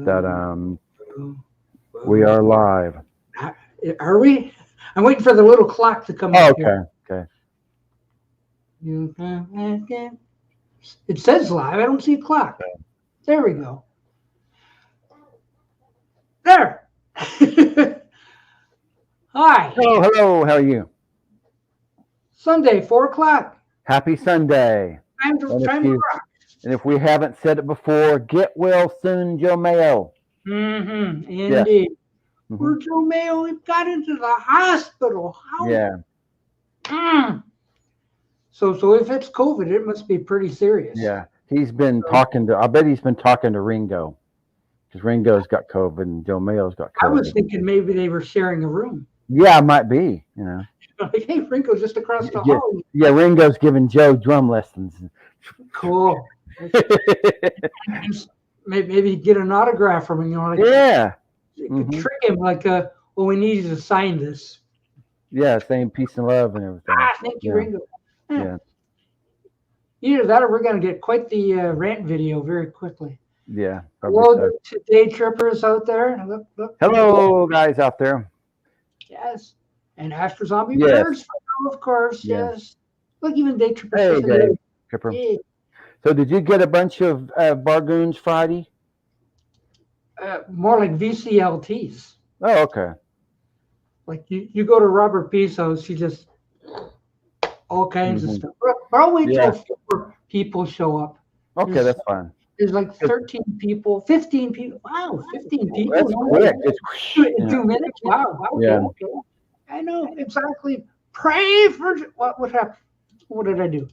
that we Boom. are live. Are we? I'm waiting for the little clock to come Oh, up here. okay, okay. It says live. I don't see a clock. There we go. There. Hi. Hello, hello. How are you? Sunday, 4 o'clock. Happy Sunday. Time to And if time to you rock. and if we haven't said it before, get well soon, Joe Mayo. Mm-hmm. Yeah. Indeed. Hmm. Poor Joe Mayo, he got into the hospital. How? Yeah. Mm. So if it's COVID, it must be pretty serious. Yeah. He's been talking to. I bet he's been talking to Ringo because Ringo's got COVID and Joe Mayo's got I was COVID. thinking maybe they were sharing a room. Yeah, it might be. You know. Like, hey, Ringo's just across the Yeah, hall. yeah. Ringo's giving Joe drum lessons. Cool. Maybe get an autograph from him. Like Yeah. you could Hmm. trick him. Like, well, we need you to sign this. Yeah. Saying peace and love and everything. Thank you, Yeah. Ringo. Yeah. Either that, or we're gonna get quite the rant video very quickly. Yeah. Probably Hello so. to day trippers out there. Look. Hello, guys out there. Yes. And Astro Zombie Yes. Bears, of course. Yeah. Yes. Look, even day trippers. Hey, says Dave. hello. Tripper. Hey. So, did you get a bunch of bargoons Friday? More like VCLTs. Oh, okay. Like you go to Robert P's house, he just all kinds of Mhm. stuff. But I'll wait Yeah. till 4 people show up. Okay, that's fine. There's like 13 people, 15 people. Wow, 15 people. That's No quick. way. It's In 2 minutes. Wow. Okay, Yeah. okay. I know exactly. Pray for what happened? What did I do?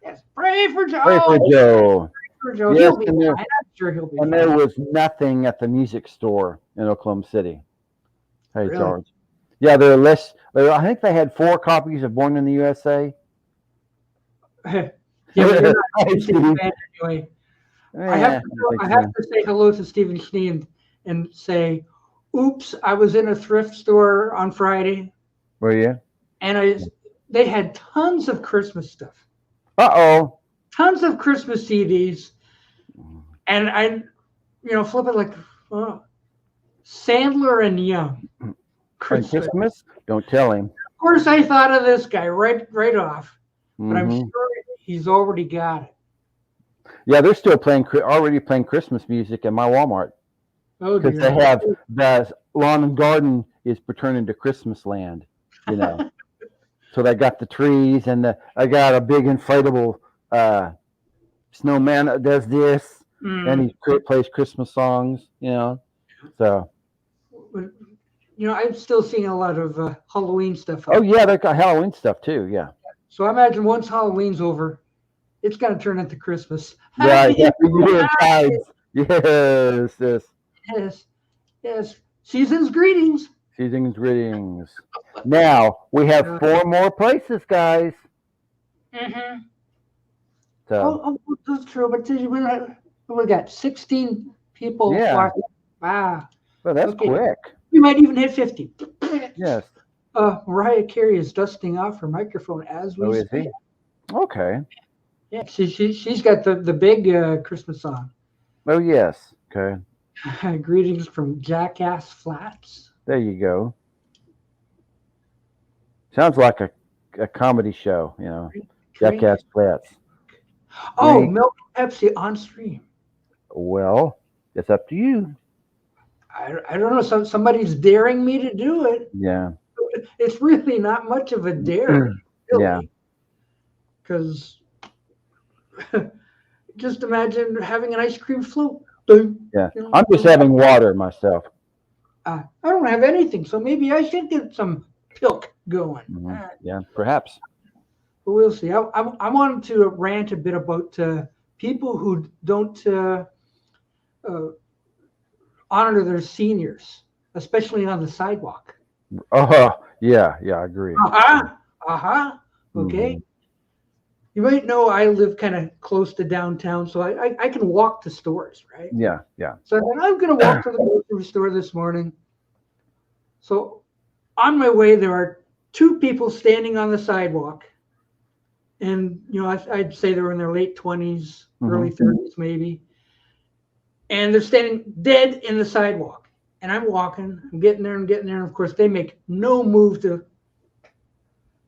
Yes, pray for Joe. Pray for Joe. For Joe. Yes, He'll be and fine. there- I'm sure he'll be And fine. there was nothing at the music store in Oklahoma City. Hey, Really? George. Yeah, there are less. I think they had 4 copies of Born in the USA. Yeah, but you're not a Hey, Steve Steve. fan anyway. I Yeah, have to say hello to Stephen Schnee and say, oops, I was in a thrift store on Friday Were you? and they had tons of Christmas stuff, Uh-oh. tons of Christmas CDs, and I, flip it like Sandler and Young. On Christmas. Christmas? Don't tell him. Of course, I thought of this guy right off, but I'm Mhm. sure he's already got it. Yeah, they're still already playing Christmas music in my Walmart Oh because dear. they have the lawn and garden is turning to Christmas land, you know. So they got the trees and I got a big inflatable snowman that does this, and he plays Christmas songs, you know. So. I'm still seeing a lot of Halloween stuff. Oh yeah, they got Halloween stuff too. Yeah. So I imagine once Halloween's over, it's going to turn into Christmas. Right. Happy Happy New Year, Holidays. tides. Yes. Yes. Season's greetings. Season's greetings. Now we have 4 more places, guys. Mm-hmm. So That's true. But we got 16 people Yeah. watching. Wow. well, that's Okay. quick. We might even hit 50. Yes. Mariah Carey is dusting off her microphone as we Oh, is speak. he? Okay. Yeah, she's got the big Christmas song. Oh yes. Okay. Greetings from Jackass Flats. There you go. Sounds like a comedy show, you know. Jackass Flats. Oh, Drink. Milk Pepsi on stream. Well, it's up to you. I don't know. Somebody's daring me to do it. Yeah. It's really not much of a dare. Really. Yeah. Because just imagine having an ice cream float. Ding. Yeah. I'm just having water myself. I don't have anything, so maybe I should get some pilk going. Mhm. Yeah, perhaps. But we'll see. I wanted to rant a bit about people who don't honor their seniors, especially on the sidewalk. Oh, yeah, I agree. Okay. You might know I live kind of close to downtown, so I can walk to stores, right? Yeah. So then I'm going to walk to the grocery store this morning. So on my way, there are 2 people standing on the sidewalk. And, I'd say they were in their late 20s, early 30s maybe. and they're standing dead in the sidewalk. And I'm walking, I'm getting there, and of course they make no move to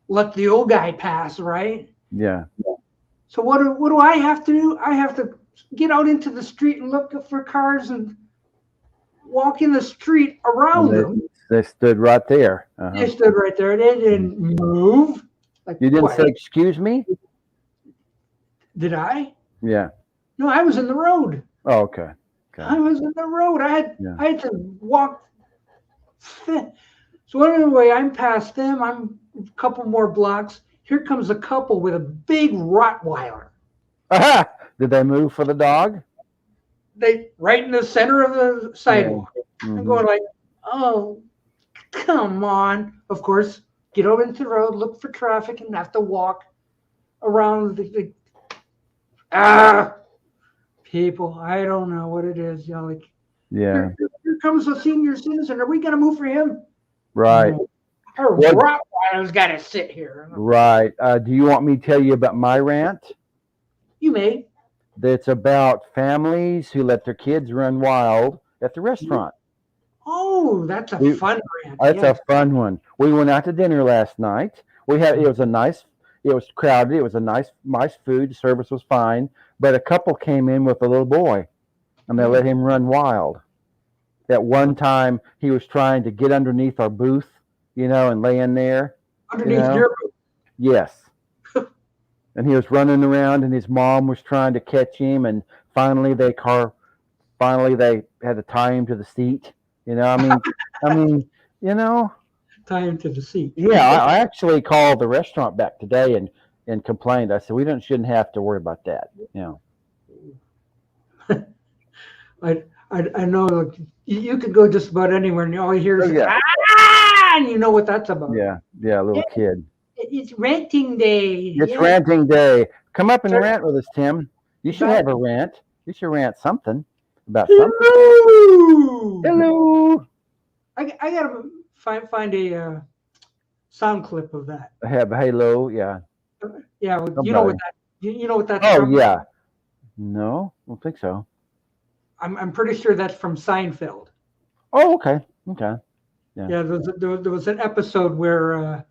let the old guy pass, right? Yeah. So what do I have to do? I have to get out into the street and look for cars and walk in the street around them. They stood right there. They stood right there. They didn't move. Like, You didn't what? say, excuse me? Did I? Yeah. No, I was in the road. Oh, okay. I was in the road. I had to walk. So anyway, I'm past them. I'm a couple more blocks. Here comes a couple with a big Rottweiler. Aha! Did they move for the dog? They right in the center of the sidewalk. Mm-hmm. I'm going like, oh, come on. Of course, get over into the road, look for traffic, and have to walk around the people. I don't know what it is. You know, like, here comes a senior citizen. Are we going to move for him? Right. No. Our Rottweiler's got to sit here. Right. Do you want me to tell you about my rant? You may. That's about families who let their kids run wild at the restaurant. Oh, that's a fun rant. That's a fun one. We went out to dinner last night. It was crowded. It was a nice food. The service was fine. But a couple came in with a little boy, and they let him run wild. At one time, he was trying to get underneath our booth, and lay in there. Underneath your booth? Yes. And he was running around, and his mom was trying to catch him, and finally they had to tie him to the seat. I mean, tie him to the seat. Yeah, I actually called the restaurant back today and complained. I said we shouldn't have to worry about that. I know. Look, you could go just about anywhere, and all you hear is and you know what that's about. Yeah, little kid. It's ranting day. It's ranting day. Come up and rant with us, Tim. You should have a rant. You should rant something about something. Hello. I gotta find a sound clip of that. Have hello, yeah. Yeah, you know what that. You know what that's. Oh from? Yeah. No, I don't think so. I'm pretty sure that's from Seinfeld. Oh, okay. Yeah, there was an episode where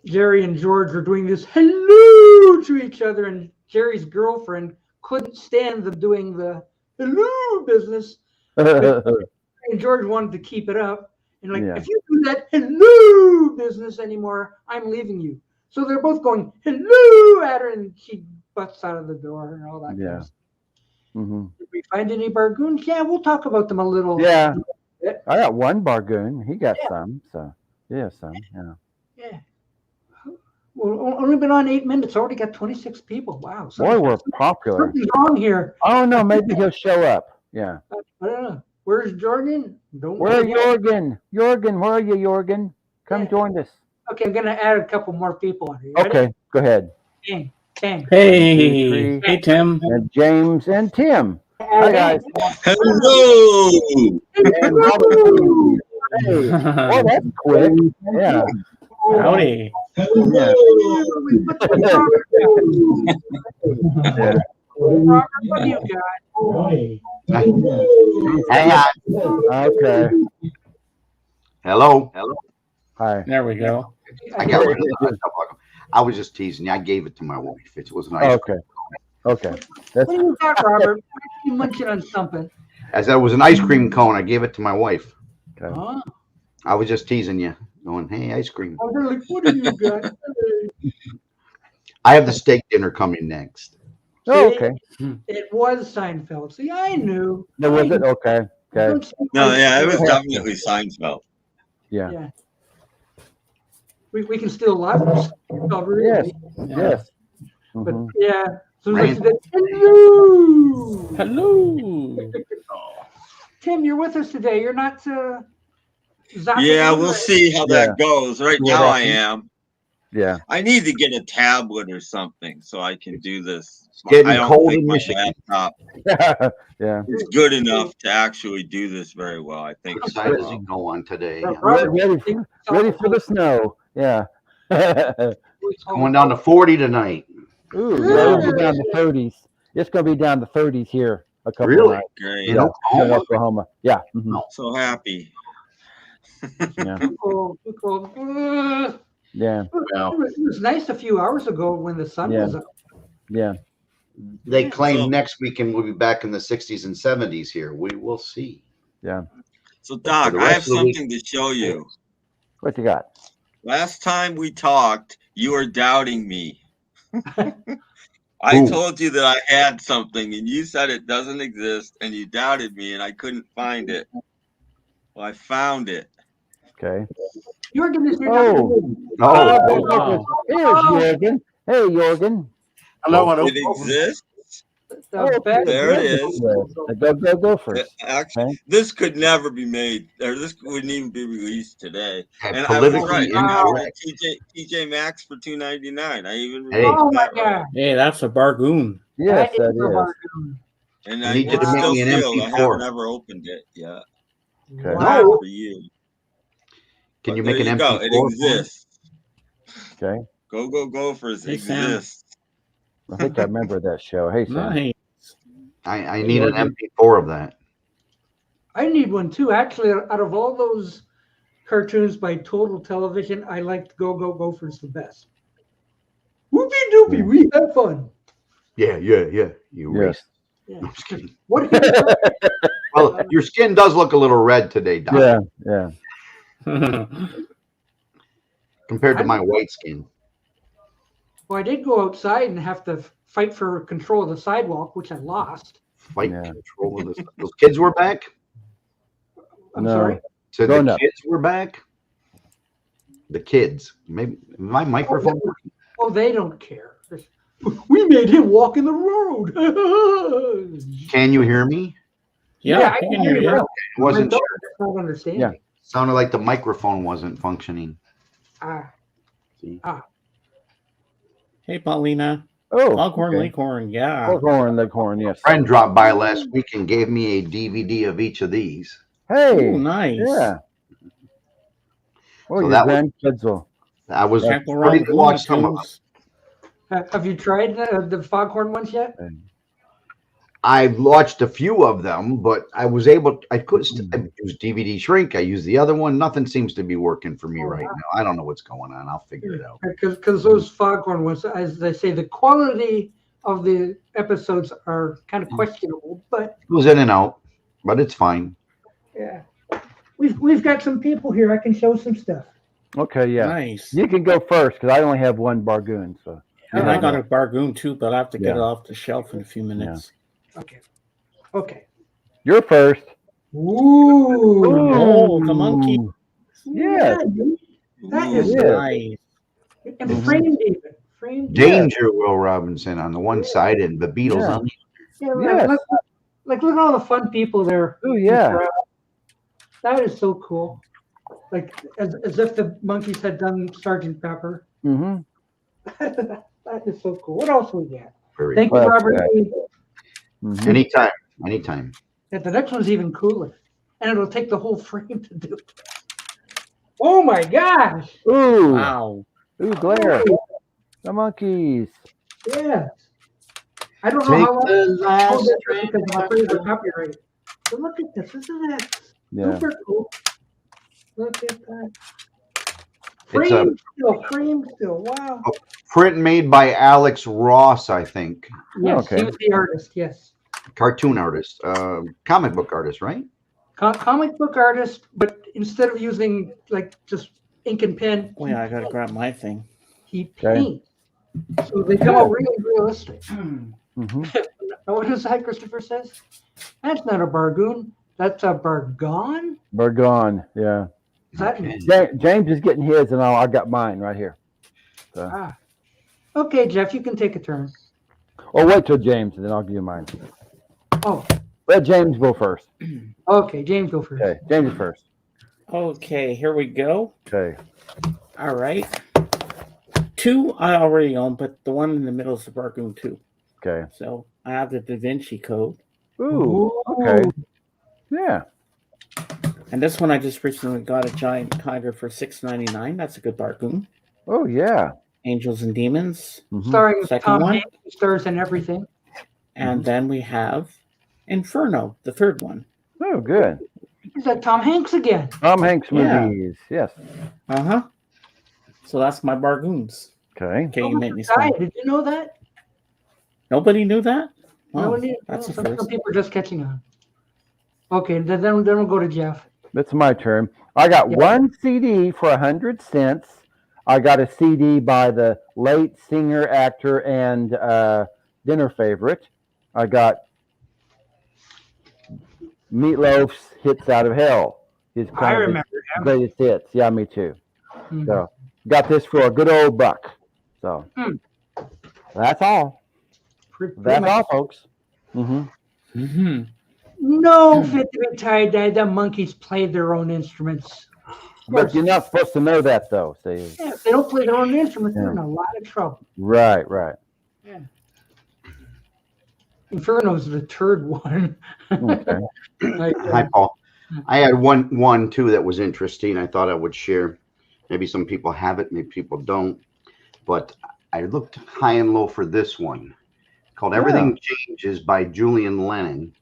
Jerry and George were doing this hello to each other, and Jerry's girlfriend couldn't stand them doing the hello business. And George wanted to keep it up. And if you do that hello business anymore, I'm leaving you. So they're both going hello at her, and she butts out of the door and all that kind of stuff. Mm-hmm. Did we find any bargoons? Yeah, we'll talk about them a little. Yeah. I got one bargoon. He got some. So some. Yeah. Yeah. Well, only been on 8 minutes. Already got 26 people. Wow. Boy, we're popular. Something's wrong here. Oh no, maybe he'll show up. Yeah. I don't know. Where's Jorgen? Where's Jorgen? Jorgen, where are you, Jorgen? Come join us. Okay, I'm gonna add a couple more people on here. Okay, go ahead. Tim. Hey, Tim. And James and Tim. Hi guys. Hello. Hey. Oh, that's quick. Yeah. Howdy. Yeah. Robert, what do you got? Hang on. Okay. Hello. Hi. There we go. I got rid of the I was just teasing you. I gave it to my wife. It was nice. Okay. What do you got, Robert? Why are you munching on something? As that was an ice cream cone, I gave it to my wife. Okay. Oh. I was just teasing you, going, "Hey, ice cream." Oh, really? What do you got? I have the steak dinner coming next. Oh, okay. It was Seinfeld. See, I knew. No, was it? Okay. No, yeah, it was definitely Seinfeld. Yeah. We can still live. Yes. Yes. But Mhm. yeah. So hello. Hello. Tim, you're with us today. You're not. Yeah, we'll see how that goes. Right now, I am. Yeah. I need to get a tablet or something so I can do this. Getting I don't cold think in my Michigan. laptop Yeah. is good enough to actually do this very well. I think. What side does it go on today? Ready for the snow. Yeah. Going down to 40 tonight. Ooh, it'll be down to 30s. It's going to be down to 30s here a couple Really? of nights. Great. In Yeah, in Oklahoma? Oklahoma. Yeah. Mhm. No. So happy. Yeah. Too cold, too cold. Yeah. Well, It was nice a few hours ago when the sun Yeah. was up. Yeah. they claim So- next weekend we'll be back in the 60s and 70s here. We will see. Yeah. So, Doc, the I have rest of the week- something to show you. What you got? Last time we talked, you were doubting me. I Ooh. told you that I had something, and you said it doesn't exist, and you doubted me, and I couldn't find it. Well, I found it. Okay. Jorgen is here. Oh. Oh, Oh, wow. here's Jorgen. Hey, Jorgen. Hello, hello. It exists. The best There it is. Go first. Actually, Okay. this could never be made, or this wouldn't even be released today. and And I was politically right. I got it incorrect. at TJ Maxx for $2.99. I even Hey. removed Oh my that right. God. Hey, that's a bargoon. Yes, that a is. bargain. And I I need you it's to make still me an sealed. I MP4. haven't ever opened it yet. Okay. Wow. For you. Can you But make there an you MP4? go. It for me? exists. Okay. Go Gophers Hey, Sam. exists. I think I remember that show. Hey, Sam. Nice. I need an Jorgen. MP4 of that. I need one too. Actually, out of all those cartoons by Total Television, I liked Go Go Gophers the best. Whoopie doopie, we have fun. Yeah. You Yes. Yeah. I'm just kidding. What? Well, your skin does look a little red today, Doc, Yeah. Yeah. compared to my white skin. Well, I did go outside and have to fight for control of the sidewalk, which I lost. Fight Yeah. control of this. Those kids were back. I'm No. sorry. So Grown the up. kids were back. The kids. Maybe my microphone. Oh, they don't care. We made him walk in the road. Can you hear me? Yeah, I I can hear you. I wasn't My sure. daughter's not understanding. Sounded like the microphone wasn't functioning. Ah, See? Hey, Paulina. Oh. Foghorn okay. Leghorn. Yeah. Leghorn. Yes. Friend dropped by last week and gave me a DVD of each of these. Hey. Oh, nice. Yeah. Well, So your that was- grandkids will. I was Jackal ready Rock to watch some of them. Tunes. have you tried the Foghorn ones yet? I've watched a few of them, but I couldn't I use DVD shrink. I use the other one. Nothing seems to be working for me right now. I don't know what's going on. I'll figure it out. Because those Foghorn ones, as they say, the quality of the episodes are kind of questionable. But It goes in and out, but it's fine. yeah, we've got some people here. I can show some stuff. Okay. Yeah. Nice. You can go first because I only have one bargoon. So. And I got a bargoon too, but I have to get Yeah. it off the shelf in a few minutes. Okay. You're first. Ooh. Oh, the monkey. Yeah. That is Yeah. Nice. and Mhm. framed even. Framed. Danger, Will Robinson on the one side and the Beatles Yeah. on the Yeah, Yes. look at all the fun people there. Oh yeah. That is so cool. Like as if the monkeys had done Sergeant Pepper. Mm-hmm. That is so cool. What else we got? very Thank you, Well, Robert. Mm-hmm. anytime. Yeah, the next one's even cooler, and it'll take the whole frame to do it. Oh my gosh! Ooh. Wow. Ooh, glare. The monkeys. Yeah. I don't know Take how long. the Oh, last this is train. because I'm afraid of the copyright. But look at this. Isn't that Yeah. super cool? Look at that. It's a Frame still. Wow. print made by Alex Ross, I think. Yes, okay. he was the artist. Yes. Cartoon artist, comic book artist, right? Comic book artist, but instead of using like just ink and pen, Oh, yeah, I got to grab my thing. he Okay. paints. So they come out really realistic. Mm-hmm. Now, what is that, Christopher says? That's not a bargoon. That's a bargon? We're gone. Yeah. Is that Okay. James is getting his, and I got mine right here. So. ah. Okay, Jeff, you can take a turn. Or wait till James, and then I'll give you mine. Oh, Let James go first. okay, James, go first. Okay. James is first. Okay, here we go. Okay. All right. 2 I already own, but the one in the middle is the bargoon 2. Okay. So I have the Da Vinci Code. Ooh. Okay. Yeah. And this one I just recently got a giant tiger for $6.99. That's a good bargain. Oh yeah. Angels and Demons. Mhm. Starring Second Tom one? Hanks, who stars in everything. And then we have Inferno, the third one. Oh, good. Is that Tom Hanks again? Tom Hanks Yeah. movies. Yes. So that's my Bargoons. Okay. Okay, you Oh, made me guy, smile. did you know that? Nobody knew that? No Wow, one knew. that's a Some first. people are just catching on. Okay, then we'll go to Jeff. That's my turn. I got Yeah. one CD for 100 cents. I got a CD by the late singer, actor, and dinner favorite. I got Meatloaf's Hits Out of Hell. His I remember him. greatest hits. Yeah, me too. Mhm. So got this for a good old buck. So that's all. Pretty That's much. all, folks. Mm-hmm. Mm-hmm. No fit to be tie-dyed. The monkeys played their own instruments. But you're not supposed to know that, though. See? Yeah, if they don't play their own instruments, they're Yeah. in a lot of trouble. Right. Inferno's the third one. Okay. Hi, Paul. I had one too that was interesting. I thought I would share. Maybe some people have it, maybe people don't. But I looked high and low for this one, called "Everything Changes" by Julian Lennon,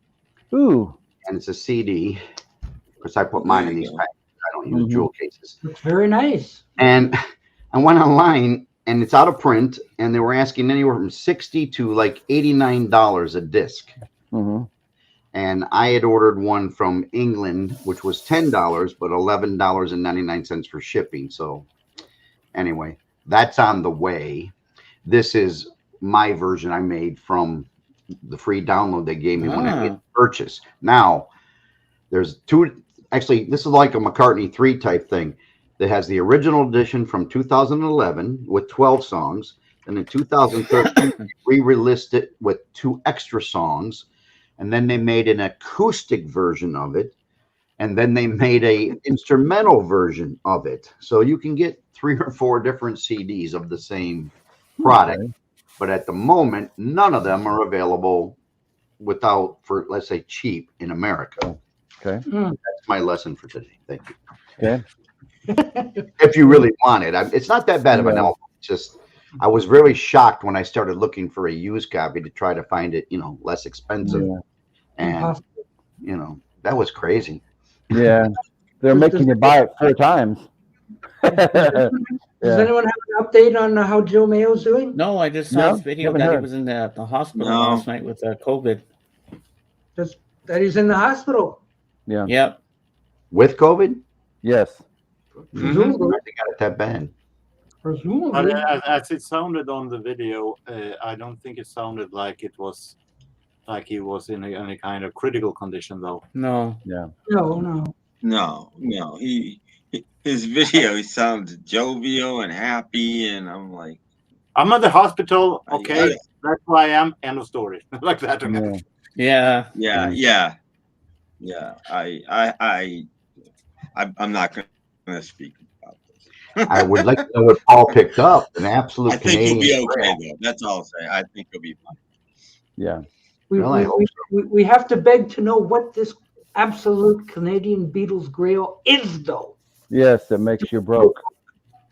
Ooh. and it's a CD. Of course, I put mine in these packs. I don't use jewel cases. It's very nice. And I went online, and it's out of print, and they were asking anywhere from $60 to like $89 a disc. Mm-hmm. And I had ordered one from England, which was $10, but $11.99 for shipping. So anyway, that's on the way. This is my version I made from the free download they gave me when I hit purchase. Now, there's two. Actually, this is like a McCartney 3 type thing that has the original edition from 2011 with 12 songs. And in 2013, re-released it with 2 extra songs. And then they made an acoustic version of it. And then they made a instrumental version of it. So you can get 3 or 4 different CDs of the same product. Okay. But at the moment, none of them are available without, for let's say, cheap in America. Okay. That's my lesson for today. Thank you. Okay. If you really want it. It's not that bad of an album. It's just, I was very shocked when I started looking for a used copy to try to find it, less expensive. Yeah. And, that was crazy. Yeah. They're making you buy it 4 times. Does anyone have an update on how Joe Mayo's doing? No, I just saw this video that he was in the hospital last night with COVID. That he's in the hospital. Yeah. Yep. With COVID? Yes. Presumably. They got it that bad. Presumably. As it sounded on the video, I don't think it sounded like it was like he was in any kind of critical condition, though. No. Yeah. No. His video, he sounds jovial and happy, and I'm like, I'm at the hospital. Okay, that's who I am. End of story. Like that. Yeah. I'm not going to speak about this. I would like to know what Paul picked up. An absolute I think Canadian he'll be okay, though. That's all I'll say. I think he'll be fine. Yeah. We have to beg to know what this absolute Canadian Beatles Grail is, though. Yes, it makes you broke.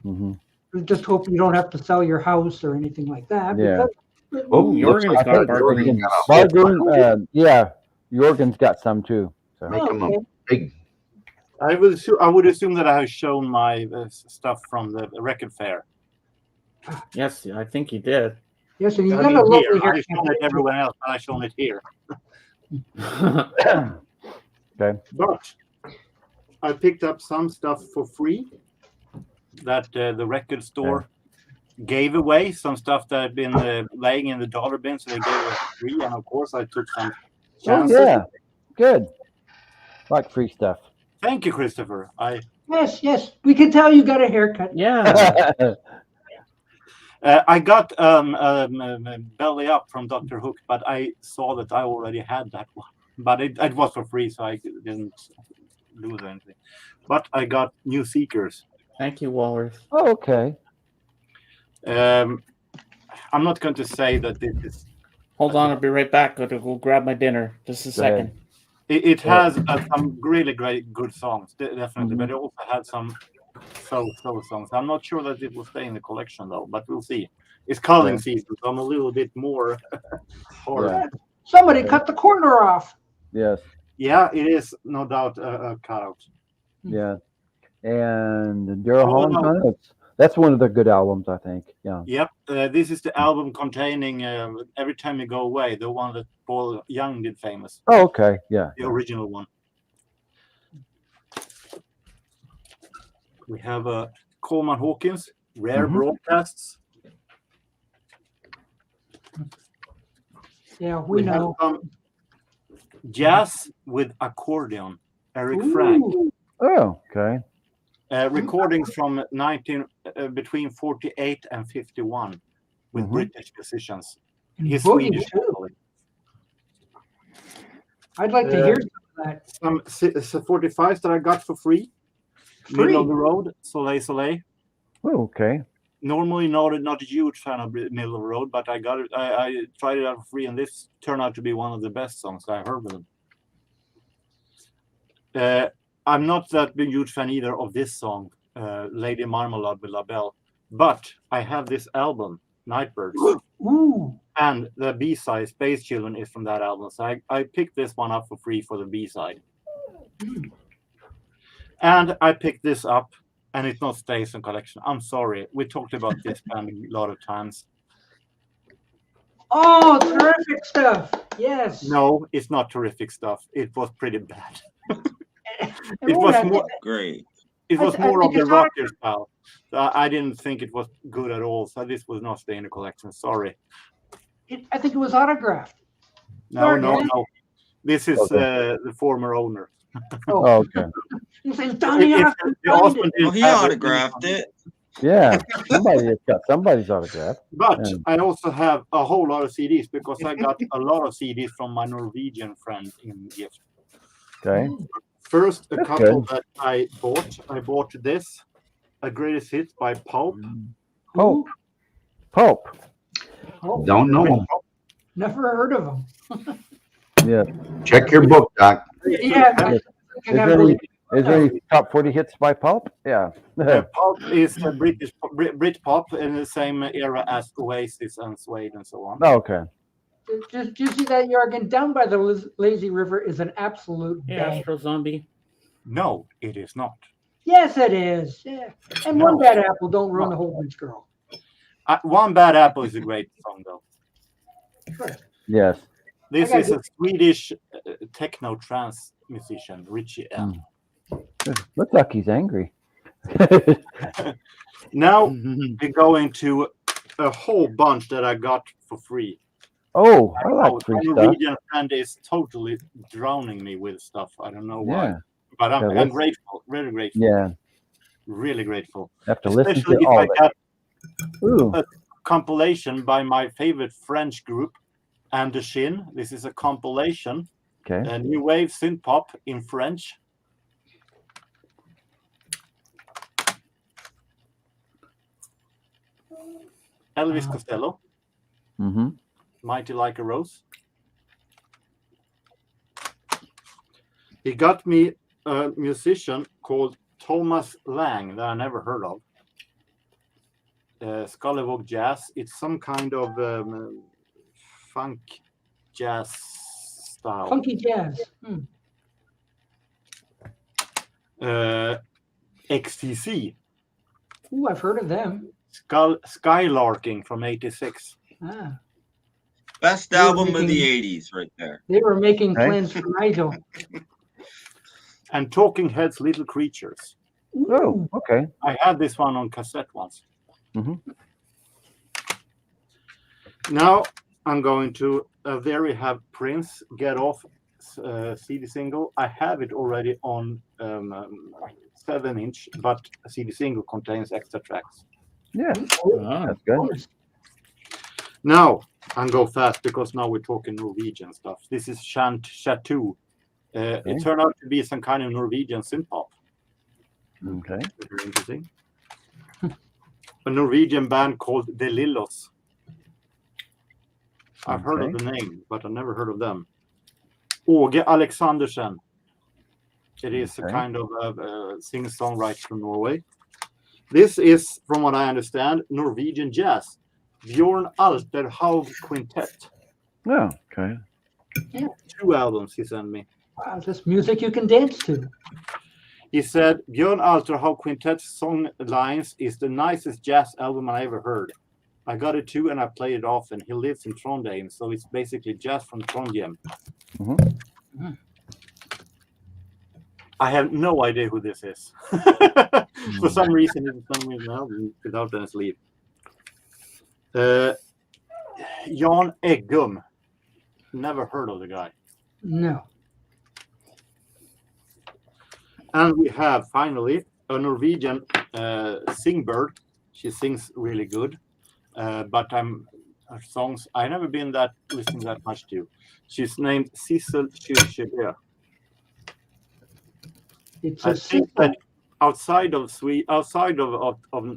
Mm-hmm. We just hope you don't have to sell your house or anything like that. Yeah. Jorgen's got Bargoon. Bargoon, yeah. Jorgen's got some too. So. Make him a big. I would assume that I have shown my stuff from the record fair. Yes, I think he did. Yes, and you got a lovely haircut. I've shown it everywhere else, but I've shown it here. Okay. But I picked up some stuff for free that the record store gave away. Some stuff that had been laying in the dollar bin, so they gave it for free. And of course, I took some chances. Oh, yeah. Good. Like free stuff. Thank you, Christopher. Yes. We can tell you got a haircut. Yeah. I got Belly Up from Dr. Hook, but I saw that I already had that one. But it was for free, so I didn't lose anything. But I got New Seekers. Thank you, Walrus. Oh, okay. I'm not going to say that this is... Hold on, I'll be right back. Got to go grab my dinner. Just a second. It has some really great, good songs, definitely, but it also had some so songs. I'm not sure that it will stay in the collection, though, but we'll see. It's calling season, so I'm a little bit more horror. Somebody cut the corner off. Yes. Yeah, it is no doubt a cutout. Yeah. And Daryl Oh, Hall no. and that's one of the good albums, I think. Yeah. Yep, this is the album containing Every Time You Go Away, the one that Paul Young did famous, Oh, okay. Yeah. the original one. We have Coleman Hawkins, Rare Mhm. Broadcasts. Yeah, we We have know. some jazz with accordion, Eric Frank. Ooh, Oh, okay. Recordings from between 48 and 51 with Mhm. British musicians. and He's boogie Swedish, too. actually. I'd like to hear some of that. Some 45s that I got for free. Middle of the road, Soleil Soleil. Oh, okay. Normally not a huge fan of Middle of the Road, but I got it. I tried it out for free, and this turned out to be one of the best songs I heard with them. I'm not that big huge fan either of this song, Lady Marmalade with La Belle, but I have this album, Nightbirds, Ooh, and the B-side, Space Children, is from that album. So I picked this one up for free for the B-side. And I picked this up, and it's not Stays in Collection. I'm sorry. We talked about this band a lot of times. oh, terrific stuff. Yes. No, it's not terrific stuff. It was pretty bad. And It what was I more. Great. It was I more of think the it's not- rocker style. I didn't think it was good at all. So this was not Stay in the Collection. Sorry. I think it was autographed. No, Sorry, no, man. no. This is Okay. the former owner. Oh, Oh, okay. he says, Donnie, If I have to the find husband it. didn't Well, he have it, autographed it. Yeah. Somebody has got somebody's autograph. But Yeah. I also have a whole lot of CDs because I got a lot of CDs from my Norwegian friend in gift. Okay. First, a That's couple good. that I bought. I bought this, A Greatest Hits by Pulp. Pope. Pope. Oh, Don't know them. never heard of him. Yeah. Check your book, Doc. Yeah, I Is can there have any, those- is there any top 40 hits by Pulp? Yeah. Pulp is a Brit pop in the same era as Oasis and Suede and so on. Oh, okay. Just you see that, Jorgen? Down by the lazy river is an absolute Yeah, bang. Astro Zombie. No, it is not. Yes, it is. Yeah. And No. one bad apple don't ruin the whole beach girl. One Bad Apple is a great song, though. Sure. Yes. This I got is a Swedish techno trance musician, Richie L. Looks like he's angry. Now we go into a whole bunch that I got for free. Oh, I Oh, like free my stuff. Norwegian friend is totally drowning me with stuff. I don't know why, Yeah. but Yeah, I'm that's- grateful, really grateful, Yeah. really grateful. Have to listen Especially to if all I of it. got Ooh. a compilation by my favorite French group, And the Shin. This is a compilation, Okay. a new wave synth pop in French. Elvis Costello, Mm-hmm. Mighty Like a Rose. He got me a musician called Thomas Lang that I never heard of. Scullywog Jazz. It's some kind of funk jazz style. Funky jazz. XTC. Ooh, I've heard of them. Skylarking from '86. Ah, Best They were album of making- the 80s right there. they were making Okay. plans for Nigel. And Talking Heads Little Creatures. Oh, okay. I had this one on cassette once. Mhm. Now I'm going to there we have Prince Get Off CD single. I have it already on 7-inch, but a CD single contains extra tracks. Yeah. Oh. That's good. Now I'm go fast because now we're talking Norwegian stuff. This is Chant Chateau. It turned out to be some kind of Norwegian synth pop. Okay. Very interesting. A Norwegian band called De Lillos. I've heard of the name, but I've never heard of them. Åge Alexandersen. It is a Okay. kind of a singer-songwriter from Norway. This is, from what I understand, Norwegian jazz. Bjorn Alterhaug Quintet. Oh, okay. Yeah. 2 albums he sent me. Wow, this music you can dance to. He said, Björn Alterhaug Quintet's Song Lines is the nicest jazz album I ever heard. I got it too, and I play it often. He lives in Trondheim, so it's basically jazz from Trondheim. Mhm. I have no idea who this is. For some reason, it's sent me an album without any sleeve. Jan Eggum. Never heard of the guy. No. And we have finally a Norwegian singbird. She sings really good, but her songs I never been listening that much to. She's named Sissel Kyrkjebø. It's I a think simple. that outside of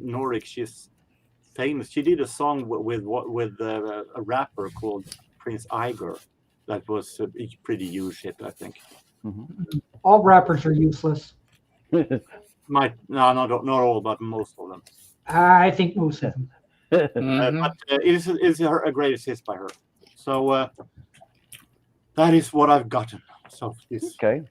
Norway, she's famous. She did a song with a rapper called Prince Iger. That was a pretty huge hit, I think. All rappers are useless. Not all, but most of them. I think most of them. Mhm. But it's a greatest hit by her. So that is what I've gotten. So this Okay.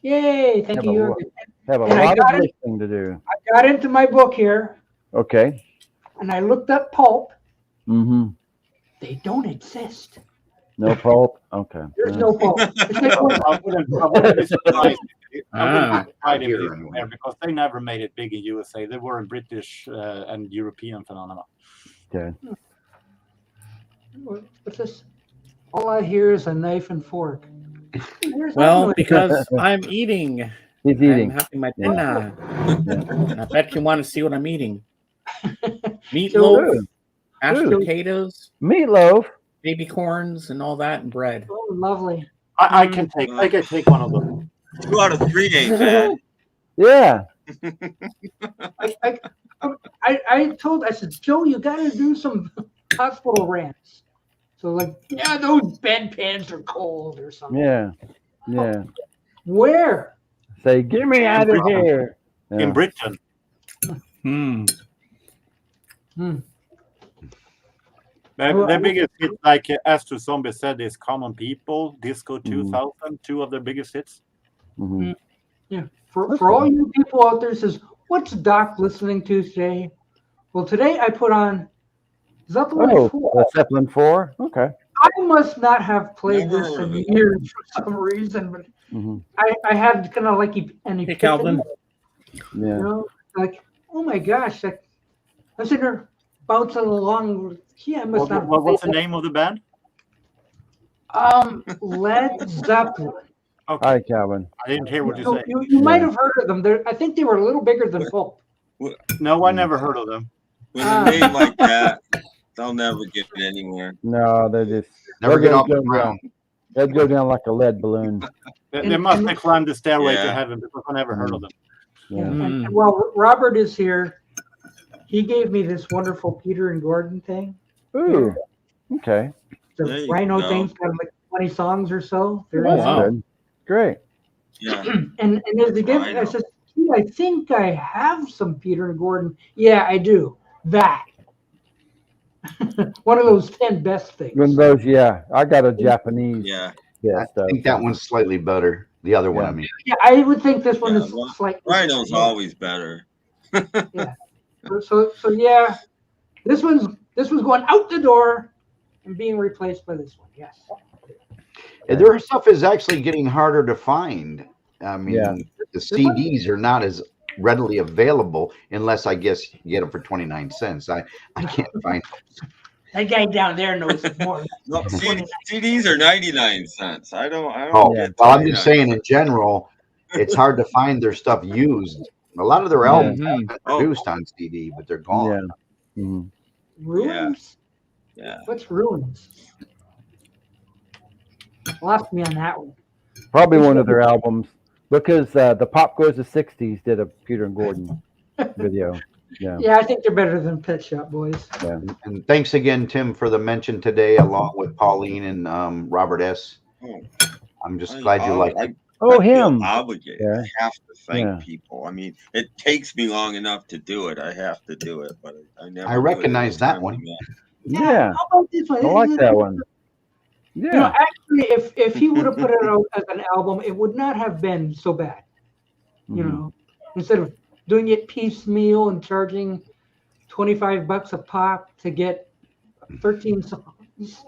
Yay! Thank Have you, a Jorgen. Have a And I lot got of it. listening to do. I got into my book here, Okay. and I looked up pulp. Mm-hmm. They don't exist. No pulp. Okay. There's no pulp. It's like, I wouldn't be surprised. I wouldn't Ah. be surprised if Here, it's anyway. there because they never made it big in USA. They were a British and European phenomenon. Okay. what's this? All I hear is a knife and fork. Where's that Well, noise? because I'm eating. He's I'm eating. having my dinner. I bet you want to see what I'm eating. So- Meatloaf, mashed Ooh. potatoes, Meatloaf. baby corns, and all that, and bread. Oh, lovely. I can take one of them. 2 out of 3 ain't bad. Yeah. I said, Joe, you got to do some hospital rants. So like, yeah, those bedpans are cold or something. Yeah. Yeah. Where? Say, get me out of here. In Yeah. Britain. Hmm. Their biggest hit, like Astro Zombie said, is Common People, Disco 2000, 2 of their biggest hits. Mhm. Yeah. For all you people out there says, what's Doc listening to today? Well, today I put on Zeppelin Oh, 4. the Zeppelin 4. Okay. I must not have played Never this heard of in it. years for some reason, but Mhm. I had kind of like an epiphany. Hey, Calvin. You Yeah. know, like, oh my gosh, like, I'm sitting there bouncing along. Yeah, I must not have What's the played name of the band? that. Led Zeppelin. Okay, Hi, Calvin. I didn't hear what you So said. you might have heard of them. I think they were a little bigger than Pulp. No, I never heard of them. With a name like that, they'll never get anywhere. No, they're just Never they're get off gonna the go ground. down. They'd go down like a lead balloon. They must have climbed the stairway to Yeah. heaven because I never heard of them. Yeah. And while Robert is here, he gave me this wonderful Peter and Gordon thing. Ooh. Okay. The There you Rhino go. thing's got like 20 songs or so. Very Oh, nice. wow. Good. Great. Yeah. And as a gift, I Rhino. said, "Gee, I think I have some Peter and Gordon. Yeah, I do. That. One of those 10 best things. One of those, yeah. I got a Japanese Yeah. yeah, I think that one's slightly better. The other one, Yeah. I mean. Yeah, I would think this one Yeah, is well, slightly. Rhino's always better. So yeah, this one's going out the door and being replaced by this one. Yes. Their stuff is actually getting harder to find. I mean, Yeah. the CDs are not as readily available unless I guess you get them for 29 cents. I can't find them. That guy down there knows more. No, CDs are 99 cents. I don't Oh, get well, I'm just 29. saying in general, it's hard to find their stuff used. A lot of their albums have been produced on CD, but they're gone. Yeah. Mhm. Ruins? Yeah. What's ruins? Lost me on that one. Probably one of their albums because the Pop Goes the 60s did a Peter and Gordon video. Yeah. Yeah, I think they're better than Pet Shop Boys. Yeah. And thanks again, Tim, for the mention today, along with Pauline and Robert S. Oh. I'm just glad you liked it. Oh, I feel him. obligated. Yeah. I have to thank Yeah. people. I mean, it takes me long enough to do it. I have to do it, but I never. I do it recognize every that time one. we met. Yeah. How about this one? I like that one. You know, Yeah. actually, if he would have put it out as an album, it would not have been so bad. You Mhm. know, instead of doing it piecemeal and charging $25 a pop to get 13 songs.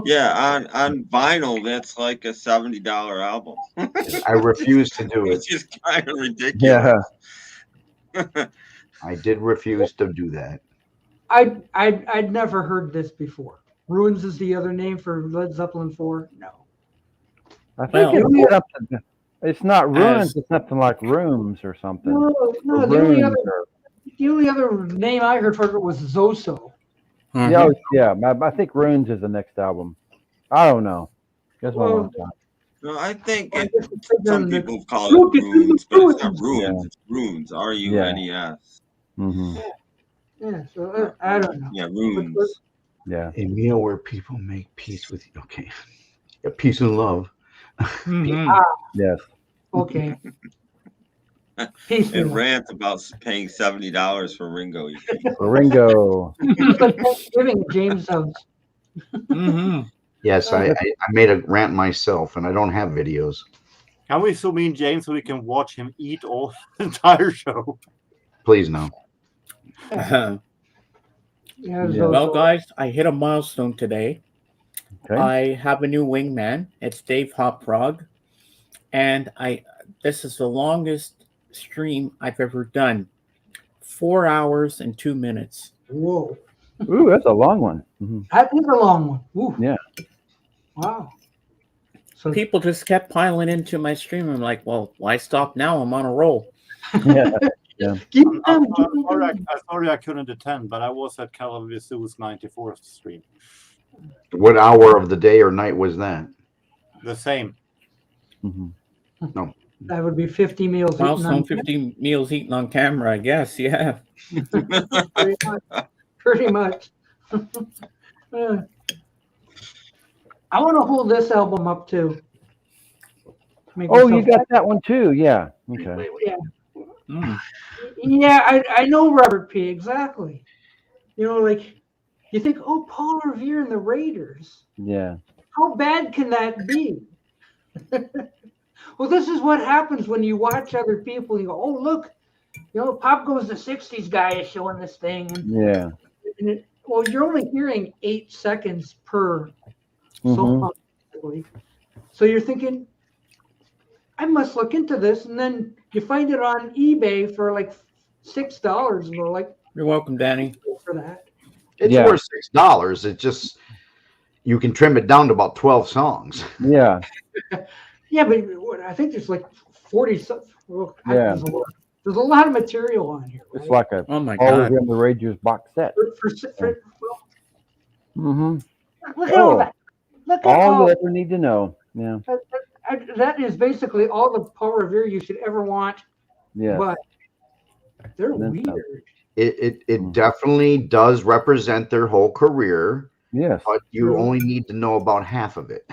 Yeah, on vinyl, that's like a $70 album, I refuse to do it. which is kind of Yeah. ridiculous. I did refuse to do that. I'd never heard this before. Ruins is the other name for Led Zeppelin 4? No. I think Well, it's something. It's not ruins. As- It's something like rooms or something. No, Or the only other runes or- name I heard for it was Zoso. Mhm. Yeah, yeah. I think runes is the next album. I don't know. Just one Well, more time. No, I think I it, guess it's bigger some than the- people call Look, it it's in the runes, but it's not ruins. ruins. It's runes. RUNES. Hmm. Yeah, so I don't know. Yeah, runes. Yeah. A meal where people make peace with you. Okay. Yeah, peace and love. Mhm. Yes. Okay. Peace. And rant about paying $70 for Ringo. Ringo. It's like Thanksgiving at James' house. Mhm. Yes, I made a rant myself, and I don't have videos. Can we zoom in James so we can watch him eat all the entire show? Please no. Yeah, Yeah. Zoso. Well, guys, I hit a milestone today. Okay. I have a new wingman. It's Dave Hop Frog, and this is the longest stream I've ever done. 4 hours and 2 minutes. Whoa. Ooh, that's a long one. Mhm. That is a long one. Ooh. Yeah. Wow. So People just kept piling into my stream. I'm like, well, why stop now? I'm on a roll. Yeah. keep I'm them, keep them sorry I couldn't attend, but I was at Calavisu's 94th stream. What hour of the day or night was that? The same. Mhm. That would be 50 meals. eaten Milestone on- 50 meals eaten on camera, I guess. Yeah. Pretty much. Pretty much. Yeah. I want to hold this album up too. Make Oh, you myself- got that one too. Yeah. Okay. Mm. Yeah, I know Robert P. Exactly. You know, like you think, oh, Paul Revere and the Raiders. Yeah. How bad can that be? Well, this is what happens when you watch other people. You go, oh, look, you know, Pop Goes the 60s guy is showing this thing. Yeah. Well, you're only hearing 8 seconds per Mhm. song. Basically. So you're thinking, I must look into this. And then you find it on eBay for like $6. And we're like, You're welcome, Danny. for that. It's Yeah. worth $6. It just you can trim it down to about 12 songs. Yeah. Yeah, but I think there's like 40. Well, Yeah. There's a lot of material on here. It's Right? like a Oh my Always God. in the Rangers box set. Well, Mm-hmm. look at all Oh. that. Look at All all you ever need to know. Yeah. that is basically all the Paul Revere you should ever want. Yeah. But they're Then weird. some. It definitely does represent their whole career, Yes. but you True. only need to know about half of it.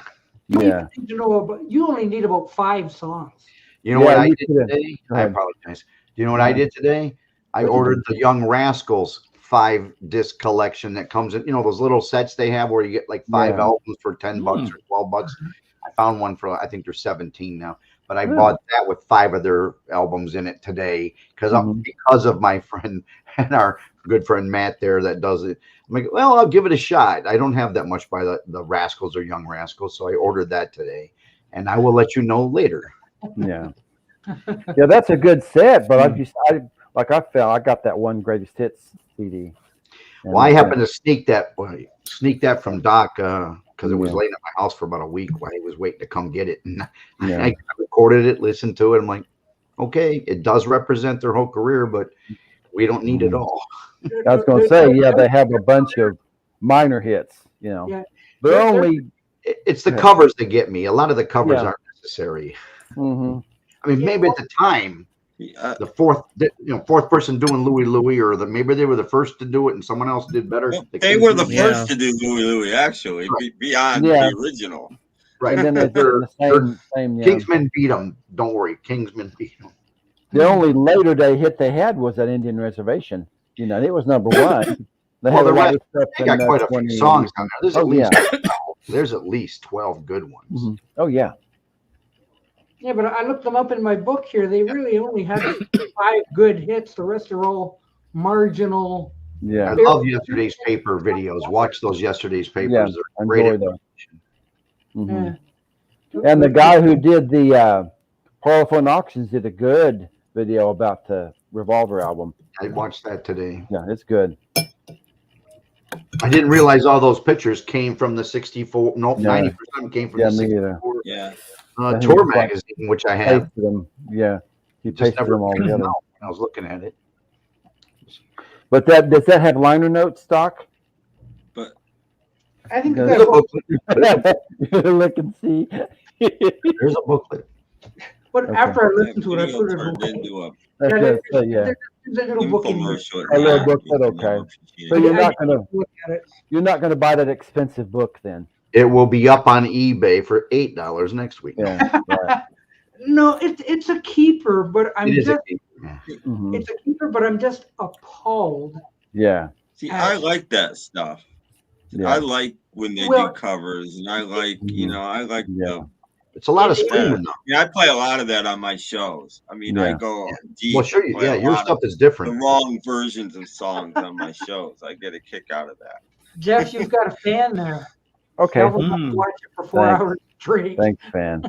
Yeah. You only need about 5 songs. You know Yeah, what I you did could've- today? Go I ahead. apologize. Do you know what I did today? I What'd you ordered the Young Rascals 5-disc collection that comes in, those little sets they have where you get like 5 Yeah. albums for $10 or $12. I found one for, I think they're 17 now, but I Really? bought that with 5 of their albums in it today because of my friend and our good friend Matt there that does it. I'm like, well, I'll give it a shot. I don't have that much by the Rascals or Young Rascals, so I ordered that today, and I will let you know later. Yeah. Yeah, that's a good set, but I got that one greatest hits CD. And Well, I happened to sneak that from Doc because it was Yeah. laying at my house for about a week while he was waiting to come get it. And Yeah. I recorded it, listened to it. I'm like, okay, it does represent their whole career, but we don't need it all. I was going to say, yeah, they have a bunch of minor hits. Yeah. They're They're- only. It's the Yeah. covers that get me. A lot of the covers Yeah. aren't necessary. Mhm. I mean, Yeah. maybe at the time, the fourth person doing Louie Louie, or maybe they were the first to do it and someone else did better. Well, they were the Yeah. first to do Louie Louie, actually, beyond Yeah. the original. right. And then they did the same. Yeah. Kingsmen beat them. Don't worry, Kingsmen beat them. The only later day hit they had was that Indian Reservation. It was number one. They Well, had the a lot rest- of stuff They in got the quite a 20 few songs on there. There's at Oh, least yeah. There's at least 12 good ones. Mhm. Oh yeah. Yeah, but I looked them up in my book here. They really only had 5 good hits. The rest are all marginal. Yeah. I love yesterday's paper videos. Watch those yesterday's papers. Yeah. They're great. Enjoy those. Mhm. Yeah. And the guy who did the Parlophone Auctions did a good video about the Revolver album. I watched that today. Yeah, it's good. I didn't realize all those pictures came from the 64. No, Yeah. 90% came from Yeah, the me 64 Yeah. Yeah, tour he- magazine, which I have. Pasted them. Yeah, he Just pasted never them all came together. out when I was looking at it. But does that have liner notes, Doc? I think There's There's a that, booklet. Look and see. There's a booklet. but Okay. after I That listened to it, I video put it turned away. into a That's Yeah, what I say, yeah. There's a little book in here. infomercial. A little Yeah, booklet, you can okay. never appreciate So it. you're I not didn't gonna look at it. buy that expensive book then. It will be up on eBay for $8 next week. Yeah. Right. No, it's a keeper, but I'm It is a just keeper. Yeah. Mhm. it's a keeper, but I'm just appalled. Yeah. See, I like that stuff. Yeah. I like when they Well- do covers, and I like, you Mhm. know, I like Yeah. It's a lot of Yeah. screaming though. I play a lot of that on my shows. I mean, I Yeah. go deep. Well, sure. and play Yeah, a your lot of stuff is the different. wrong versions of songs on my shows. I get a kick out of that. Jeff, you've got a fan there. Okay. Tell them not to watch it for 4 Thanks. hours straight. Thanks, fan.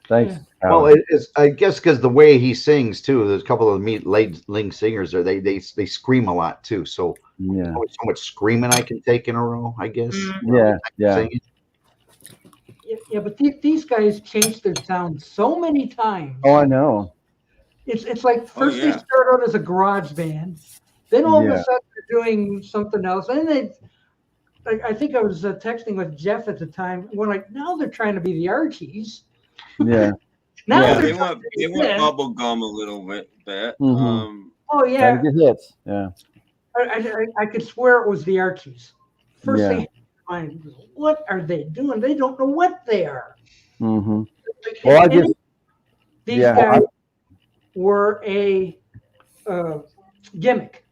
Thanks. Well, Alan. it's I guess because the way he sings too. There's a couple of lead singers there. They scream a lot too. So Yeah. so much screaming I can take in a row. I guess. Yeah. Yeah. Singing. Yeah, but these guys changed their sound so many times. Oh, I know. It's like first they yeah. start out as a garage band, then all of Yeah. a sudden they're doing something else, and then I think I was texting with Jeff at the time. When like now they're trying to be the Archies. Yeah. Now Yeah. they're They trying want to be this. bubble gum a little bit. Mhm. Oh yeah, Gotta get hits. Yeah. I could swear it was the Archies. First Yeah. they find what are they doing? They don't know what they are. Mm-hmm. Well, I And just these yeah. guys were a gimmick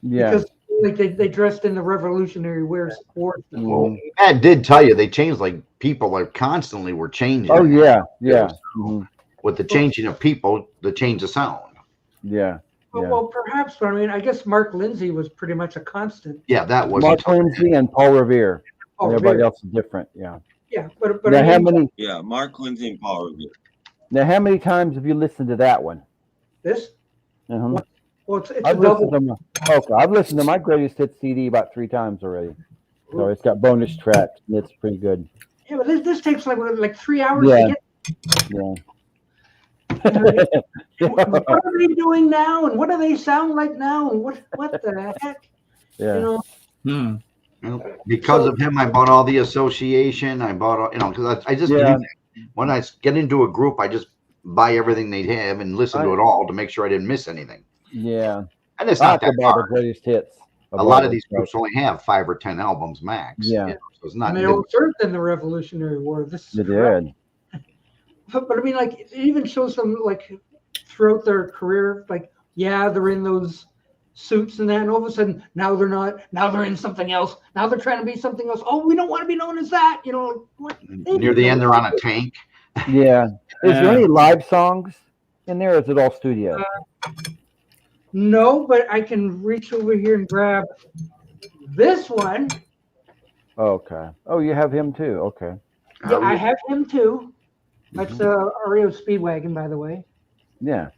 Yeah. because like they dressed in the Revolutionary War stuff. Mhm. Matt did tell you they changed. Like people are constantly were changing. Oh yeah. Yeah. Mhm. With the changing of people, the change of sound. Yeah. Yeah. Well, perhaps, but I mean, I guess Mark Lindsay was pretty much a constant. Yeah, that was. Mark Lindsay and Paul Revere. Oh, And everybody really? else is different. Yeah. Yeah, but Now, I how mean, many? Yeah, Mark Lindsay and Paul Revere. Now, how many times have you listened to that one? this, Uh-huh. well, it's a I've listened double. to I've listened to my greatest hits CD about 3 times already. So it's got bonus tracks, and it's pretty good. Yeah, but this takes like 3 hours Yeah. to Yeah. get. What are they doing now, and what do they sound like now, and what the heck? Yeah. You know, Hmm. Because of him, I bought all the association. I bought all, because I just Yeah. when I get into a group, I just buy everything they have and listen to it all to make sure I didn't miss anything. Yeah. And it's I not have to that buy the hard. greatest hits. A lot of all these those groups only have 5 or 10 albums max. Yeah. So it's not. and they all served in the Revolutionary War. This They is correct. did. But I mean, like, it even shows them like throughout their career, like, yeah, they're in those suits and that, and all of a sudden now they're not. Now they're in something else. Now they're trying to be something else. Oh, we don't want to be known as that. You know, what? Near the end, they're on a tank. Yeah. Is there any live songs in there, or is it all studio? No, but I can reach over here and grab this one. Okay. Oh, you have him too. Okay. Yeah, I have him too. That's REO Speedwagon, by the way. Yeah.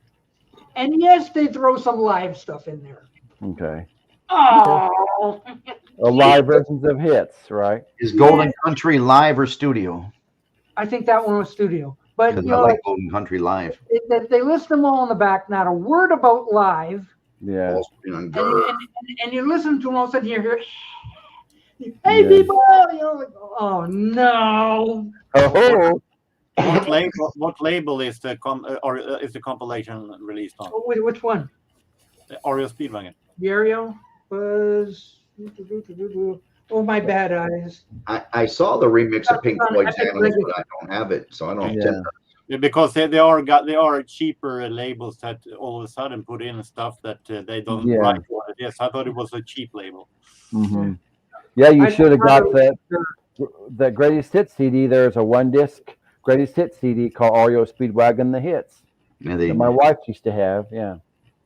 And yes, they throw some live stuff in there. Okay. Oh, Live versions of hits, right? Is Golden Country live or studio? I think that one was studio. But Because you I know, like Golden Country live. they list them all in the back. Not a word about live. Yeah. And you listen to them, all of a sudden you hear, "Hey Yeah. people!" You know, like, oh no. Oh. What label is the is the compilation released on? Oh, which one? REO Speedwagon. The Aereo was. Oh, my bad eyes. I saw the remix of Pink That's on Floyd's Epic Animals, Legacy. but I don't have it, so I don't. Yeah. Yeah, because they are cheaper labels that all of a sudden put in stuff that they don't Yeah. write for it. Yes, I thought it was a cheap label. Mm-hmm. Yeah, you I should have thought got it that. the greatest hits CD. There's a 1-disc greatest hits CD called REO Speedwagon the Hits Yeah, that my wife used to have. Yeah.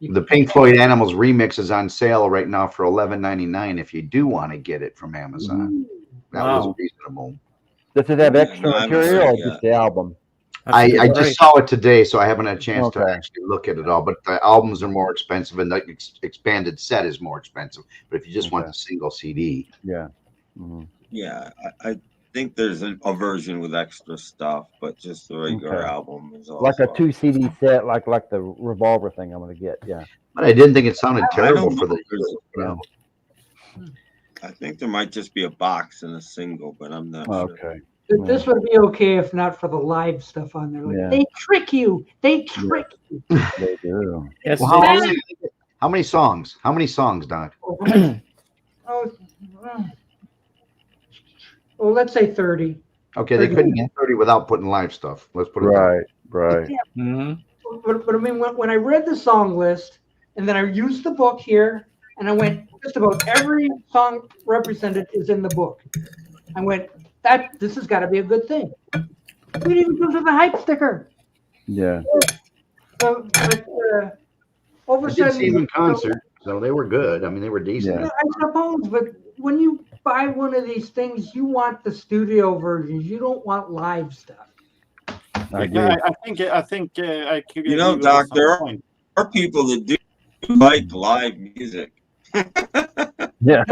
the Pink Floyd Animals remix is on sale right now for $11.99 if you do want to get it from Amazon. That was Wow. reasonable. Does it have extra No, I haven't material heard or it just yet. the album? That's I great. just saw it today, so I haven't had a chance to Okay. actually look at it all. But the albums are more expensive, and the expanded set is more expensive. But if you just want Okay. the single CD, Yeah. Mm-hmm. Yeah, I think there's a version with extra stuff, but just the regular Okay. album is also Like a 2 CD set, like the Revolver thing I'm gonna get. Yeah. but I didn't think it sounded I terrible don't for know the. if there's- Yeah. I think there might just be a box and a single, but I'm not sure. Okay. This would be okay if not for the live stuff on there. Like, Yeah. they trick you. They trick you. They do. Yes, Well, it is. how many songs? How many songs, Doc? Oh, well, let's say 30. Okay, they couldn't get 30 without putting live stuff. Let's put it that way. Right. Mhm. But I mean, when I read the song list and then I used the book here and I went, just about every song represented is in the book. I went, this has got to be a good thing. We even comes with a hype sticker. Yeah. But, all of I a did sudden, see them in concert, so they were good. I mean, they were decent. Yeah. I suppose, but when you buy one of these things, you want the studio versions. You don't want live stuff. I agree. I think I could. You know, agree with Doc, some there point. are people that do like live music. Yeah.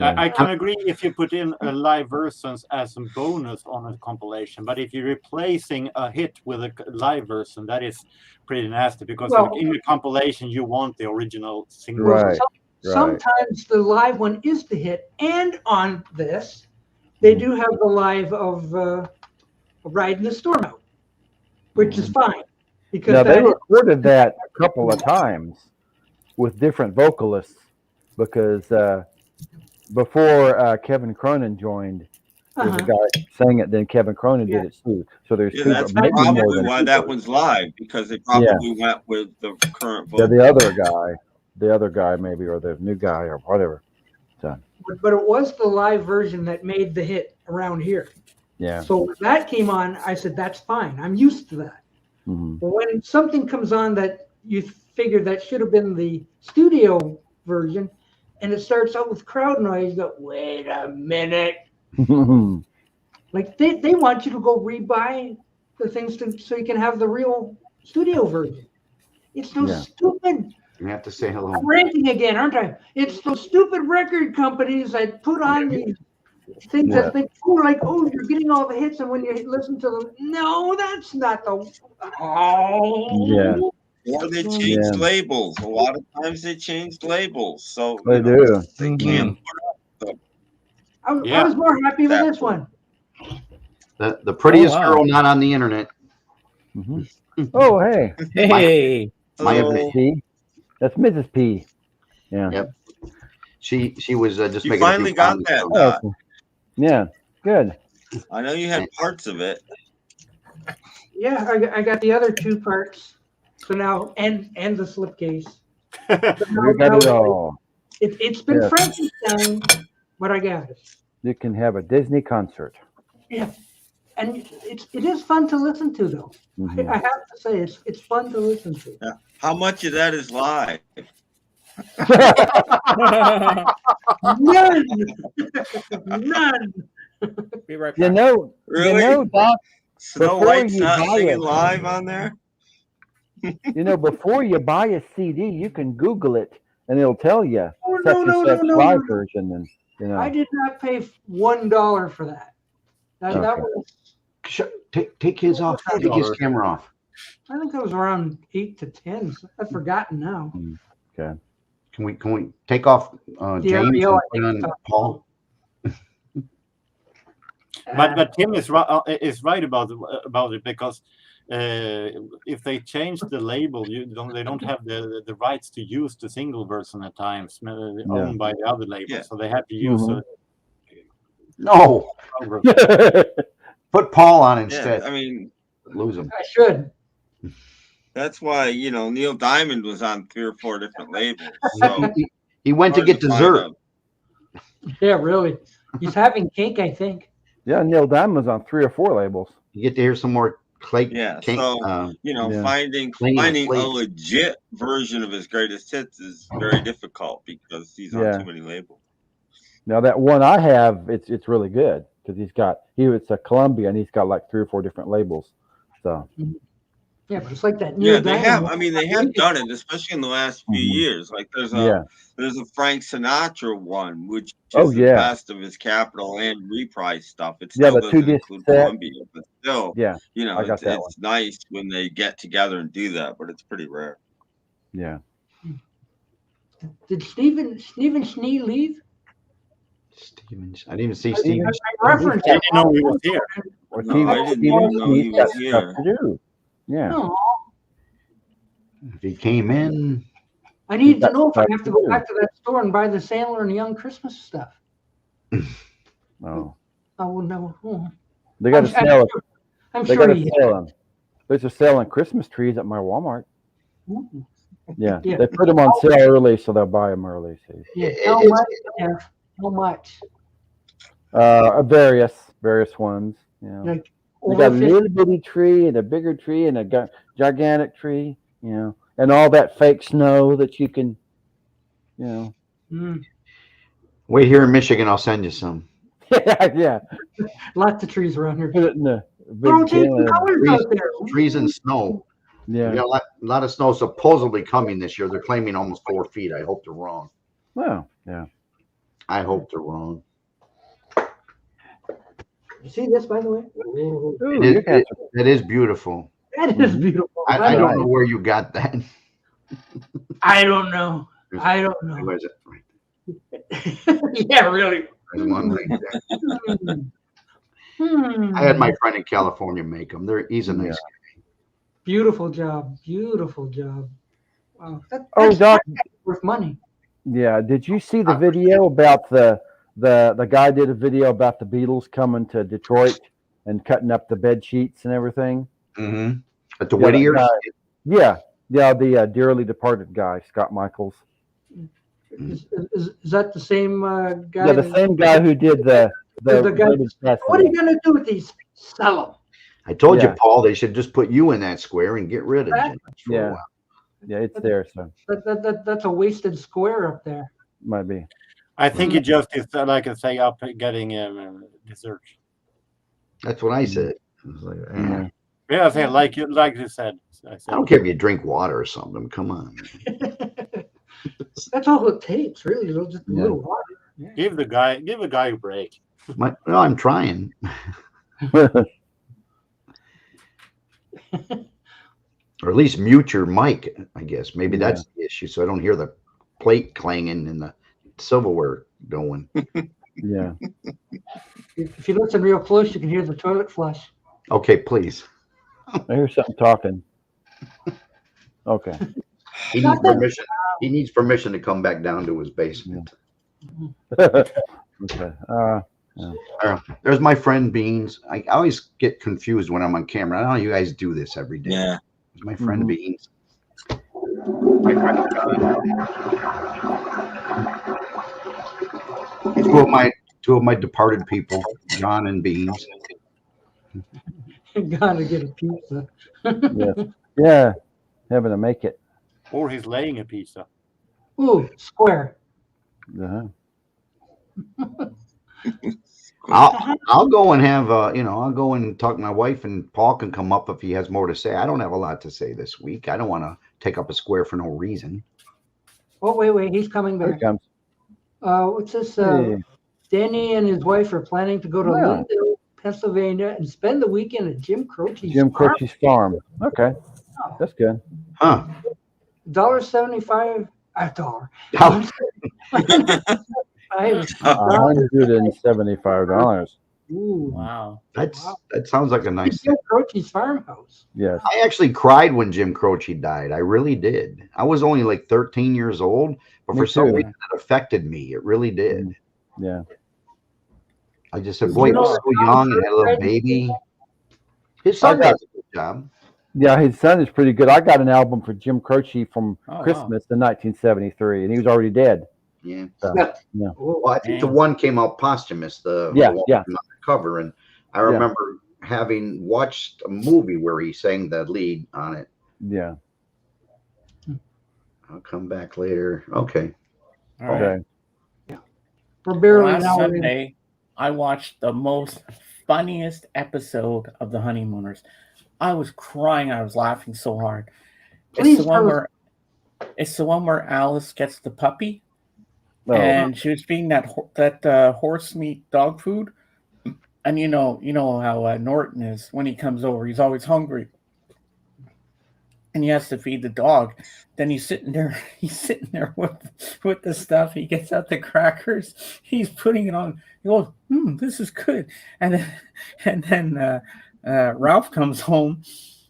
I can agree if you put in a live versions as a bonus on a compilation, but if you're replacing a hit with a live version, that is pretty nasty because Well, in the compilation you want the original single. Right. Sometimes the live one is the hit, and on this, they Mm-hmm. do have the live of Riding the Storm Out, which is fine because Now they that is, recorded that a couple of times with different vocalists because before Kevin Cronin joined, there was a guy sang it. Then Kevin Cronin did it too. So there's Yeah, two, that's maybe more probably than why two. that one's live, because they probably went with the current Yeah, vocal. the other guy maybe, or the new guy or whatever. but it was the live version that made the hit around here. Yeah. So when that came on, I said, that's fine. I'm used to that. Mm-hmm. But when something comes on that you figure that should have been the studio version, and it starts out with crowd noise, you go, wait a minute. Like they want you to go rebuy the things so you can have the real studio version. It's so stupid. You have to say hello. I'm ranting again, aren't I? It's those stupid record companies that put on these things that think, oh, like, oh, you're getting all the hits, and when you listen to them, no, that's not the. Oh. Yeah. Or they change labels. A lot of times they change labels, so They do. they can't put up I was more happy with this one. The prettiest wow. girl not on the internet. Mm-hmm. Oh, hey. Hey. Mrs. P. That's Mrs. P. Yeah. Yep. She was just You making. finally got that, Doc. Yeah. Good. I know you had parts of it. Yeah, I got the other two parts. So now, and the slipcase. We got it all. It's been Frankenstein, but I got it. You can have a Disney concert. Yeah, and it is fun to listen to, though. Mhm. I have to say, it's fun to listen to. Yeah. How much of that is live? None, none. Be right You back. know, Really? Doc, Snow before White's you not buy singing it. live on there? before you buy a CD, you can Google it and it'll tell you Oh, such no, and no, such no, no, live no. version, and I did not pay $1 for that. That Okay. was, Take his off. Take his camera off. I think that was around 8 to 10. I've forgotten now. Okay. Can we take off James and REO, I put on think. Paul? But Tim is right about it because if they change the label, they don't have the rights to use the single version at times owned by the other label, Yeah. so they have to use Mhm. No. Put Paul on Yeah, instead. I mean, Lose him. I should. that's why, Neil Diamond was on 3 or 4 different labels. So He went to hard get find dessert. a- Yeah, really. He's having cake, I think. Yeah, Neil Diamond's on 3 or 4 labels. You get to hear some more Clay. Yeah. So yeah. finding a legit version of his greatest hits is very difficult because he's on too many labels. Now that one I have, it's really good because it's a Columbia and he's got like 3 or 4 different labels. So yeah, but it's like that Neil Yeah, they Diamond. have. I mean, they have done it, especially in the last few years. Like there's a Frank Sinatra one, which is the best of his Capitol and reprise stuff. It still the doesn't 2-disc include set. Columbia, but still, I got that it's nice when they get together and do that, but it's pretty rare. Yeah. Did Stephen Schnee leave? Stevens. I didn't even see Stevens. I referenced I didn't know he was here. No, I didn't even know he was here. Yeah. Oh, If he came in, I need to know if I have to go back to that store and buy the Sandler and Young Christmas stuff. Oh. I would know. They got to sell it. I'm They sure got to sell them. There's a sale on Christmas trees at my Walmart. Ooh. Yeah, they put them on sale early, so they'll buy them early. Yeah. How much? Jeff? How much? Various ones. Yeah. Like They got a little bitty tree and a bigger tree and a gigantic tree. You know, and all that fake snow that you can, you know. wait here in Michigan, I'll send you some. Yeah. Lots of trees around here. Put it in the Trees and snow. Yeah. We got a lot of snow supposedly coming this year. They're claiming almost 4 feet. I hope they're wrong. Well, yeah. I hope they're wrong. You see this, by the way? It is beautiful. That is beautiful. I don't know where you got that. I don't know. I don't know. Where's it? Yeah, really. There's one right there. I had my friend in California make them. He's a nice guy. Beautiful job. Beautiful job. Wow. Doc, worth money. Yeah. Did you see the video about the guy did a video about the Beatles coming to Detroit and cutting up the bed sheets and everything? Mm-hmm. At the Whittier? The dearly departed guy, Scott Michaels. Is that the same guy? Yeah, the same guy who did the guy. What are you gonna do with these? Sell them. I told you, Paul. They should just put you in that square and get rid of it. Yeah, it's there. So that's a wasted square up there. Might be. I think it just is like a say up getting dessert. That's what I said. I was like, Yeah, I think like you said. I don't care if you drink water or something. Come on. That's all it takes, really. Just a little water. Yeah. Give the guy a break. I'm trying. Or at least mute your mic, I guess. Maybe that's the issue, so I don't hear the plate clanging and the silverware going. Yeah. If you listen real close, you can hear the toilet flush. Okay, please. I hear something talking. Okay. He needs permission. He needs permission to come back down to his basement. Okay. There's my friend Beans. I always get confused when I'm on camera. I know you guys do this every day. Yeah. There's my friend Beans. My friend John. Two of my departed people, John and Beans. Gotta get a pizza. Yeah. Having to make it. Or he's laying a pizza. Ooh, square. Uh-huh. I'll go and have I'll go and talk to my wife, and Paul can come up if he has more to say. I don't have a lot to say this week. I don't want to take up a square for no reason. Oh, wait, he's coming back. Here comes. What's this? Danny and his wife are planning to go to Linville, Pennsylvania, and spend the weekend at Jim Croce's farm. Okay, that's good. Huh? $1.75 a dollar. $175. Ooh, wow! That sounds like a nice. Jim Croce's farmhouse. Yes. I actually cried when Jim Croce died. I really did. I was only like 13 years old, but for some reason it affected me. It really did. Yeah. I just said, boy, he was so young and had a little baby. His son does a good job. Yeah, his son is pretty good. I got an album for Jim Croce from Christmas in 1973, and he was already dead. Yeah. Oh, Well, I think the one came out posthumous. The Yeah, one yeah. on the cover, and I remember having watched a movie where he sang the lead on it. Yeah. I'll come back later. Okay. All right. Okay. we're barely Last now. Sunday, I watched the most funniest episode of The Honeymooners. I was crying. I was laughing so hard. Please It's the one where Alice gets the puppy, and she was feeding that horse meat dog food. And you know how Norton is when he comes over. He's always hungry, and he has to feed the dog. Then he's sitting there with the stuff. He gets out the crackers. He's putting it on. He goes, this is good. And then Ralph comes home.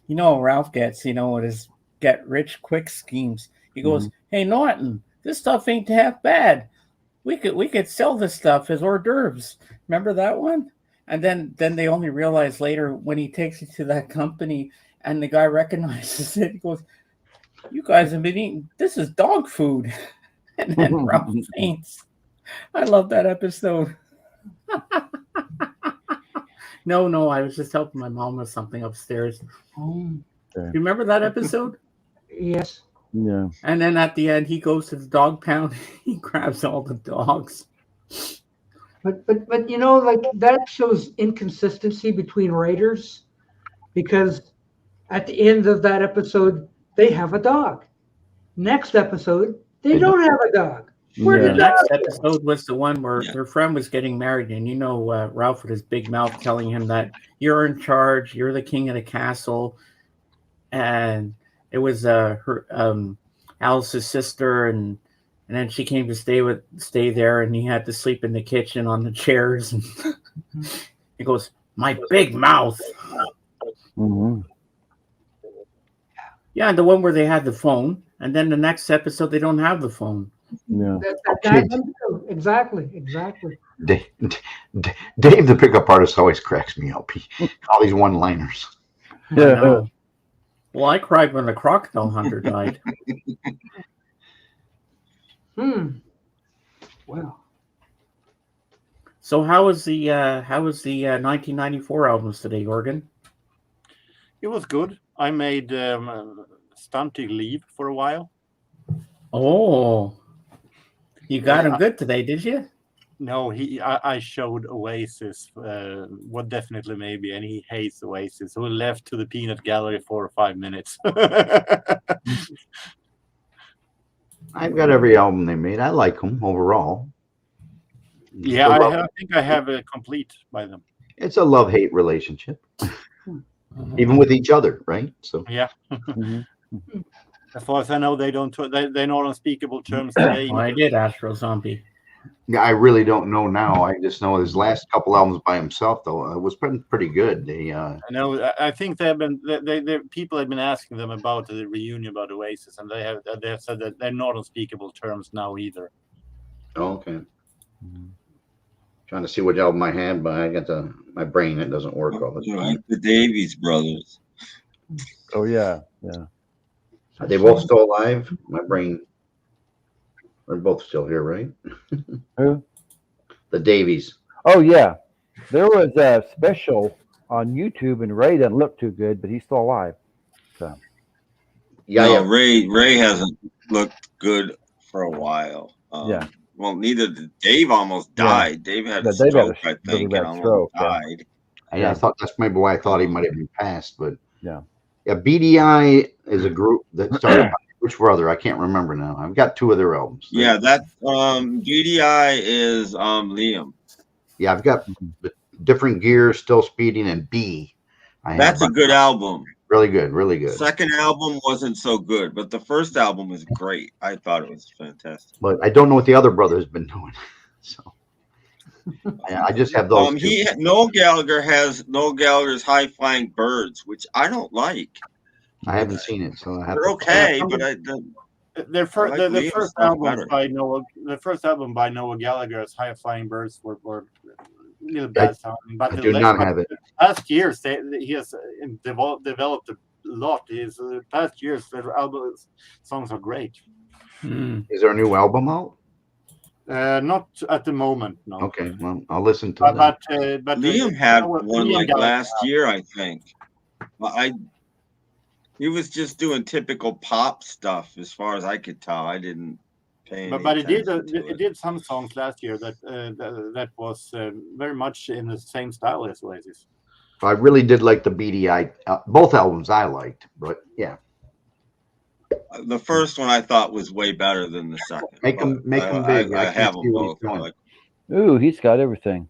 You know how Ralph gets, with his get rich quick schemes. He goes, hey Norton, this stuff ain't half bad. We could sell this stuff as hors d'oeuvres. Remember that one? And then they only realize later when he takes it to that company and the guy recognizes it. He goes, you guys have been eating, this is dog food. And then Ralph faints. I love that episode. No, I was just helping my mom with something upstairs. You remember that episode? Yes. Yeah. And then at the end, he goes to the dog pound. He grabs all the dogs. But like that shows inconsistency between writers, because at the end of that episode they have a dog. Next episode they don't have a dog. Where The did next that episode was the one where their friend was getting married, and Ralph with his big mouth telling him that you're in charge, you're the king of the castle, and it was Alice's sister, and then she came to stay there, and he had to sleep in the kitchen on the chairs. And he goes, "My big mouth." Mm-hmm. Yeah, the one where they had the phone, and then the next episode they don't have the phone. Yeah. Exactly. Dave, the pickup artist, always cracks me up. All these one-liners. Yeah. Well, I cried when the crocodile hunter died. Wow. So how was the 1994 albums today, Jorgen? It was good. I made Stunty leave for a while. Oh, you got him good today, did you? No, I showed Oasis, what definitely maybe, and he hates Oasis. So we left to the peanut gallery for 5 minutes. I've got every album they made. I like them overall. Yeah, I think I have a complete by them. It's a love-hate relationship, even with each other, right? So yeah. As far as I know, they're not on speakable terms today. Oh, I did Astro Zombie. yeah, I really don't know now. I just know his last couple albums by himself, though, was pretty good. I know. I think people have been asking them about the reunion about Oasis, and they have said that they're not on speakable terms now either. Oh, okay. Trying to see which album I had, but I got my brain. It doesn't work all the time. The Davies brothers. Oh yeah. Are they both still alive? My brain. They're both still here, right? Who? The Davies. Oh yeah. There was a special on YouTube, and Ray doesn't look too good, but he's still alive. So. Yeah. Ray hasn't looked good for a while. Yeah. Well, neither did Dave. Almost died. Yeah. Dave had a stroke, I think, and almost died. Yeah, I thought that's maybe why I thought he might have been passed, but yeah. BDI is a group that started. Which brother? I can't remember now. I've got two of their albums. Yeah, that BDI is Liam. Yeah, I've got the Different Gear, Still Speeding, and B. That's a good album. Really good, really good. Second album wasn't so good, but the first album was great. I thought it was fantastic. But I don't know what the other brother's been doing. So I just have those. Noel Gallagher's High Flying Birds, which I don't like. I haven't seen it, so I have. They're okay, but the first album by Noel, the first album by Noel Gallagher's High Flying Birds were a little bad sounding. But I do not have it. Past years, he has developed a lot. His past years, their album songs are great. Is there a new album out? Not at the moment, no. Okay, well, I'll listen to But Liam had what one Liam like Gallagher last year, I think. Well, he was just doing typical pop stuff, as far as I could tell. I didn't pay any But attention to it did some songs last year that was very much in the same style as Oasis. I really did like the BDI. Both albums I liked, but yeah. The first one I thought was way better than the second. Make them big. I can't have see them what he's both. doing. Ooh, he's got everything.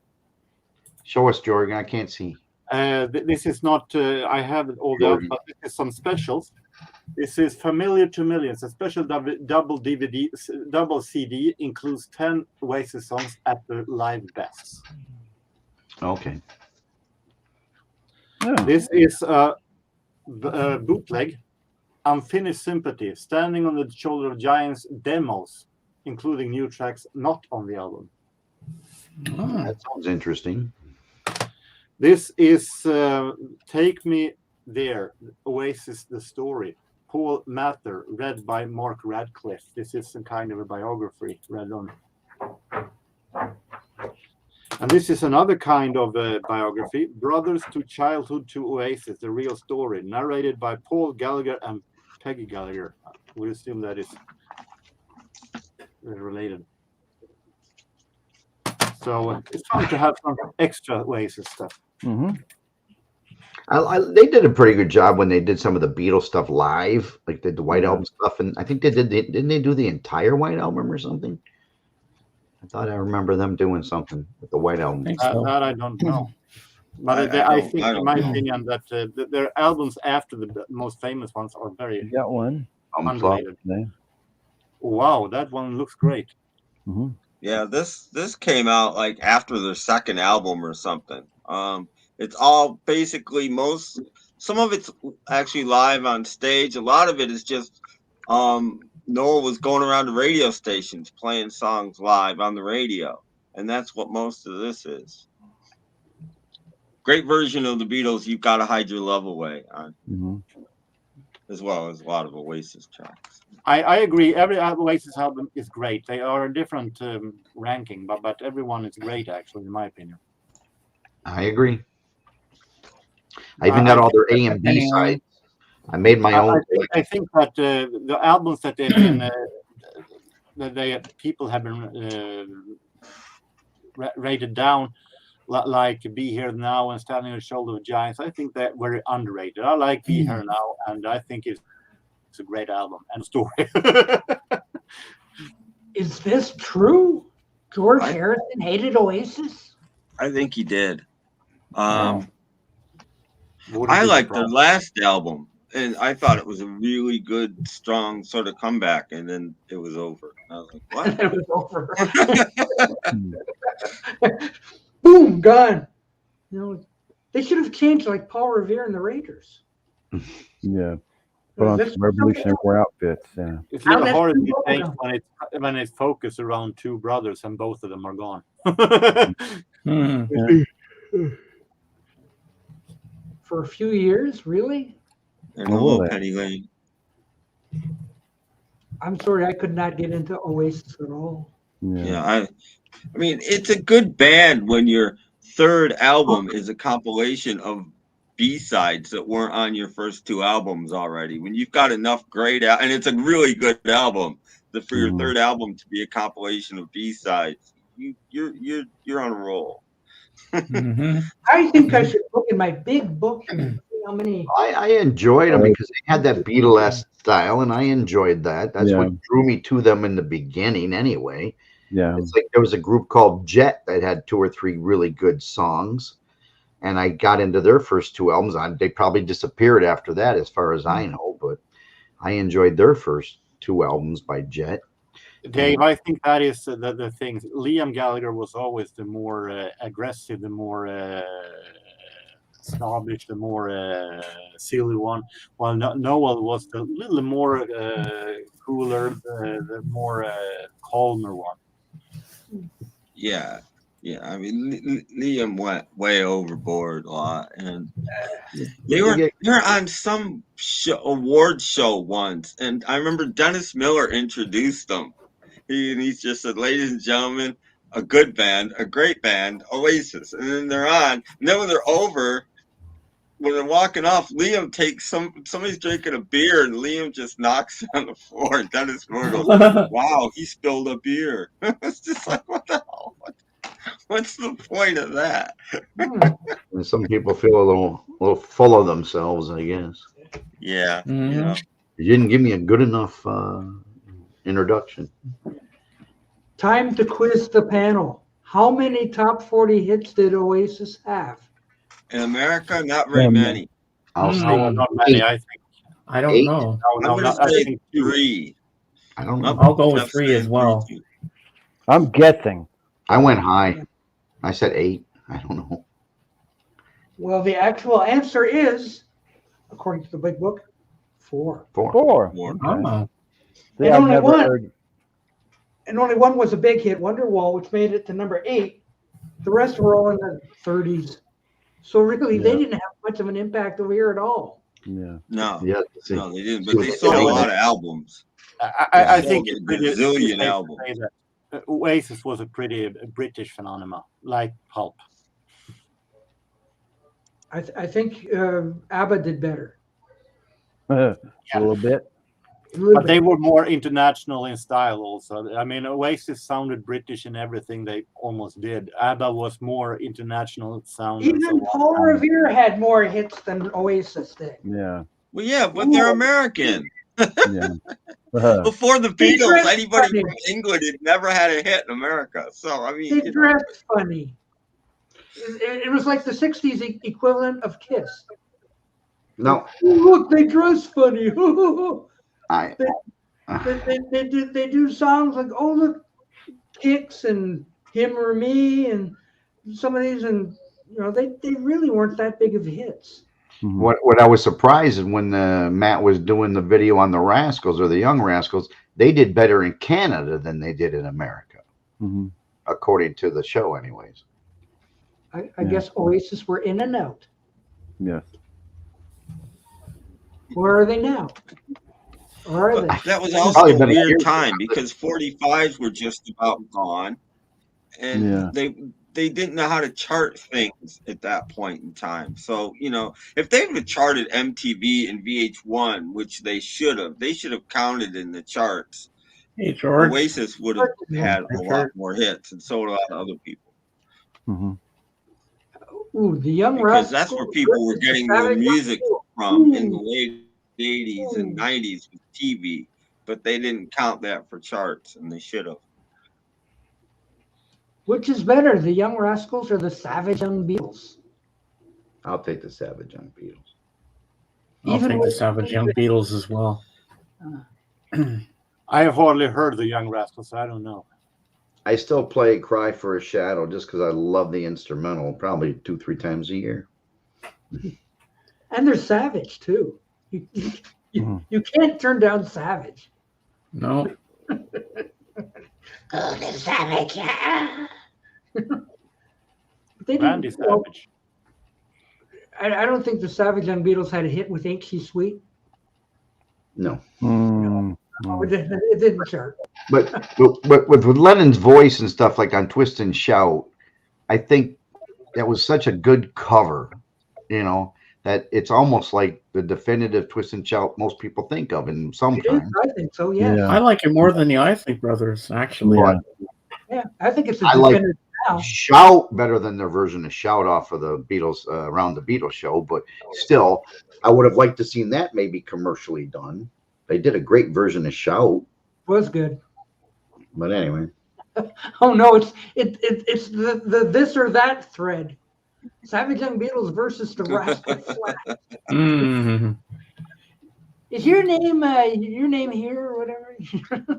Show us, Jorgen. I can't see. This is not. I have all the albums, but this is some specials. This is Familiar to Millions. A special double DVD, double CD includes 10 Oasis songs at the live bests. Okay. Oh. This is a bootleg, Unfinished Sympathy, Standing on the Shoulder of Giants demos, including new tracks not on the album. Oh. That sounds interesting. This is Take Me There, Oasis The Story, Paul Mather, read by Mark Radcliffe. This is some kind of a biography read on. And this is another kind of biography, Brothers to Childhood to Oasis, The Real Story, narrated by Paul Gallagher and Peggy Gallagher. We assume that is related. So it's fun to have some extra Oasis stuff. Mm-hmm. They did a pretty good job when they did some of the Beatles stuff live, like did the White Album stuff, and I think didn't they do the entire White Album or something? I thought I remember them doing something with the White Album. That I don't know. But I think, in my opinion, that their albums after the most famous ones are very got one underrated. Wow, that one looks great. Mm-hmm. Yeah, this came out like after their second album or something. It's all basically some of it's actually live on stage. A lot of it is just Noel was going around to radio stations playing songs live on the radio, and that's what most of this is. Great version of the Beatles, You've Got to Hide Your Love Away on, as well as a lot of Oasis tracks. I agree. Every Oasis album is great. They are a different ranking, but everyone is great, actually, in my opinion. I agree. I even got all their A and B sides. I made my own. I think that the albums that they've been, people have been rated down, like Be Here Now and Standing on the Shoulder of Giants, I think they're very underrated. I like Be Here Now, and I think it's a great album and story. Is this true? George Harrison hated Oasis? I think he did. I liked their last album, and I thought it was a really good, strong sort of comeback, and then it was over. I was like, what? It was over. Boom, gone. You know, they should have changed like Paul Revere and the Raiders. Yeah. Put on some Revolutionary War outfits. Yeah. It's a little hard to think when it's focused around two brothers and both of them are gone. For a few years, really? And hello, Penny Lane. I'm sorry, I could not get into Oasis at all. Yeah, I mean, it's a good band when your third album is a compilation of B-sides that weren't on your first two albums already. When you've got enough great and it's a really good album, for your third album to be a compilation of B-sides, you're on a roll. I think I should look in my big book and see how many. I enjoyed them because they had that Beatles style, and I enjoyed that. That's what drew me to them in the beginning, anyway. Yeah, it's like there was a group called Jet that had 2 or 3 really good songs, and I got into their first 2 albums. They probably disappeared after that, as far as I know, but I enjoyed their first 2 albums by Jet. Dave, I think that is the thing. Liam Gallagher was always the more aggressive, the more snobbish, the more silly one, while Noel was the little more cooler, the more calmer one. Yeah. I mean, Liam went way overboard a lot, and they were on some award show once, and I remember Dennis Miller introduced them. he just said, "Ladies and gentlemen, a good band, a great band, Oasis." And then they're on. And then when they're over, when they're walking off, Liam takes somebody's drinking a beer, and Liam just knocks it on the floor. And Dennis Moore goes, "Wow, he spilled a beer." It's just like, what the hell? What's the point of that? And some people feel a little full of themselves, I guess. Yeah, Mhm. you know. You didn't give me a good enough introduction. Time to quiz the panel. How many top 40 hits did Oasis have? In America, not very many. I'll Mm. say No, not many. eight. I think. I don't Eight? know. No, I'm not. gonna I say think two. 3. I don't My know. I'll go with kept 3 as saying well. 3 too. I'm guessing. I went high. I said 8. I don't know. Well, the actual answer is, according to the big book, 4. 4. 4. More. Okay. Oh. See, And I've only never one. heard. And only one was a big hit, Wonderwall, which made it to number 8. The rest were all in the 30s. So really, they Yeah. didn't have much of an impact over here at all. Yeah. No, Yeah. See. no, they didn't. See But what they they sold a did. lot of albums. I They think sold it's a pretty gazillion safe to albums. say that Oasis was a pretty British phenomenon, like Pulp. I think ABBA did better. A little bit. A little But they bit. were more international in style also. I mean, Oasis sounded British in everything they almost did. ABBA was more international sound. And so Even on. Paul Revere had more hits than Oasis did. Yeah. Well, yeah, but they're American. Yeah. Before the They Beatles, dressed anybody funny. from England had never had a hit in America. So I mean, They you know, dressed funny. It was like the 60s equivalent of Kiss. No, Oh, look, they dress funny. I. They do songs like, oh, look, Kicks and Him or Me and some of these, and they really weren't that big of hits. Mhm. What I was surprised is when Matt was doing the video on the Rascals or the Young Rascals, they did better in Canada than they did in America, Mhm. according to the show, anyways. I Yeah. guess Oasis were in and out. Yes. Where are they now? Or are they? that was Probably also a been a year. weird time because 45s were just about gone, and Yeah. they didn't know how to chart things at that point in time. So if they would have charted MTV and VH1, which they should have counted in the charts. Hey, George. Oasis would have had a lot Richard. more hits, and so would a lot of other people. Mhm. Ooh, the Young Because that's where Rascals people were versus the getting their Savage music Young from in Ooh. the late 80s and 90s with TV, but they didn't count that for charts, and they should have. Which is better, the Young Rascals or the Savage Young Beatles? I'll take the Savage Young Beatles. I'll Even take the with- Savage Young Beatles as well. I have hardly heard the Young Rascals, so I don't know. I still play Cry for a Shadow just because I love the instrumental, probably 2-3 times a year. And they're Savage too. You can't turn down Savage. No. Oh, they're Savage. They Randy didn't. Well, Savage. I don't think the Savage Young Beatles had a hit with Ain't She Sweet. No. Mm. It didn't chart. But with Lennon's voice and stuff like on Twist and Shout, I think that was such a good cover, that it's almost like the definitive Twist and Shout most people think of in It is, sometimes. I think so. Yeah. Yeah. I like it more than the Isley Brothers, actually. Yeah. Yeah. I think it's a I like- definitive now. Shout better than their version of Shout off of the Beatles around the Beatles show, but still, I would have liked to seen that maybe commercially done. They did a great version of Shout, Was good. but anyway. Oh no, it's the this or that thread. Savage Young Beatles versus the Rascal Flatts. Mm. Is your name here or whatever?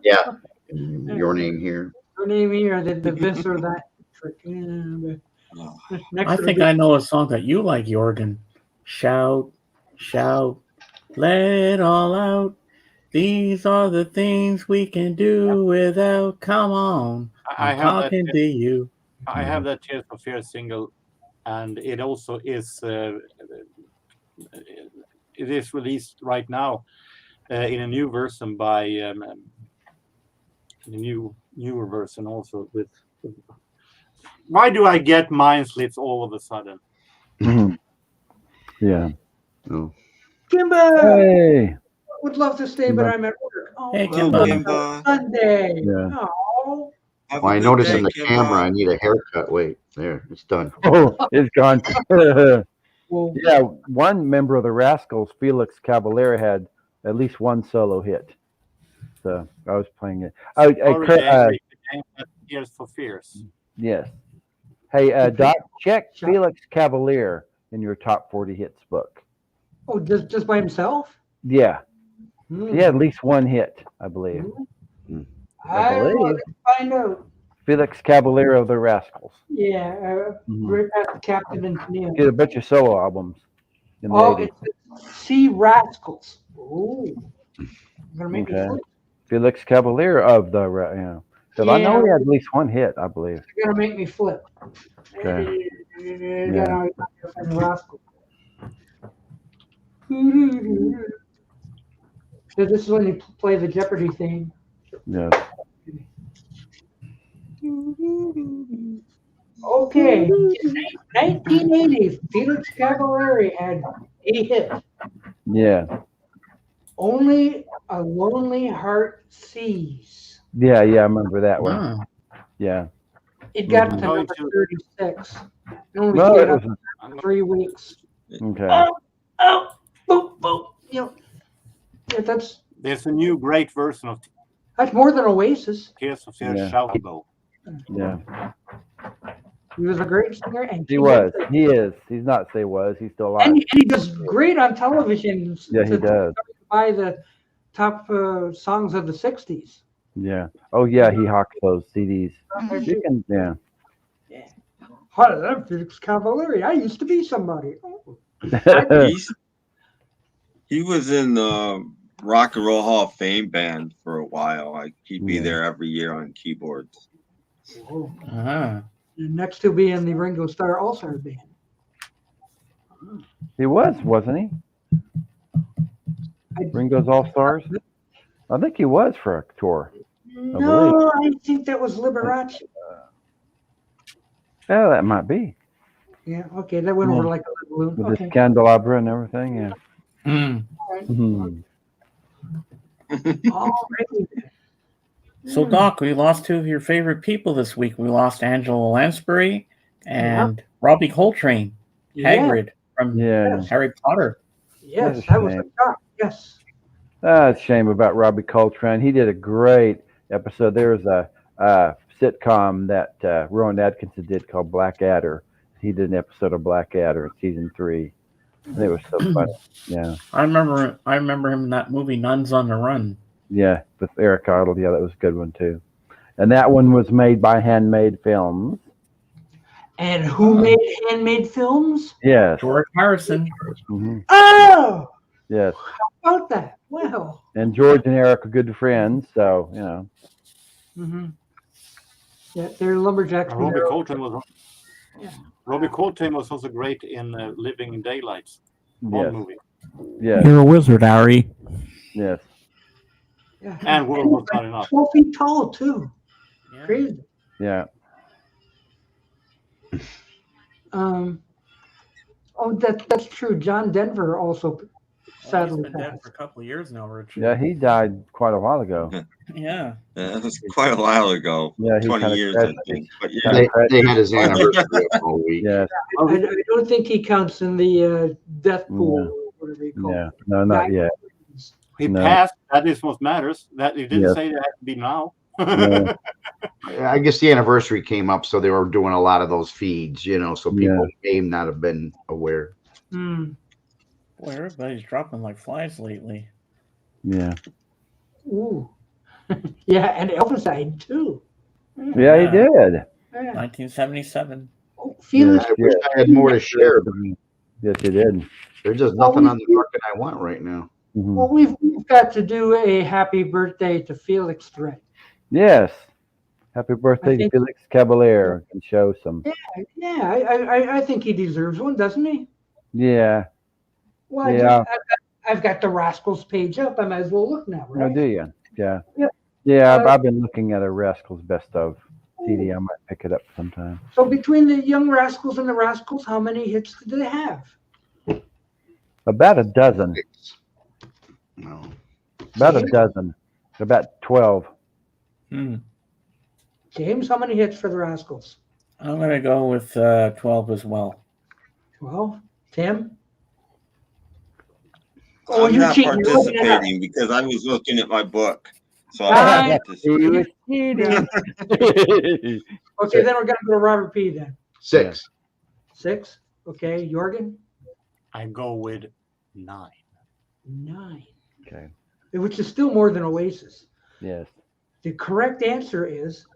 Yeah, your name here. Your name here, the this or that trick. Yeah, Oh, next I to think the- I know a song that you like, Jorgen. Shout, shout, let it all out. These are the things we can do without. Come on, I I'm have that. talking to you. I have that Tears for Fears single, and it also is. It is released right now in a new version by newer version also with. Why do I get mind slips all of a sudden? Mhm. Yeah. Oh. Kimba Hey. would love to stay, but I'm at work. Oh, Hey, Hello, Kimba. Kimba. Sunday. Yeah. Oh, Have Well, a I good noticed day, in the Kimba. camera I need a haircut. Wait, there, it's done. Oh, it's gone. well, Yeah, one member of the Rascals, Felix Cavalier, had at least one solo hit. So I was playing it. Sorry, Dave, Tears for Fears. Yes. Hey, Doc, check Felix Cavalier in your top 40 hits book. oh, just by himself? Yeah, Hmm. he had at least one hit, I believe. I don't know. believe. Let's find out. Felix Cavalier of the Rascals. Yeah, Mhm. right past Captain and Tennille. He had a bunch of solo albums in the Oh, 80s. it's C Rascals. Oh, you're gonna make me Okay. flip. Felix Cavalier of the, because I know he had at least one hit, I believe. You're gonna make me flip. Okay. Yeah. Rascal. So this is when you play the Jeopardy theme. Yeah. Okay. 1980, Felix Cavalieri had a hit. Yeah. Only a Lonely Heart Sees. Yeah, I remember that one. Oh. Yeah. It got Mhm. to number 36. It only Well, stayed it up was 3 weeks. okay. Oh, boop, boop. You know, yeah, There's a new great version of that's more than Oasis. Tears for Fears, Yeah. Shoutable. Yeah. He was a great singer, and He was. He is. He's not say was. He's still alive. and he does great on television. Yeah, he does. By the top songs of the 60s. Yeah. Oh yeah, he hawks those CDs. You can. Yeah. Hi, I'm Felix Cavalieri. I used to be somebody. Oh. He was in the Rock and Roll Hall of Fame band for a while. Like he'd be Yeah. there every year on keyboards. Uh-huh. And next he'll be in the Ringo Starr All-Star Band. He was, wasn't he? Ringo's All Stars. I think he was for a tour. No, I think that was Liberace. Yeah, that might be. Yeah, okay, that went over Yeah. like a balloon. With Okay. his candelabra and everything. Yeah. Mm. Mhm. All right. So, Doc, we lost two of your favorite people this week. We lost Angela Lansbury and Robbie Coltrane, Hagrid from Yeah. Harry Potter. Yes, That's a that was a shame. shock. Yes. That's a shame about Robbie Coltrane. He did a great episode. There was a sitcom that Rowan Atkinson did called Blackadder. He did an episode of Blackadder in season 3. And it was so funny. Yeah. I remember him in that movie Nuns on the Run. Yeah, with Eric Idle. Yeah, that was a good one too. And that one was made by Handmade Films. And who made Handmade Films? Yes. George Harrison. hmm Oh, Yes. how about that? Wow. And George and Eric are good friends, so you know. Mm-hmm. Yeah, they're lumberjacks. Robbie Coltrane was. Yeah. Robbie Coltrane was also great in Living in Daylights, Bond Yes. movie, Yes. You're a wizard, Harry. Yes. Yeah. and World Was Not Enough. 12 feet tall too. Yeah. Crazy. Yeah. Oh, that's true. John Denver also He's sadly been dead passed. for a couple of years now, Richard. Yeah, he died quite a while ago. Yeah. Yeah, it was quite a while ago. Yeah, he 20 kinda years, crashed. I think. But Kinda yeah, crashed. They had his anniversary all week. Yes. I don't think he counts in the death pool, Yeah. or whatever you call Yeah. it. No, not yet. He No. passed. That is what matters. That he didn't Yes. say that had to be now. No. I guess the anniversary came up, so they were doing a lot of those feeds, so people may not have been aware. Hmm. Boy, everybody's dropping like flies lately. Yeah. Ooh. Yeah, and Elvis died too. Yeah, he did. Yeah. 1977. Oh, Felix, I wish I had more to share, but Yes, he did. there's just nothing on the market I want right now. Mhm. well, we've got to do a happy birthday to Felix thread. Yes. Happy birthday to think- Felix Cavalier. And show some. Yeah, I think he deserves one, doesn't he? Yeah. Well, Yeah. I've got the Rascals page up. I might as well look now, Oh, right? do you? Yeah. Yeah, I've been looking at a Rascals Best of CD. I might pick it up sometime. So between the Young Rascals and the Rascals, how many hits did they have? About a dozen. No. About a James? dozen. About 12. Hmm. James, how many hits for the Rascals? I'm gonna go with 12 as well. 12. Tim? Oh, I'm you're not cheating. You're looking it up. participating because I was looking at my book. So Right. I He was Yeah. cheating. Okay, then we're gonna go to Robert P. Then 6. 6. Okay, Jorgen? I go with 9. 9. Okay. Which is still more than Oasis. Yes. The correct answer is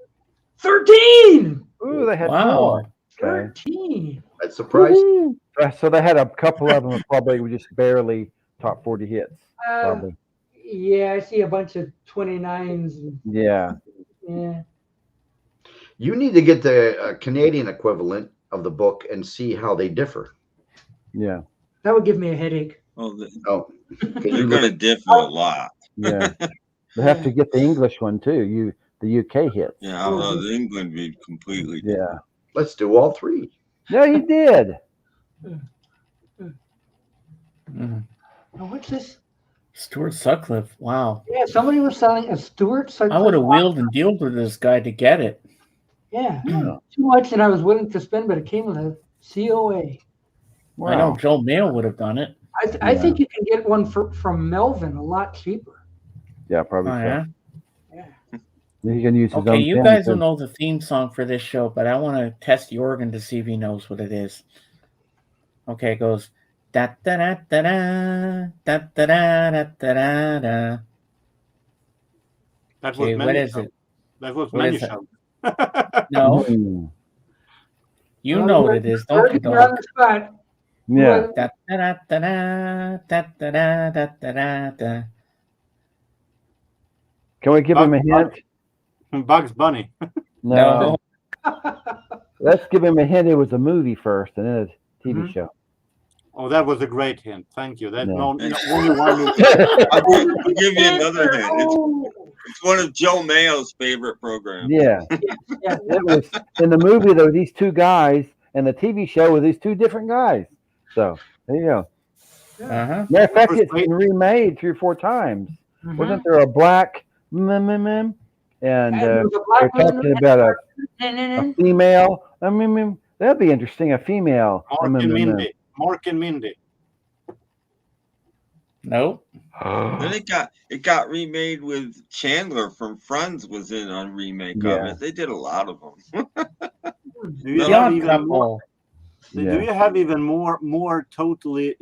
13. Ooh, they had Wow. more. Okay. 13. That's surprising. Woo-hoo. So they had a couple of them that probably were just barely top 40 hits. Probably. Yeah, I see a bunch of 29s. Yeah. Yeah. You need to get the Canadian equivalent of the book and see how they differ. Yeah. That would give me a headache. Oh, Oh, they're going to differ a lot. Yeah. They have to get the English one too. The UK hits. Yeah, although the England would be completely different. Yeah. let's do all 3. Yeah, he did. Mhm. Oh, what's this? Stuart Sutcliffe. Wow. Yeah, somebody was selling a Stuart. I would have wheeled and dealed with this guy to get it. Yeah. Yeah. Too much that I was willing to spend, but it came with a COA. Wow. I know Joel Mayo would have done it. I think you can get one from Melvin a lot cheaper. Yeah, probably Oh, so. yeah? Yeah. He can use his Okay, own you pen, guys too. don't know the theme song for this show, but I want to test Jorgen to see if he knows what it is. Okay, it goes da da da da da da da da da da da. That was Okay, what many is shows. it? That was What many is it? shows. No, Mm. you know what it is, don't you, You're on dog? the spot. Yeah. Da da da da da da da da da da da. Can we give him a hint? Bugs Bunny. No. Let's give him a hint. It was a movie first and then a TV Mhm. show. Oh, that was a great hint. Thank you. That Yeah. no, only one movie. I'll give you another hint. Oh, It's one of Joe Mayo's favorite programs. Yeah. yeah. It was in the movie. There were these two guys, and the TV show was these two different guys. So there you go. Uh-huh. Matter of fact, First it's been remade 3 or 4 times. Mhm. Wasn't there a black and And they're there was a black talking woman about a and female? That'd be interesting. A female. Mark and Mindy. Mark and Mindy. Nope. Then it got remade with Chandler from Friends was in on remake of Yeah. it. They did a lot of them. Do you The The have Odd even more? Couple. Yeah. Do you have even more totally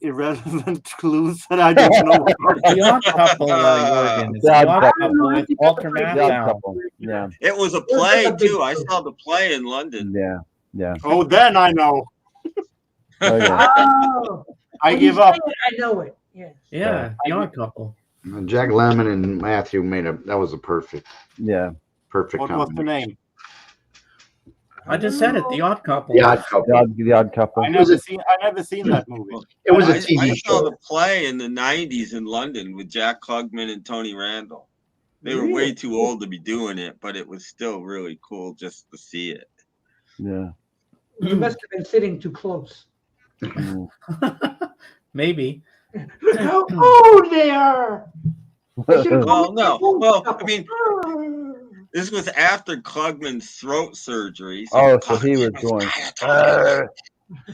irrelevant clues that I don't know? The Odd Couple, Jorgen. It's The The Odd Odd Couple. Couple with Walter The Odd Matthau. Couple. Yeah. It was a play too. I saw the play in London. Yeah. Yeah. Oh, then I know. Oh, yeah. Oh, I when give you up. say it, I know it. Yes. Yeah, The Odd Couple. Jack Lemmon and Matthew that was a perfect Yeah. What was the combination. name? I just said it, The Odd Couple. The Odd Couple. The Odd Couple. I never seen that movie. It was a I TV saw show. the play in the 90s in London with Jack Klugman and Tony Randall. They were way too old to be doing it, but it was still really cool just to see it. Yeah. You must have been sitting too close. Mm. Maybe. Look how old they are. They should've Well, called no. it the old Well, couple. I mean, this was after Klugman's throat surgery. Oh, so he was going. And,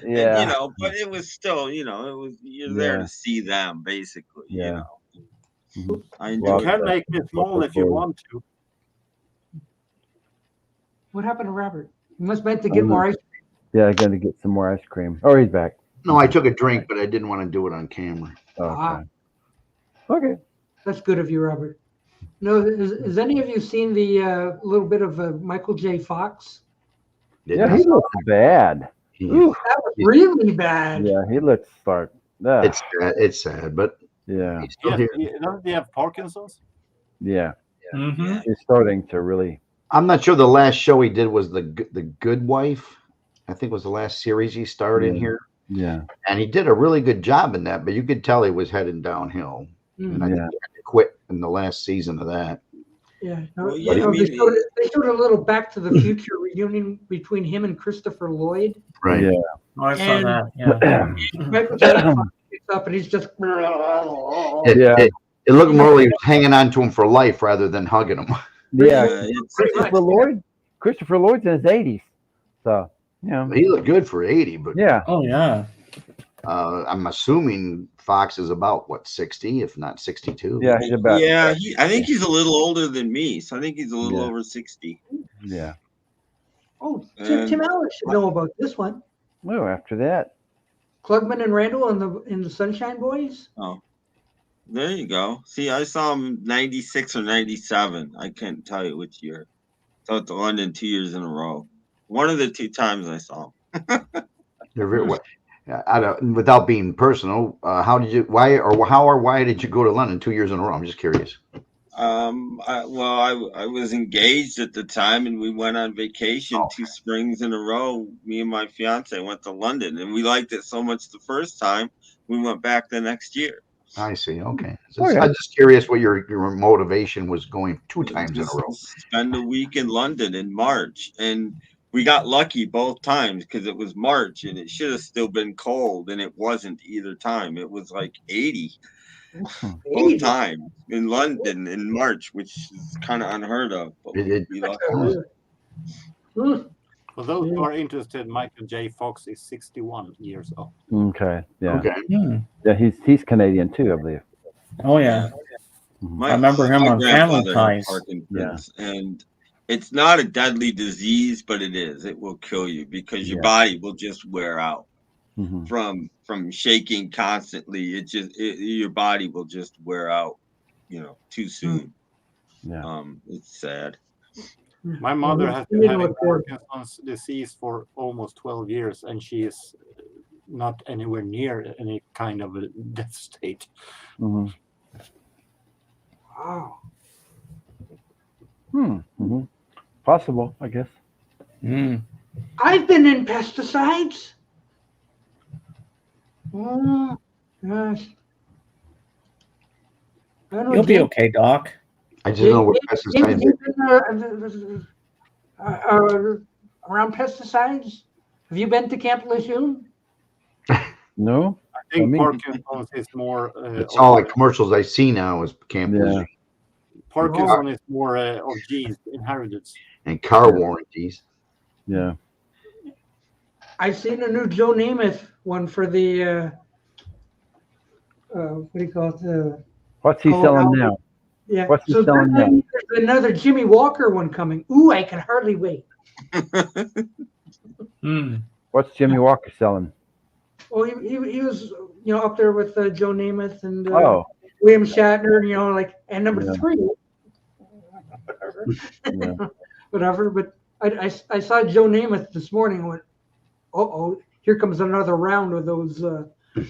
Yeah. but it was still, you're there Yeah. to see them, basically. Yeah. Mhm. I You enjoyed can that. make it small if you want to. What happened to Robert? He must meant to get more ice. Yeah, I'm gonna get some more ice cream. Oh, he's back. No, I took a drink, but I didn't want to do it on camera. Okay. Okay. That's good of you, Robert. No, has any of you seen the little bit of Michael J. Fox? Yeah, he looks bad. Ooh. That was really bad. Yeah, he looks like. It's sad. It's sad, but Yeah. he's still Yeah, here. doesn't he have Parkinson's? Yeah. Mm-hmm. He's starting to really. I'm not sure the last show he did was the Good Wife. I think was the last series he starred in Yeah. here, Yeah. and he did a really good job in that. But you could tell he was heading downhill, and I think Yeah. he had to quit in the last season of that. Yeah, no, Well, you yeah, know, I mean, they showed a little Back to the Future reunion between him and Christopher Lloyd. Right. Yeah. Oh, I saw And- that. Yeah. Michael J. Fox gets up and he's just. It, Yeah. it looked more like he was hanging on to him for life rather than hugging him. Yeah. it's, Christopher Lloyd's in his 80s. So, He looked good for 80, but yeah. Oh yeah. I'm assuming Fox is about what 60, if not 62. Yeah, he's about. yeah. I think he's a little older than me, so I think he's a little Yeah. over 60. Yeah. Oh, And- Tim Allen should know about this one. Oh, after that. Klugman and Randall in the Sunshine Boys. Oh, there you go. See, I saw him 96 or 97. I can't tell you which year. So at the London 2 years in a row. One of the 2 times I saw him. They're very, without being personal, how did you go to London 2 years in a row? I'm just curious. I was engaged at the time, and we went on vacation 2 springs in a row. Me and my fiance went to London, and we liked it so much the first time, we went back the next year. I see. Okay. Okay. I'm just curious what your motivation was going 2 times in a Just row. spend a week in London in March, and we got lucky both times because it was March, and it should have still been cold, and it wasn't either time. It was like 80 both times in London in March, which is kind of unheard of. But It- we lucked. For those who are interested, Michael J. Fox is 61 years old. Okay. Yeah. Okay. Hmm. Yeah, he's Canadian too, I believe. Oh yeah. My- I remember him my on Family grandfather had Ties. Parkinson's, and it's not a deadly disease, but it is. It will kill you because your Yeah. body will just wear out Mhm. from shaking constantly. Your body will just wear out, too soon. Yeah. It's sad. My mother has been You know having what, Parkinson's disease for almost 12 years, and she is not anywhere near any kind of a death state. Mhm. Wow. Hmm. Possible, I guess. Hmm. I've been in pesticides. Oh, gosh. I don't know, You'll be Jim- okay, Doc. I just know what Jim, pesticides. you've been, around pesticides? Have you been to Camp Lejeune? No. I think I mean- Parkinson's is more. It's all like commercials I see now is Camp Yeah. Lejeune Parkinson is more of genes, inheritance. and car warranties. Yeah. I've seen a new Joe Namath one for the what do you call it? What's he Oh, selling now- now? Yeah. What's he selling now? There's another Jimmy Walker one coming. Ooh, I can hardly wait. Hmm. What's Jimmy Walker selling? Well, he was up there with Joe Namath and Oh. William Shatner, and number Yeah. 3. Yeah. Whatever. But I saw Joe Namath this morning and went, oh, here comes another round of those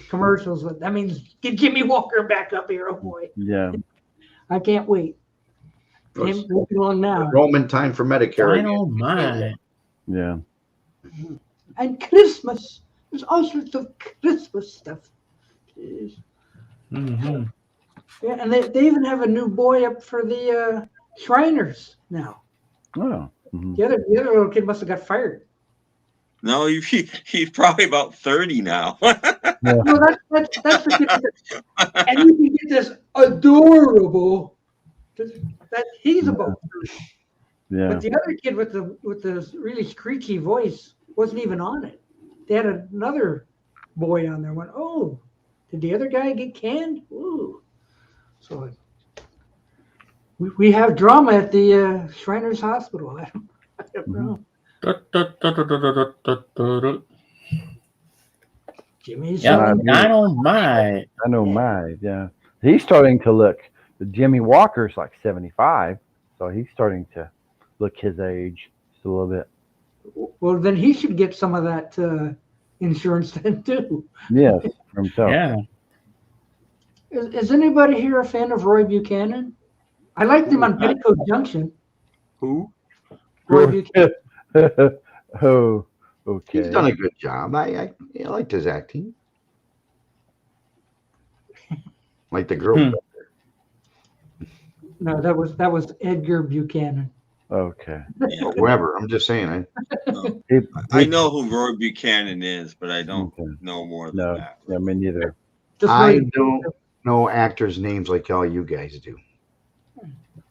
commercials. That means get Jimmy Walker back up here. Oh boy, Yeah. I can't wait. Can't wait too long now. Enrollment time for Medicare. again. Dynamite. Yeah. And Christmas. There's all sorts of Christmas stuff. Jeez. Hmm. Yeah, and they even have a new boy up for the Shriners now. Oh. Mhm. The other little kid must have got fired. No, he's probably about 30 now. No, that's the kid. And you can get this adorable. That he's about 30. Yeah. But the other kid with the really screechy voice wasn't even on it. They had another boy on there. Went, oh, did the other guy get canned? Ooh. So we have drama at the Shriners Hospital. I don't know. Jimmy's Yeah, son. dynamite. I know mine. Yeah. He's starting to look. Jimmy Walker's like 75, so he's starting to look his age just a little bit. Well, then he should get some of that insurance then too. Yes, for himself. Yeah. Is anybody here a fan of Roy Buchanan? I liked him on Petticoat Junction. Who? Roy Buchanan. Oh, okay. He's done a good job. I liked his acting. Like the girl. No, that was Edgar Buchanan. Okay. Yeah. Whoever. I'm just saying. I know who Roy Buchanan is, but I don't Okay. know more than No, that. yeah, me neither. Just I know- don't know actors' names like all you guys do.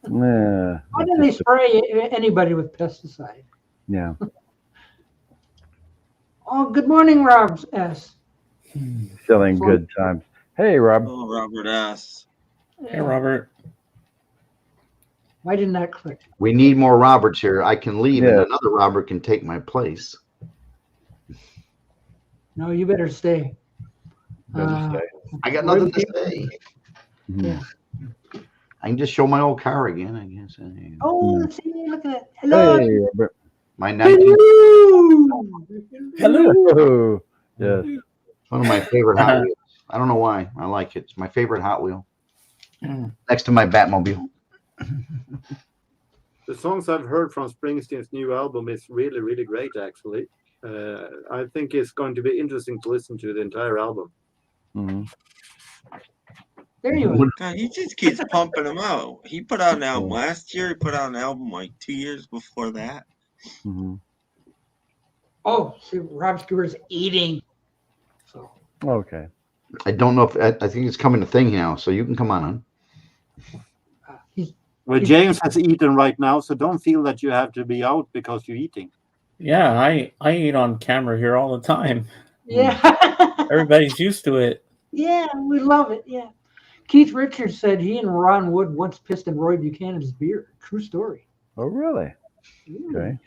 Yeah. Why didn't they spray anybody with pesticide? Yeah. Oh, good morning, Rob S. Selling good times. Hey, Rob. Oh, Robert S. Hey, Robert. Why didn't that click? We need more Roberts here. I can leave and Yeah. another Robert can take my place. No, you better stay. Better say. I got nothing to say. Mhm. I can just show my old car again, I guess. Oh, let's see, look at that. Hello. Hey, Robert. My 19, Hello. Hello. Yes. one of my favorite Hot Wheels. I don't know why. I like it. It's my favorite Hot Wheel. Mm. Next to my Batmobile. The songs I've heard from Springsteen's new album is really, really great, actually. I think it's going to be interesting to listen to the entire album. Mhm. There you are. God, he just keeps pumping them out. He put out an album last year. He put out an album like 2 years before that. Mhm. Oh, see, Rob Stewart's eating. So Okay. I don't know if I think it's coming a thing now, so you can come on. he's Well, James has eaten right now, so don't feel that you have to be out because you're eating. Yeah, I eat on camera here all the time. yeah. Everybody's used to it. Yeah, we love it. Yeah. Keith Richards said he and Ron Wood once pissed in Roy Buchanan's beer. True story. Oh, really? Ooh, Okay.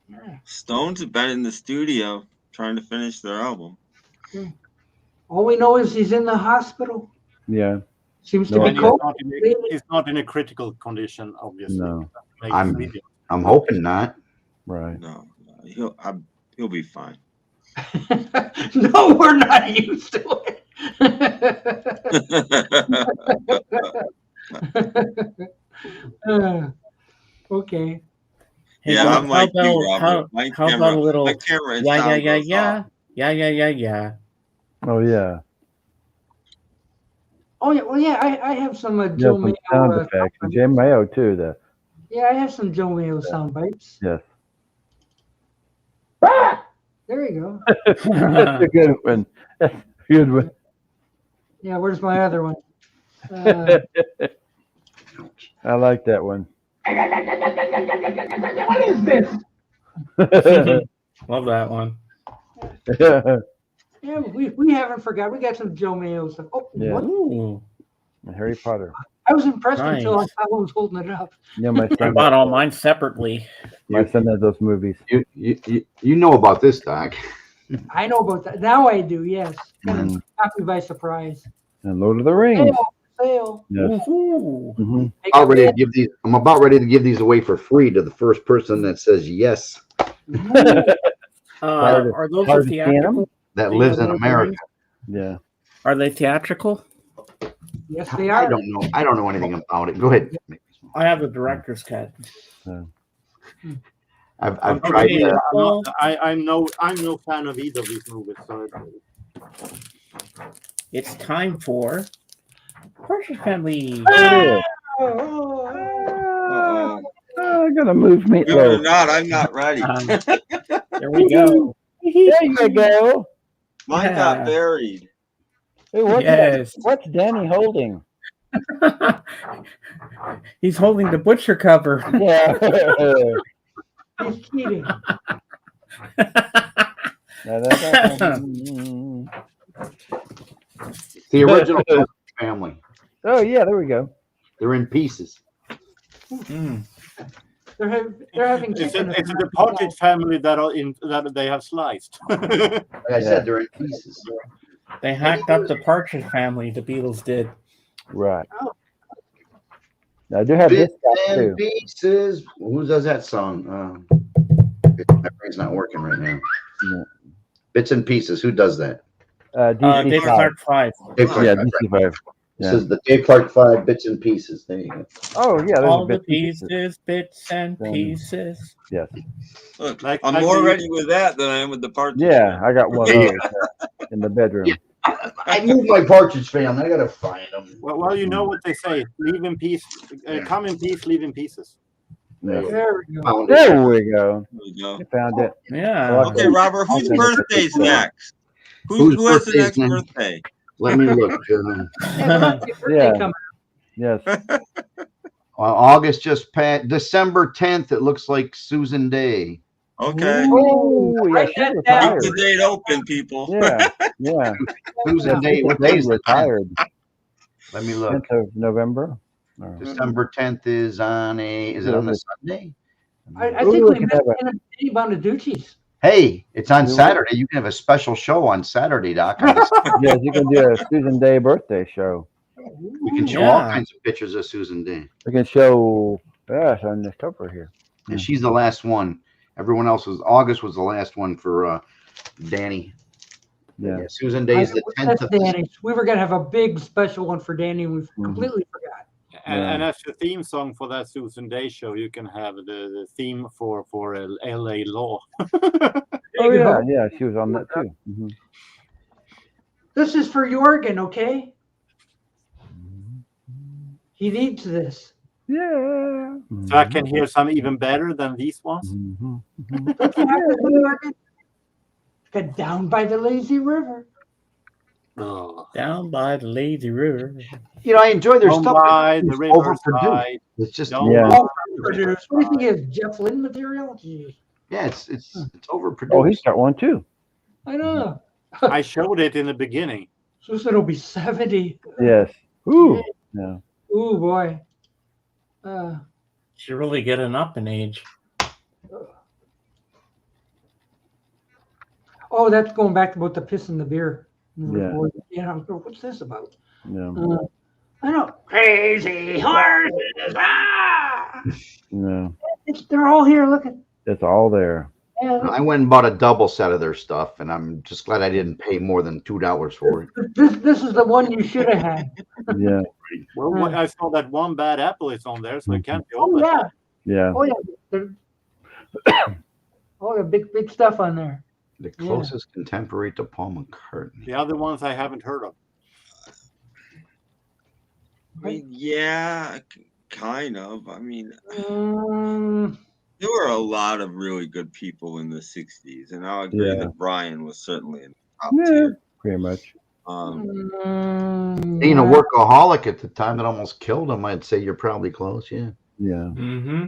yeah. Stones have been in the studio trying to finish their album. All we know is he's in the hospital. Yeah. Seems No, to And be he's cold. not, he's not in a critical condition, obviously. No. Makes I'm- video. I'm hoping not. Right. No, he'll be fine. No, we're not used to it. Okay. Hey, Yeah, Bob, I'm like you, how Robert. My how camera, about a little my camera and yeah, sound yeah, goes yeah, off. yeah. Oh, yeah. Oh yeah. Well, yeah. I have some Yeah, Joe some Mayo. sound effects. And Jim Mayo, too. Yeah, I have some Joe Mayo sound bites. Yes. There you go. That's a good one. That's a good one. Yeah. Where's my other one? I like that one. What is this? Love that one. Yeah, we haven't forgot. We got some Joe Mayo stuff. Oh, Yeah. what? Ooh, Harry Potter. I was impressed until I Nice. saw who was holding it up. Yeah, my I son. bought all mine separately. My son has those movies. You know about this, Doc. I know about that. Now I do. Yes. Kind Mhm. of caught me by surprise. And Lord of the Rings. Sale. Yes. Woohoo. Mhm. Make I'm a bid. about ready to give these away for free to the first person that says yes Are those Hard the to can 'em? theatrical? that Do you lives know in what they're America. Yeah. Are they theatrical? Yes, they I are. don't know. I don't know anything about it. Go ahead. I have the director's cut. I've Okay. tried that. I'm no fan of either of these movies. So It's time for Partridge Family. Yeah. Uh-oh. I'm gonna move Believe it or meatloaf. not, I'm not ready. There we go. There you go. Mine Yeah. got buried. Hey, Yes. what's Danny holding? He's holding the butcher cover. Yeah. He's cheating. The original family. Oh yeah, there we go. They're in pieces. Mm. They're having. it's the Partridge family that they have sliced. Like I said, they're in pieces. They hacked up the Partridge Family, the Beatles did. Right. Oh. I do have this Bits guy and too. pieces. Who does that song? My brain's not working right now. No. Bits and pieces. Who does that? Dave DC5. Clark 5. Dave Clark. Yeah, Five. DC5. This Yeah. is the Dave Clark 5 Bits and Pieces. There you go. Oh yeah, there's All a the bit pieces. pieces, bits and pieces. Yes. Look, Like- I'm like more the- ready with that than I am with the part. Yeah, I got one of those in the bedroom. I moved my partridge family. I gotta find them. Well, you know what they say: leave in peace, come in peace, leave in pieces. Yeah. There we go. Found it. There we go. There we go. You found it. Yeah. Okay, Robert, whose birthday's next? Whose Who has the birthday's next next? birthday? Let me look. Yeah. Yes. August just passed. December 10th. It looks like Susan Day. Okay. Oh, yeah, Write she's that Keep down. retired. the date open, people. Yeah, yeah. Susan Day. What day She's is it? retired. Let me look. 10th of November. Or- December 10th is on a. Is it on a Sunday? I Ooh, think we we can met have in Eddie Bonaducci's. Hey, it's on Yeah. Saturday. You can have a special show on Saturday, Doc. On this. Yes, you can do a Susan Day birthday show. We can show all Yeah. kinds of pictures of Susan Day. We can show, yes, on this cover here. And she's the last one. Everyone else was August was the last one for Danny. Yeah. Yeah, Susan Day is the 10th of Danny. We were gonna have a big special one for Danny. We've Mhm. completely forgot. And as the theme song for that Susan Day show, you can have the theme for LA Law. Oh, yeah, yeah, she was on that too. Mhm. This is for Jorgen, okay? He needs this. Yeah. So I can hear some even better than these ones. Mhm. Don't you have to do, Jorgen? Got down by the lazy river. Oh. Down by the lazy river. You know, I enjoy their Down stuff. by It's the overproduced. riverside. It's just Down Yeah. by Produced. What do you think is Jeff Lynne material? Jeez. yeah, it's overproduced. Oh, he's got one too. I know. I showed it in the beginning. So it'll be 70. Yes. Ooh. Yeah. Ooh, boy. You're really getting up in age. Oh, that's going back about the piss in the beer. Yeah. Yeah. What's this about? Yeah. I know. Crazy horses. Ah! Yeah. They're all here. Look at. It's all there. Yeah, I went and bought a double set of their stuff, and I'm just glad I didn't pay more than $2 for it. this is the one you should have had. Yeah. Well, I saw that one bad apple is on there, so it can't be all Oh that. yeah. Yeah. Oh yeah. Oh, the big stuff on there. The closest contemporary to Paul McCartney. The other ones I haven't heard of. I mean, yeah, kind of. I mean, Um, there were a lot of really good people in the 60s, and I agree Yeah. that Brian was certainly in the top Yeah. tier. Pretty much. Being a workaholic at the time that almost killed him, I'd say you're probably close, yeah. Yeah. Mm-hmm.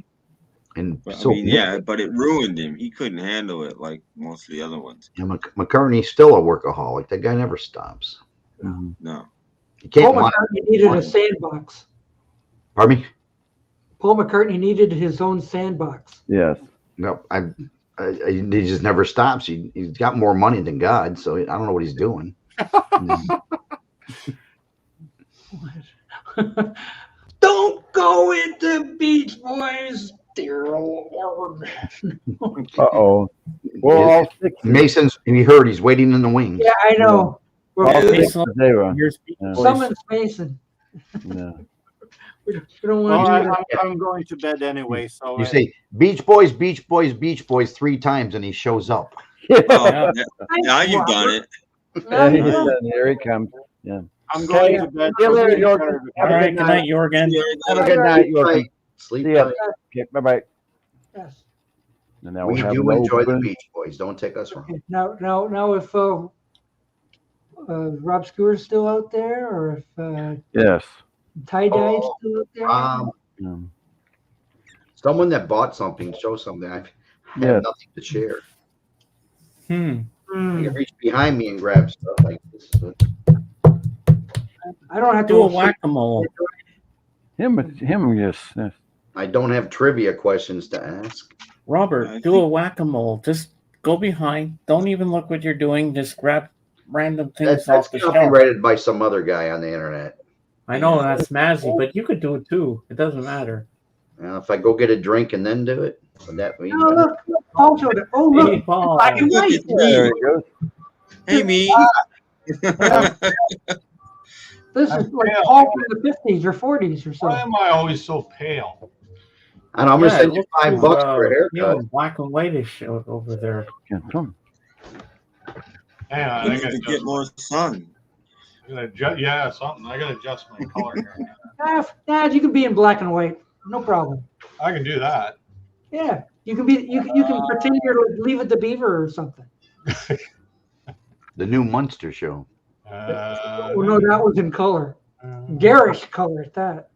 And But, so I mean, yeah, but it ruined him. He couldn't handle it like most of the other ones. yeah, McCartney's still a workaholic. That guy never stops. Mhm. No. You can't. Paul McCartney needed a sandbox. Pardon me? Paul McCartney needed his own sandbox. Yes. No, he just never stops. He's got more money than God, so I don't know what he's doing. Don't go into Beach Boys, dear Lord. Uh-oh. Well, all six. Mason's. He heard. He's waiting in the wings. Yeah, I know. All We're, six to zero. Here's Yeah. Summons Mason. Yeah. We don't Well, want to do that. I'm going to bed anyway, so You say Beach Boys, Beach Boys, Beach Boys 3 times, and he shows up. Oh, Yeah. now you've done it. Yeah, Now you know. here he comes. I'm going to bed. See you later, So Jorgen. All right, good night, Jorgen. Have a good night, Jorgen. Right. Sleep See ya. tight. Okay, bye-bye. Yes. And now We we have do an enjoy the open- Beach Boys. Don't take us wrong. Okay. Now, if Rob Skewer's still out there, or if Yes. Tie Dye's Oh, still out there, Um, Someone that bought something, show something. I have Yeah. nothing to share. Hmm. You can reach behind me and grab stuff like this. I don't have to Do a whack-a-mole. him, yes. I don't have trivia questions to ask. Robert, I do think- a whack-a-mole. Just go behind. Don't even look what you're doing. Just grab random things That's off the shelf. copyrighted by some other guy on the internet. I know that's Mazzy, but you could do it too. It doesn't matter. If I go get a drink and then do it, would that mean? No, look, Paul showed it. Oh, Hey, look, Paul. black and white. There he goes. Hey, me. This is like Paul from the 50s or 40s or Why so. am I always so pale? And I'm gonna Yeah, send it you looks $5 for a haircut. black and whitish over there. Yeah, come. Hang on, You I need got to get more sun. Yeah, something. I gotta adjust my color here. Dad, you can be in black and white. No problem. I can do that. Yeah, you can be. You can pretend you're like Leave It to Beaver or something. The new Munster show. Oh no, that was in color. Garish color at that.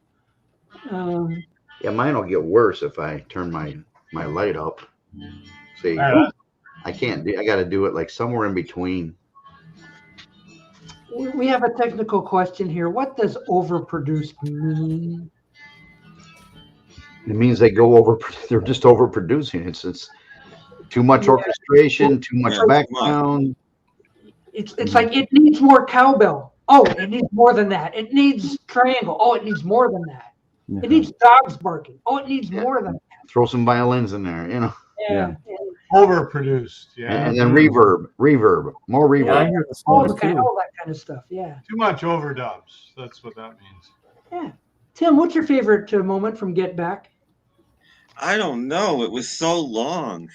Yeah, mine will get worse if I turn my light up. See, All right. I can't do. I got to do it like somewhere in between. We have a technical question here. What does overproduced mean? It means they go over. They're just overproducing. It's too much orchestration, too much Yeah, background. It's like it needs more cowbell. Oh, it needs more than that. It needs triangle. Oh, it needs more than that. It needs dogs barking. Oh, it needs more than that. Throw some violins in there, you know. Yeah. Overproduced. Yeah. And then reverb, more reverb. Yeah, I hear the All smoke that too. kind of stuff. Yeah. Too much overdubs. That's what that means. Yeah. Tim, what's your favorite moment from Get Back? I don't know. It was so long.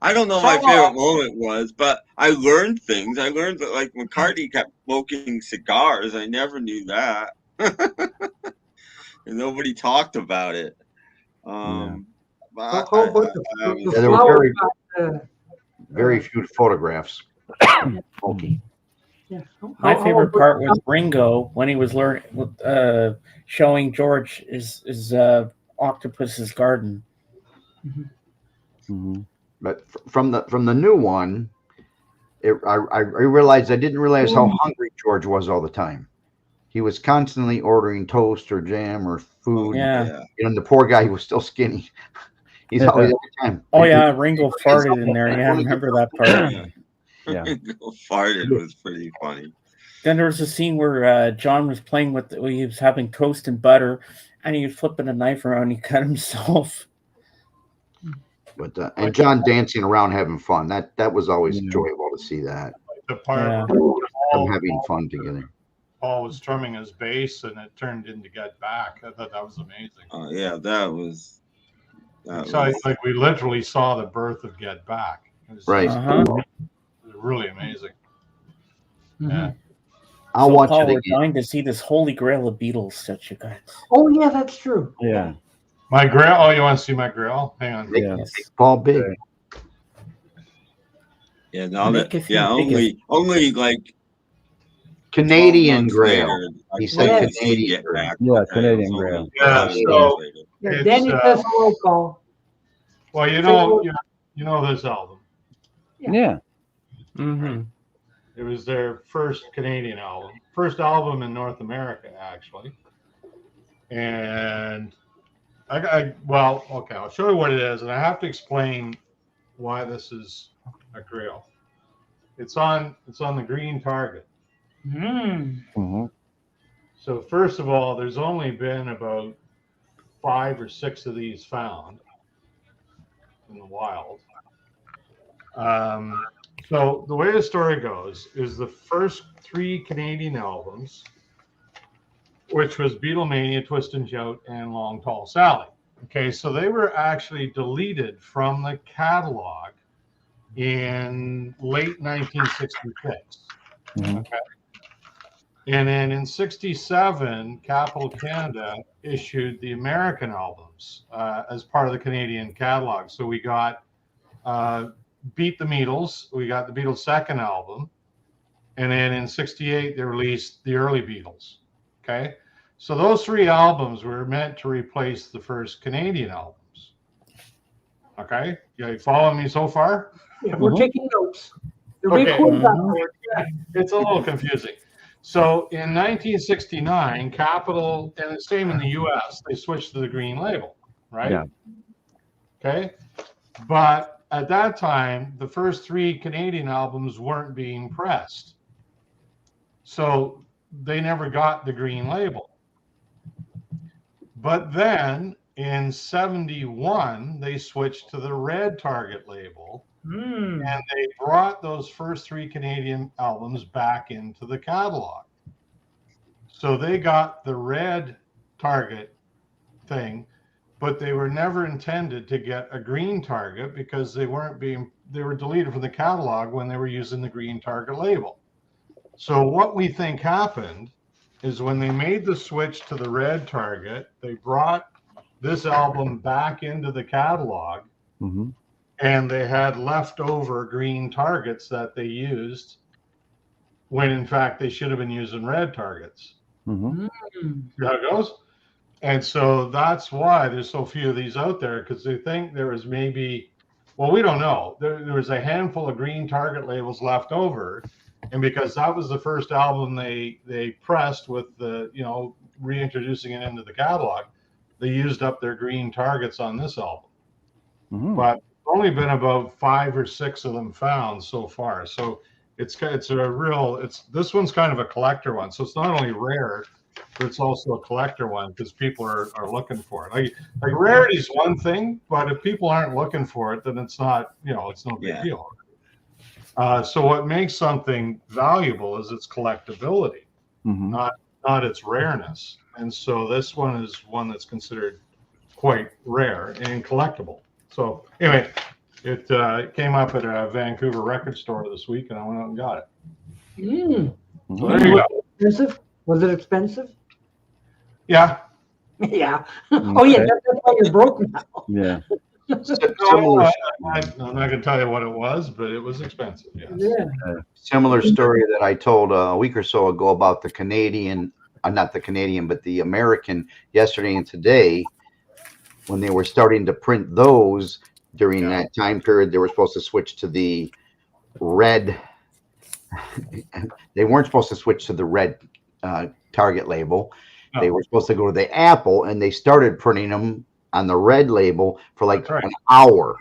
I don't know what my favorite moment was, but I learned things. I learned that like McCartney kept smoking cigars. I never knew that. And nobody talked about it. But How about the there were flower very few photographs. Okay. Yeah. My favorite part was Ringo when he was showing George his octopus's garden. Mm-hmm. But from the new one, I realized I didn't realize how hungry George was all the time. He was constantly ordering toast or jam or food. Yeah. And the poor guy was still skinny. He's always every time. Oh yeah, Ringo farted in there. Yeah, I remember that part. Yeah. Ringo farted was pretty funny. Then there was a scene where John was playing he was having toast and butter, and he was flipping a knife around. And he cut himself. But and John dancing around having fun. That was always enjoyable to see that. The part them having fun together. Paul was strumming his bass and it turned into Get Back. I thought that was amazing. Oh yeah, that was. Like we literally saw the birth of Get Back. It was Right. It was really amazing. Yeah. I'll watch Paul, it we're again. dying to see this holy grail of Beatles that you guys. Oh yeah, that's true. Yeah. My grill. Oh, you want to see my grill? Hang on. Yeah. Paul big. Yeah, now that only like Canadian Grail. He said Yes. Canadian Grail. Yeah, Canadian Grail. Yeah. So Yeah, Danny says hello, Paul. well, you know this album. Yeah. Mm-hmm. It was their first Canadian album, first album in North America, actually. And okay, I'll show you what it is, and I have to explain why this is a grill. It's on the green target. Mm-hmm. So first of all, there's only been about 5 or 6 of these found in the wild. So the way the story goes is the first 3 Canadian albums, which was Beatlemania, Twist and Shout, and Long Tall Sally. Okay, so they were actually deleted from the catalog in late 1966. Mm-hmm. Okay. And then in 67, Capitol Canada issued the American albums as part of the Canadian catalog. So we got Beat the Beatles, we got the Beatles' second album, and then in 68, they released the early Beatles. Okay. So those 3 albums were meant to replace the first Canadian albums. Okay. You following me so far? Yeah, we're taking notes. Okay. Yeah. It's a little confusing. So in 1969, Capitol, and the same in the US, they switched to the green label, right? Yeah. Okay. But at that time, the first 3 Canadian albums weren't being pressed. So they never got the green label. But then in 71, they switched to the red target label. And they brought those first 3 Canadian albums back into the catalog. So they got the red target thing but they were never intended to get a green target because they were deleted from the catalog when they were using the green target label. So what we think happened is when they made the switch to the red target, they brought this album back into the catalog, and they had leftover green targets that they used when in fact they should have been using red targets. See how it goes? And so that's why there's so few of these out there, because they think there was maybe, well, we don't know. There was a handful of green target labels left over. And because that was the first album they pressed with the, reintroducing it into the catalog, they used up their green targets on this album. But only been about 5 or 6 of them found so far. So this one's kind of a collector one. So it's not only rare, but it's also a collector one because people are looking for it. Like rarity is one thing, but if people aren't looking for it, then it's not, it's no big deal. So what makes something valuable is its collectability, not its rareness. And so this one is one that's considered quite rare and collectible. So anyway, it came up at a Vancouver record store this week, and I went out and got it. So there you go. Expensive? Was it expensive? Yeah. Yeah. Oh yeah, that's why you're broke now. Yeah. No, I'm not going to tell you what it was, but it was expensive. Yes. Yeah. Similar story that I told a week or so ago about the Canadian, not the Canadian, but the American yesterday and today, when they were starting to print those during that time period, they were supposed to switch to the red. They weren't supposed to switch to the red target label. No. They were supposed to go to the Apple, and they started printing them on the red label for like right. an hour.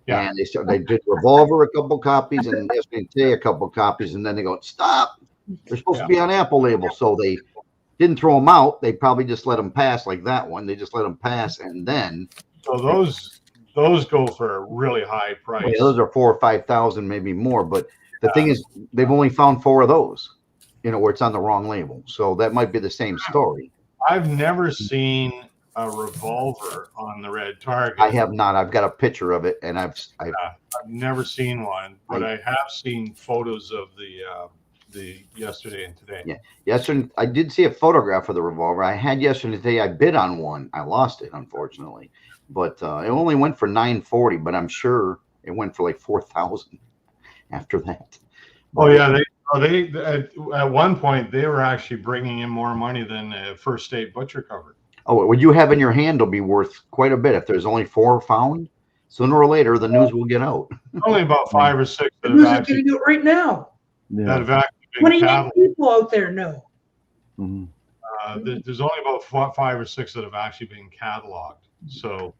Yeah. And they did Revolver a couple copies and yesterday a couple copies, and then they go, stop. They're supposed to be on Apple label. So they didn't throw them out. They probably just let them pass like that one. They just let them pass, and then So those go for a really high price. yeah, those are 4,000 or 5,000, maybe more. But the thing is, they've only found 4 of those, where it's on the wrong label. So that might be the same story. I've never seen a Revolver on the red target. I have not. I've got a picture of it, and I've never seen one, but I have seen photos of the yesterday and today. Yeah. Yesterday, I did see a photograph of the Revolver. I had yesterday and today. I bid on one. I lost it, unfortunately, but it only went for $940. But I'm sure it went for like 4,000 after that. Oh yeah, they at one point they were actually bringing in more money than First State Butcher covered. Oh, what you have in your hand will be worth quite a bit if there's only 4 found. Sooner or later, the news will get out. Only about 5 or 6 that Who's have going actually, to do it right now? that have actually What been do you cataloged. think people out there know? There's only about 5 or 6 that have actually been cataloged. So,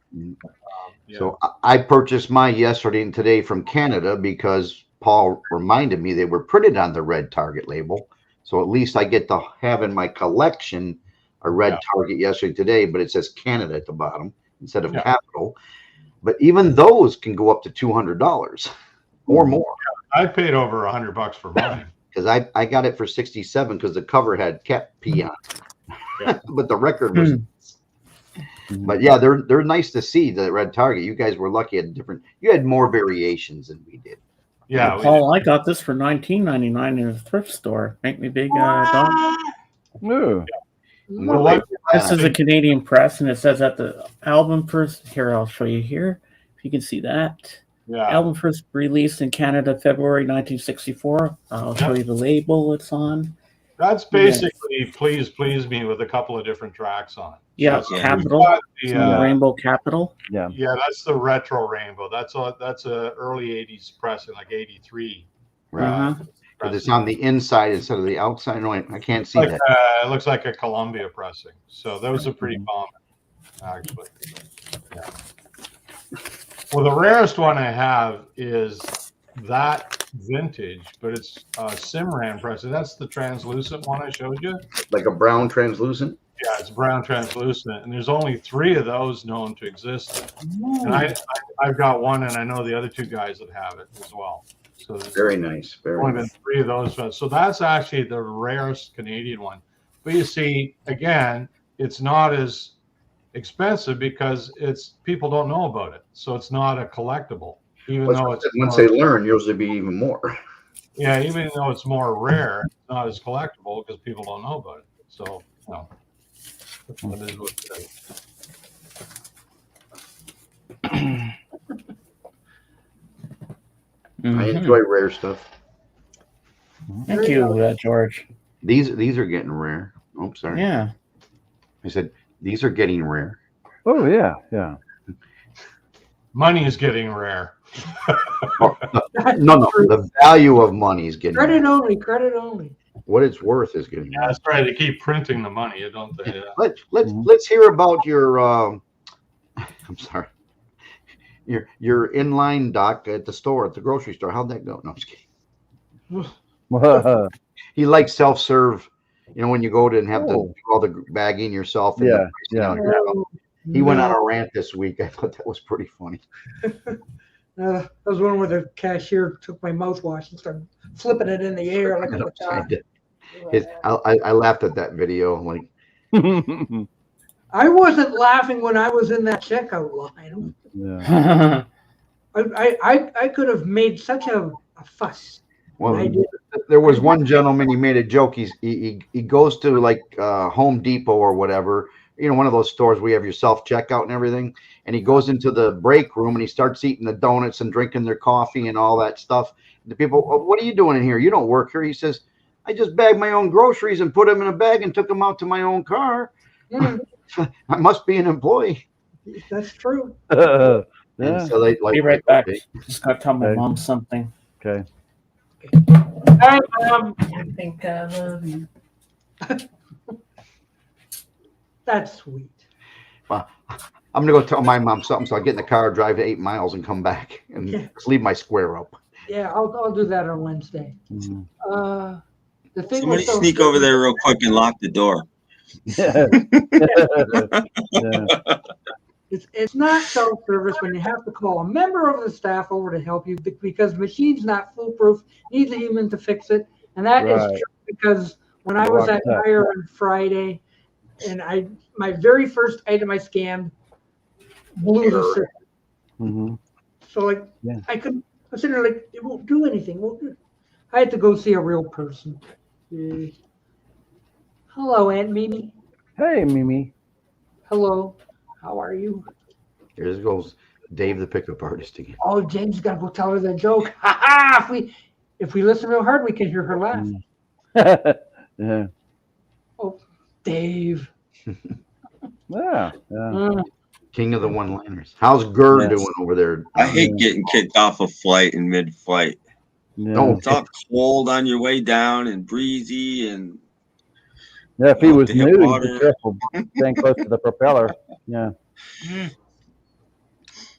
yeah. So I purchased mine yesterday and today from Canada because Paul reminded me they were printed on the red target label. So at least I get to have in my collection a red target yesterday and today, but it says Canada at the bottom instead of capital. But even those can go up to $200 or more. I paid over $100 for mine. Because I got it for 67 because the cover had Cat P on it. But the record was but yeah, they're nice to see, the red target. You guys were lucky at you had more variations than we did. Yeah, Paul, I got this for $19.99 in a thrift store. Make me big dog. Ooh. This is a Canadian press, and it says that the album first. Here, I'll show you here. If you can see that. Album first released in Canada, February 1964. I'll show you the label it's on. That's basically Please Me with a couple of different tracks on it. Yeah, So Capital. the Rainbow Capital. Yeah. Yeah, that's the retro Rainbow. That's a early 80s pressing, like 83. Right. But it's on the inside instead of the outside. No, I can't see that. It looks like a Columbia pressing. So those are pretty common, actually. Yeah. Well, the rarest one I have is that vintage, but it's Simran pressing. That's the translucent one I showed you. Like a brown translucent? Yeah, it's brown translucent, and there's only 3 of those known to exist. And I've got one, and I know the other 2 guys that have it as well. So very nice. Very only nice. been 3 of those. So that's actually the rarest Canadian one. But you see, again, it's not as expensive because people don't know about it, so it's not a collectible. Even But though it's once more, they learn, usually be even more. yeah, even though it's more rare, it's not as collectible because people don't know about it. So, no, that is what it is. I enjoy rare stuff. Thank you, George. These are getting rare. Oh, sorry. Yeah. I said these are getting rare. Oh yeah, yeah. Money is getting rare. No, the value of money is getting Credit rare. only, credit only. What it's worth is getting Yeah, rare. that's right. They keep printing the money, don't they? Yeah. Let's hear about your I'm sorry. Your inline dock at the store, at the grocery store. How'd that go? No, I'm just kidding. He likes self-serve. You know, when you go to and have to do all the bagging yourself. And Yeah, the yeah. He went on a rant this week. I thought that was pretty funny. That was one where the cashier took my mouthwash and started flipping it in the air like a baton. I laughed at that video. Like, I wasn't laughing when I was in that checkout line. Yeah. I could have made such a fuss. well, I did. there was one gentleman. He made a joke. He goes to like Home Depot or whatever. You know, one of those stores where you have your self checkout and everything. And he goes into the break room and he starts eating the donuts and drinking their coffee and all that stuff. The people, oh, what are you doing in here? You don't work here. He says, I just bagged my own groceries and put them in a bag and took them out to my own car. I must be an employee. That's true. And Yeah. so they like Be right back. okay. Just gotta tell my Okay. mom something. Okay. Hi, Mom. I think I love you. That's sweet. Well, I'm gonna go tell my mom something, so I get in the car, drive 8 miles, and come back and just leave my square up. Yeah, I'll do that on Wednesday. Mhm. The thing Somebody was so sneak over there real quick and lock the door. Yeah. Yeah. It's not self-service when you have to call a member of the staff over to help you because the machine's not foolproof, needs a human to fix it. And that is Right. true because when I was at Mayo on Friday and my very first item I scanned blew the system. Mhm. So like Yeah. I was sitting there like it won't do anything. I had to go see a real person. Hello, Aunt Mimi. Hey, Mimi. Hello. How are you? Here goes Dave, the pickup artist again. Oh, James got to go tell her the joke. Ha ha! If we listen real hard, we can hear her laugh. Yeah. Oh, Dave. Yeah. Yeah. King of the one-liners. How's Gurr Yes. doing over there? I hate getting kicked off a flight in mid-flight. Yeah. No. It's all cold on your way down and breezy and Yeah, if he was to hit new, water. be careful. Staying close to the propeller. Yeah.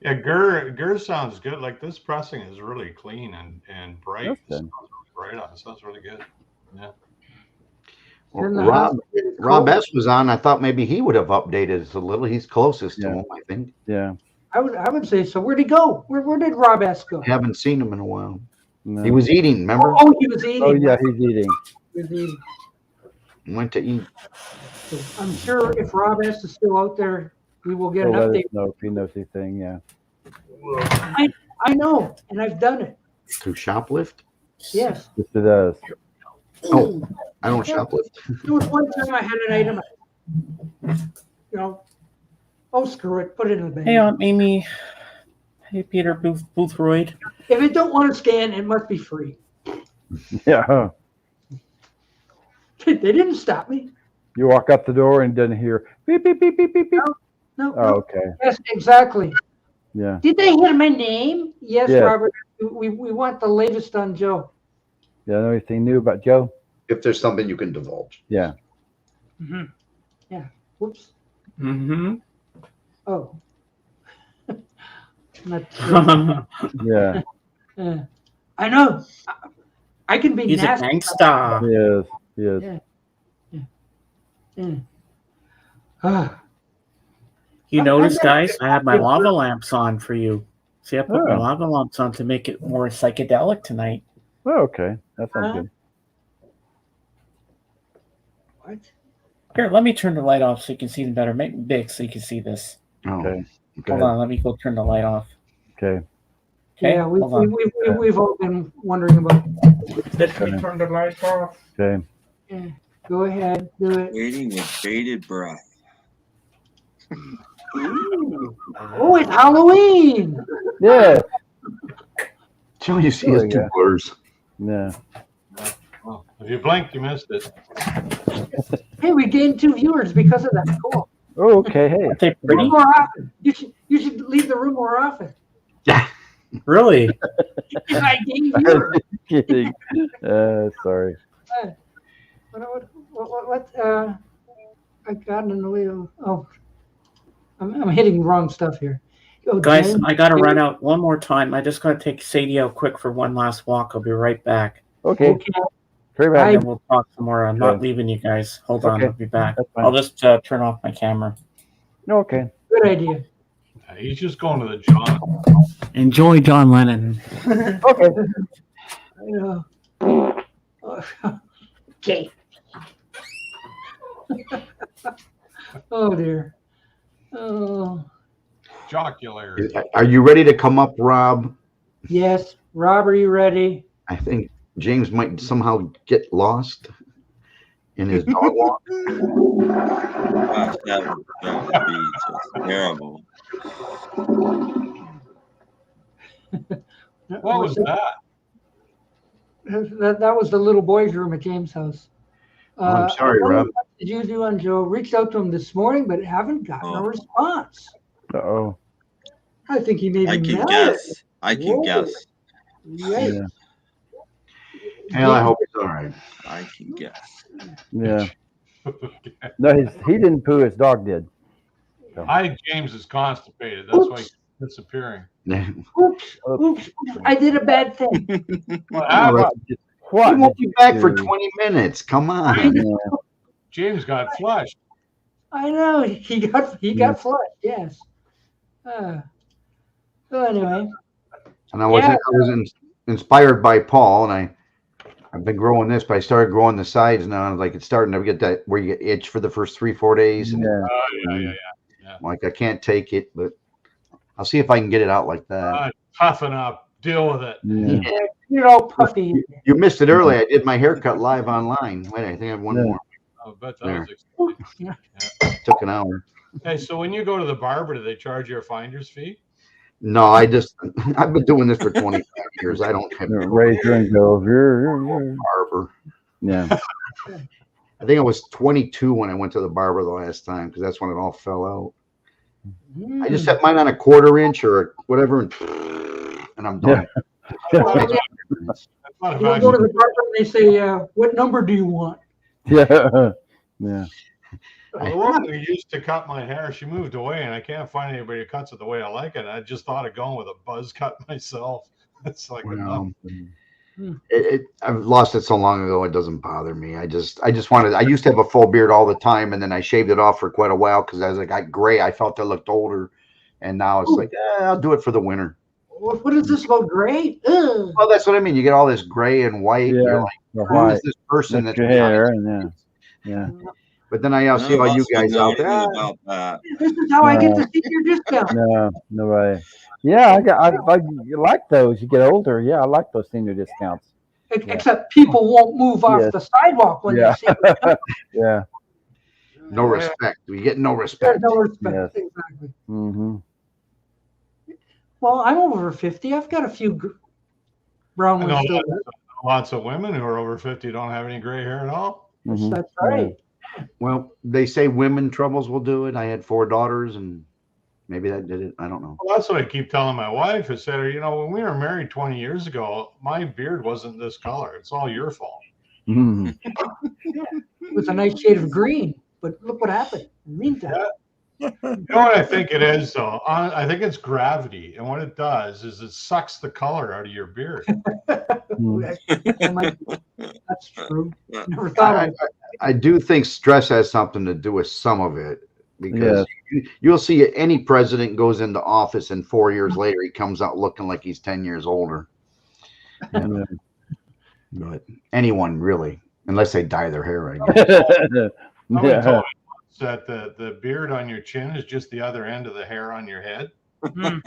Yeah, Gur sounds good. Like this pressing is really clean and bright. That's It good. sounds really bright on. It sounds really good. Yeah. Well, In the Rob house, it's Rob cold. S was on. I thought maybe he would have updated us a little. He's closest to Yeah. him, I think. Yeah. I would say so. Where'd he go? Where did Rob S go? Haven't seen him in a while. No. He was eating, remember? Oh, he was eating. Oh yeah, he's eating. He was eating. Went to eat. So I'm sure if Rob S is still out there, we will get He'll an let us update. know if he knows anything. Yeah. I know, and I've done it. To shoplift? Yes. Yes, it does. Oh, I don't shoplift. There was one time I had an item, oh, screw it, put it in the bag. Hey, Aunt Mimi. Hey, Peter Boothroyd. If it don't want to scan, it must be free. Yeah. They didn't stop me. You walk out the door and doesn't hear beep beep beep beep beep beep. No. Oh, okay. Yes, exactly. Yeah. Did they hear my name? Yes, Yeah. Robert. We want the latest on Joe. Yeah. Know anything new about Joe? If there's something you can divulge. Yeah. Mm-hmm. Yeah. Whoops. Mm-hmm. Oh. Not Yeah. I know. I can be He's a nasty. gangsta. He is. He is. Yeah. Ah, You I- notice, I- guys, I have my lava lamps on for you. See, I put my Oh. lava lamps on to make it more psychedelic tonight. Oh, okay. That sounds good. what? Here, let me turn the light off so you can see them better. Make it big so you can see this. Oh, Okay. Hold on, let me go turn the light off. Okay. Okay, Yeah, hold on. we've all been wondering about. Let me turn the light off. Okay. Yeah, go ahead, do it. Waiting with bated breath. Oh, it's Halloween. Yeah. all you see There is we two go. blurs. Yeah. Well, if you blinked, you missed it. Hey, we gained 2 viewers because of that. Cool. Oh, okay. Hey. Aren't they Do pretty? it more often. You should leave the room more often. Yeah. Really? If I gain viewers. Kidding. Sorry. What? I got in the wheel. Oh, I'm hitting wrong stuff here. Oh, Guys, Jen, I gotta run out one more time. I just gotta take Sadie out quick for one last walk. I'll be right back. Okay. Okay. Very And bad. then we'll talk some more. I'm not Okay. leaving you guys. Hold on, Okay. I'll be back. That's fine. I'll just turn off my camera. Okay. Good idea. He's just going to the John. Enjoy John Lennon. Okay. I know. Okay. Oh dear. Oh Jocular. Are you ready to come up, Rob? yes, Rob, are you ready? I think James might somehow get lost in his dog walk. Gosh, that would be just terrible. What was that? That was the little boy's room at James' house. Oh, I'm sorry, what Rob. did you do on Joe? Reached out to him this morning, but haven't gotten a response. Uh-oh. I think he may I be can mad. guess. I can Whoa. guess. Right. Yeah. Well, I hope it's all right. I can guess. Yeah. No, he didn't poo. His dog did. James is constipated. That's why he's disappearing. Oops. Oops. I did a bad thing. What Oh, happened? What? He won't did be back you for do? 20 minutes. Come on. Yeah. James got flushed. I know he got flushed. Yes. So anyway, And I was inspired by Paul, and I've been growing this, but I started growing the sides now. And like it's starting to get that where you get itch for the first 3-4 days, and Yeah. Yeah. like I can't take it, but I'll see if I can get it out like that. Toughen up. Deal with it. Yeah. you're all puffy. You missed it early. I did my haircut live online. Wait, I think I have one Yeah. more. I bet that There. was exciting. Took an hour. Hey, so when you go to the barber, do they charge you a finder's fee? No, I've been doing this for 25 years. I don't have to Razor and go. barber. Yeah. I think I was 22 when I went to the barber the last time because that's when it all fell out. I just set mine on a 1/4 inch or whatever, and I'm done. That's not a You bad go to the barber and they say, "What number do you want?" Yeah. Yeah. The woman who used to cut my hair, she moved away, and I can't find anybody who cuts it the way I like it. I just thought of going with a buzz cut myself. It's like Well, enough. I've lost it so long ago. It doesn't bother me. I just wanted. I used to have a full beard all the time, and then I shaved it off for quite a while because as I got gray, I felt I looked older, and now it's like I'll do it for the winter. What is this about gray? Ugh. Well, that's what I mean. You get all this gray and white. Yeah. You're like, The who white. is this person That's that's your behind hair. it? And yeah. But then I see all you guys out there. About that. This is how I get the senior discount. No, nobody. Yeah, I like those. You get older. Yeah, I like those senior discounts. Except people won't move off Yes. the sidewalk when Yeah. they see it. Yeah. No respect. We get no There's respect. no respect. Yes. Exactly. Mm-hmm. Well, I'm over 50. I've got a few brown I know ones still. lots of women who are over 50 don't have any gray hair at all. Mm-hmm. That's right. Well, they say women troubles will do it. I had 4 daughters, and maybe that did it. I don't know. Well, that's what I keep telling my wife. I said, when we were married 20 years ago, my beard wasn't this color. It's all your fault. Mm-hmm. It was a nice shade of green, but look what happened. In the meantime, You know what I think it is, though? I think it's gravity. And what it does is it sucks the color out of your beard. that's true. Never thought of it. I do think stress has something to do with some of it because you'll see any president goes into office and 4 years later he comes out looking like he's 10 years older. But anyone really, unless they dye their hair, I guess. Somebody told me once that the beard on your chin is just the other end of the hair on your head. Hmm.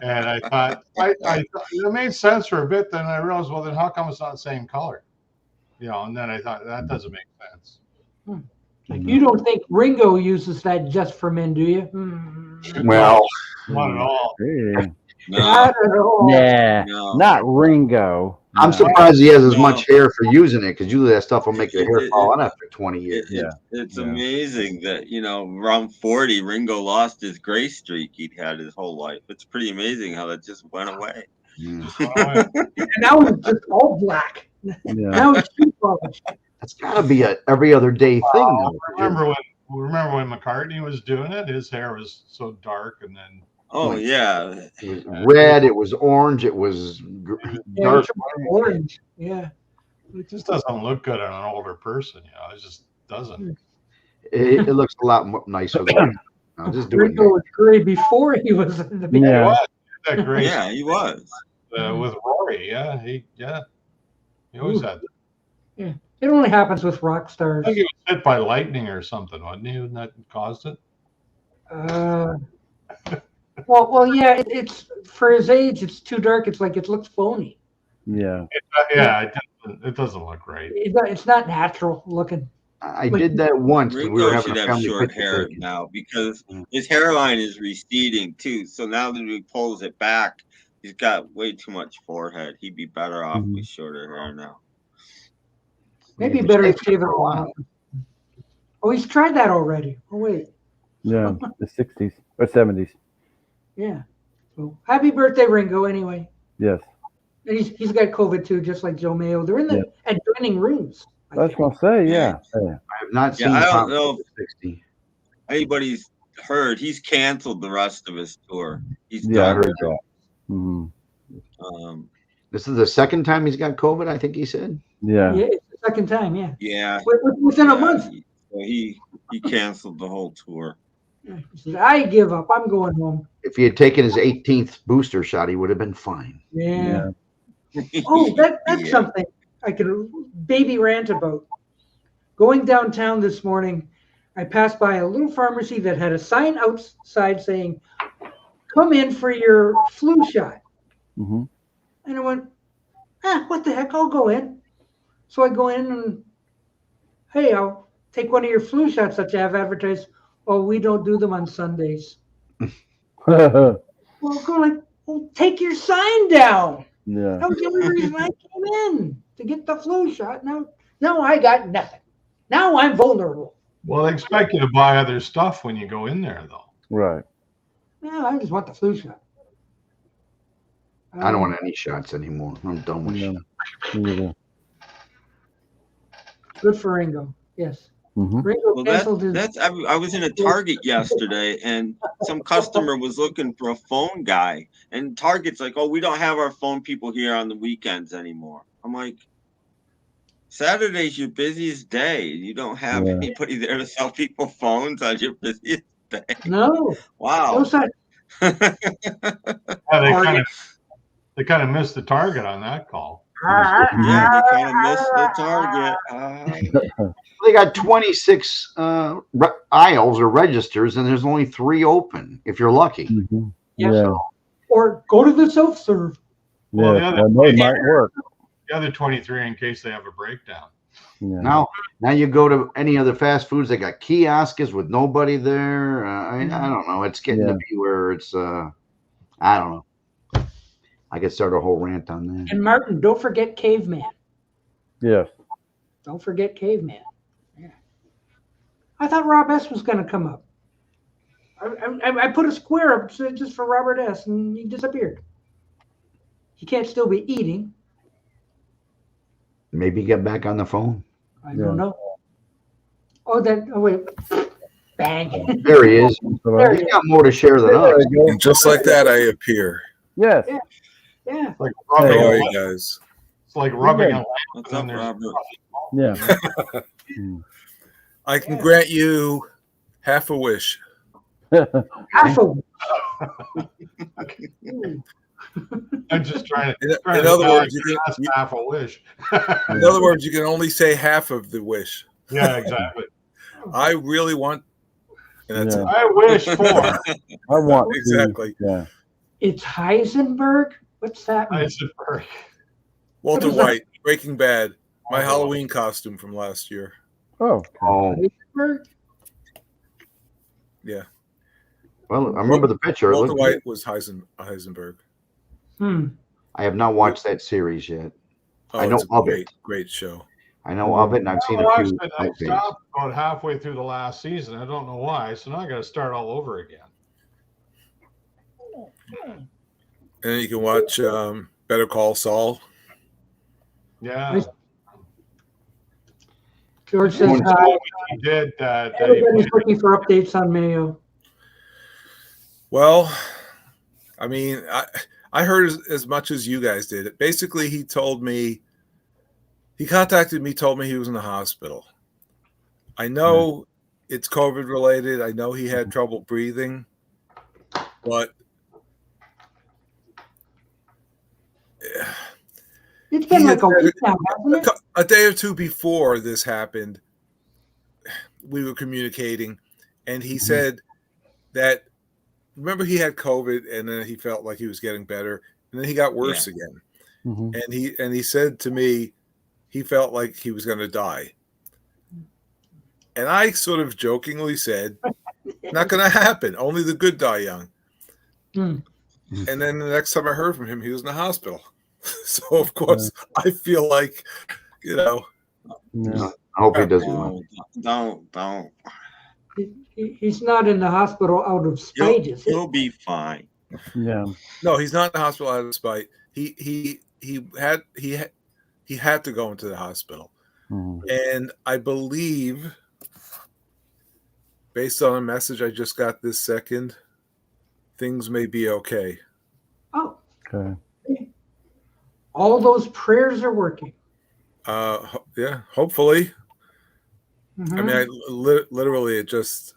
And I thought, it made sense for a bit. Then I realized, well, then how come it's not the same color? And then I thought that doesn't make sense. Like, you don't think Ringo uses that just for men, do you? Well, Not at all. Hey. Not at all. Nah, No. not Ringo. I'm No. surprised he has as No. much hair for using it, because usually that stuff will make your hair fall out after 20 years. It's Yeah. amazing that, around 40, Ringo lost his gray streak he'd had his whole life. It's pretty amazing how that just went away. And now it's just all black. Yeah. Now it's shoe polish. That's got to be a every other day thing. though. Remember when McCartney was doing it? His hair was so dark, and then Oh, yeah. It was red, it was orange, it was Yeah, dark. it's orange. Yeah. it just doesn't look good on an older person. It just doesn't. It looks a lot nicer. Though. No, just do it. Ringo was gray before he was in the He beginning. was that great Yeah, he was. with Rory. He always had. It only happens with rock stars. I think he was hit by lightning or something, wasn't he? And that caused it. Well, yeah. It's for his age. It's too dark. It's like it looks phony. Yeah. It doesn't look right. It's not natural looking. I did that once. 'Cause we were Ringo having should a have family short picnic. hair now because his hairline is receding too. So now that he pulls it back, he's got way too much forehead. He'd be better off with shorter hair now. Maybe better to shave it a while. Oh, he's tried that already. Oh wait. Yeah. The 60s or 70s. Yeah. So happy birthday, Ringo. Anyway, Yes. and he's got COVID too, just like Joe Mayo. They're in the adjoining rooms. I was going to say, yeah. I have not seen I don't Tom know at 60. Anybody's heard he's canceled the rest of his tour. He's Yeah, I done. heard that. Mm-hmm. This is the second time he's got COVID, I think he said. Yeah. Yeah, it's the second time. Yeah. Yeah. Within a month. So he canceled the whole tour. He said, "I give up. I'm going home." If he had taken his 18th booster shot, he would have been fine. Yeah. Oh, that's Yeah. something I could baby rant about. Going downtown this morning, I passed by a little pharmacy that had a sign outside saying, "Come in for your flu shot." Mm-hmm. And I went, what the heck? I'll go in. So I go in and, hey, I'll take one of your flu shots that you have advertised. Oh, we don't do them on Sundays. Well, go like, well, take your sign down. Yeah. That was the only reason I came in, to get the flu shot. Now I got nothing. Now I'm vulnerable. Well, they expect you to buy other stuff when you go in there, though. Right. No, I just want the flu shot. I don't want any shots anymore. I'm done with Yeah. shots. Yeah. Good for Ringo. Yes. Mm-hmm. Ringo Well, canceled his. I was in a Target yesterday, and some customer was looking for a phone guy, and Target's like, "Oh, we don't have our phone people here on the weekends anymore." I'm like, "Saturday's your busiest day. You don't have anybody there to sell people phones on your busiest day." No. Wow. No such. Yeah, they kind of missed the target on that call. Yeah, they kind of missed the target. They got 26 aisles or registers, and there's only 3 open, if you're lucky. Mm-hmm. Yes. Yeah. Or go to the self-serve. Well, Yeah. That might work. The other 23 in case they have a breakdown. Yeah. Now you go to any other fast foods, they got kiosks with nobody there. I don't know. It's getting to be where it's, I don't know. I could start a whole rant on that. And Martin, don't forget Caveman. Yes. Don't forget Caveman. Yeah. I thought Rob S. was going to come up. I put a square up just for Robert S. and he disappeared. He can't still be eating. Maybe get back on the phone. I don't know. Oh, wait. Bang. There he is. There He's got more to share than us. And just like that, I appear. Yes. Yeah. Like How rubbing are a you lamp. guys? It's like rubbing a lamp. What's and up, then there's- Robert? Yeah. I can grant you half a wish. Half a I'm just trying In to other words, you ask half a wish. In other words, you can only say half of the wish. Yeah, exactly. I really want, and that's Yeah. it. I wish for I want Exactly. To, yeah. It's Heisenberg. What's that mean? Heisenberg. Walter What is that? White, Breaking Bad, my Walter Halloween costume from last year. Oh. Oh, Heisenberg? Yeah, well, I remember the picture. It Walter looked White good. was Heisenberg. I have not watched that series yet. Oh, I know it's a of great, it. great show. I know of it, and I've I seen a watched few it. I episodes. stopped about halfway through the last season. I don't know why. So now I got to start all over again. And then you can watch Better Call Saul. Yeah. George says Everyone's- hi. He did. That he Everybody's played- looking for updates on Mayo. Well, I mean, I heard as much as you guys did. Basically, he contacted me, told me he was in the hospital. I know it's COVID related. I know he had trouble breathing, but It's been He like had a said week now, hasn't it? a day or two before this happened, we were communicating, and he said that, remember, he had COVID, and then he felt like he was getting better, and then he got worse again. Mhm. And he said to me he felt like he was going to die. And I sort of jokingly said, not going to happen. Only the good die young. Hmm. And then the next time I heard from him, he was in the hospital. So, of course, I feel like, you know. Yeah. I hope he doesn't win. Don't. He's not in the hospital out of spite, is he? He'll be fine. Yeah. No, he's not in the hospital out of spite. He had to go into the hospital. Mhm. And I believe, based on a message I just got this second, things may be okay. Oh, Okay. all those prayers are working. Yeah, hopefully. Mhm. I mean, literally, it just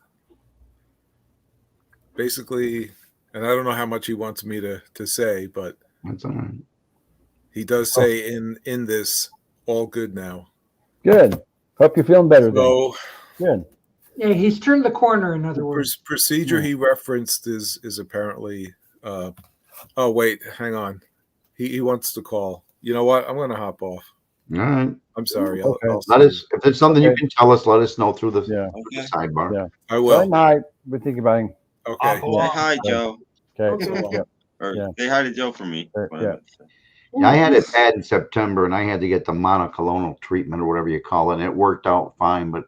basically, and I don't know how much he wants me to say, but That's all right. he does say in this, all good now. Good. Hope you're feeling better then. So Good. Yeah, he's turned the corner, in other the words. procedure he referenced is apparently. Oh wait, hang on. He wants to call. You know what? I'm going to hop off. All right. I'm sorry. Okay. I'll Let see us, if there's something you Okay. can tell us, let us know through the Yeah. Okay. sidebar. Yeah. I Good will. night. We're thinking about him. Okay. Hop along. Say hi, Joe. Okay. Okay. Yep. Or Yeah. say hi to Joe for me. Yeah. Whatever. Yeah, I had it bad in September, and I had to get the monoclonal treatment or whatever you call it, and it worked out fine. But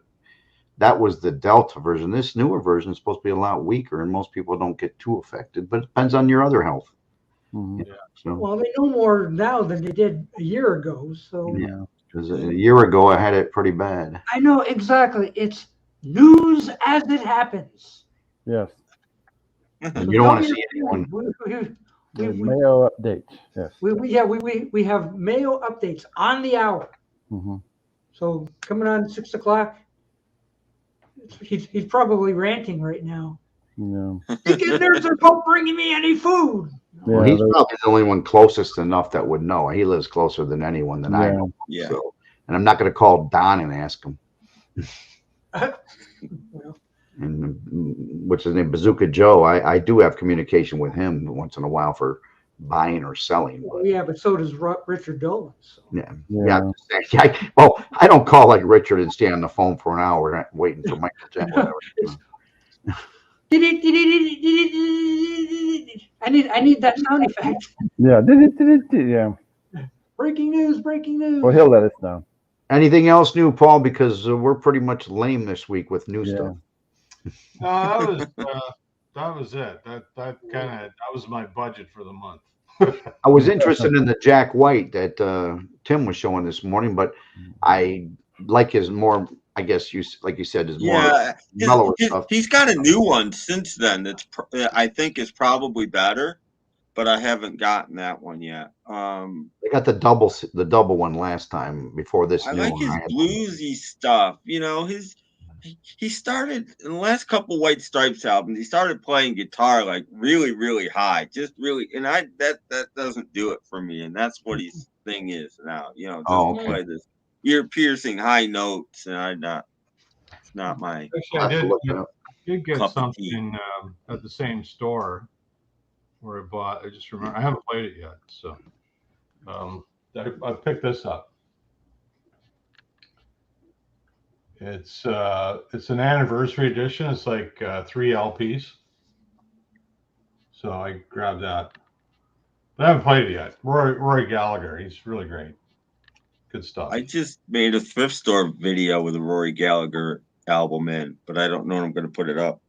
that was the Delta version. This newer version is supposed to be a lot weaker, and most people don't get too affected. But it depends on your other health. Mhm. So, Well, they know more now than they did a year ago. So yeah, because a year ago I had it pretty bad. I know exactly. It's news as it happens. Yes. And you don't want to see anyone. The Mayo update. Yes. We have Mayo updates on the hour. Mhm. So coming on 6 o'clock, he's probably ranting right now. Yeah. You get there, they're not bringing me any food. Well, Yeah, he's probably the only one closest enough that would know. He lives closer than anyone that I Yeah. know. Yeah. So, and I'm not going to call Don and ask him. Well, And what's his name, Bazooka Joe. I do have communication with him once in a while for buying or selling. But yeah, but so does Richard Dolan. So. yeah, Yeah. well, I don't call like Richard and stay on the phone for an hour waiting for Michael Jackson. Whatever. I need that sound effect. Yeah. Yeah. Breaking news! Breaking news! Well, he'll let us know. Anything else new, Paul? Because we're pretty much lame this week with new Yeah. stuff. No, that was it. That was my budget for the month. I was interested in the Jack White that Tim was showing this morning, but I like his more. I guess like you said, is more mellower stuff. He's got a new one since then. That's I think is probably better, but I haven't gotten that one yet. They got the double one last time before this I new like one. his I had bluesy stuff. You know, he started in the last couple White Stripes albums. He started playing guitar like really, really high, just really. And that doesn't do it for me. And that's what his thing is now. You know, just Oh, okay. play this ear piercing high notes, and I not. not my Actually, I'll have to look it up. did get cup of tea. something at the same store where I bought. I just remember I haven't played it yet, so I picked this up. It's an anniversary edition. It's like 3 LPs. So I grabbed that. But I haven't played it yet. Rory Gallagher, he's really great. Good stuff. I just made a thrift store video with a Rory Gallagher album in, but I don't know when I'm going to put it up.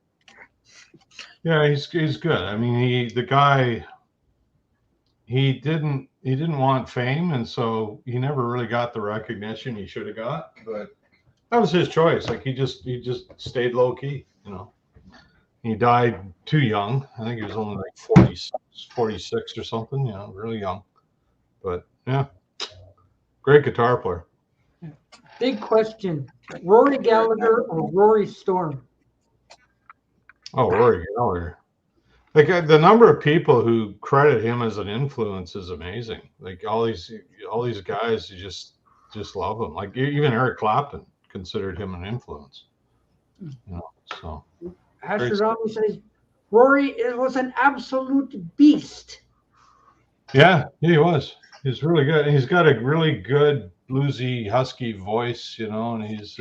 Yeah, he's good. I mean, the guy he didn't want fame, and so he never really got the recognition he should have got. But that was his choice. Like he just stayed low key, you know. He died too young. I think he was only like 46 or something, you know, really young. But yeah, great guitar player. Big question: Rory Gallagher or Rory Storm? Oh, Rory Gallagher. Like the number of people who credit him as an influence is amazing. Like all these guys who just love him. Like even Eric Clapton considered him an influence. You know, so. Asher Rami says Rory was an absolute beast. Yeah, he was. He's really good. He's got a really good bluesy, husky voice, you know, and he's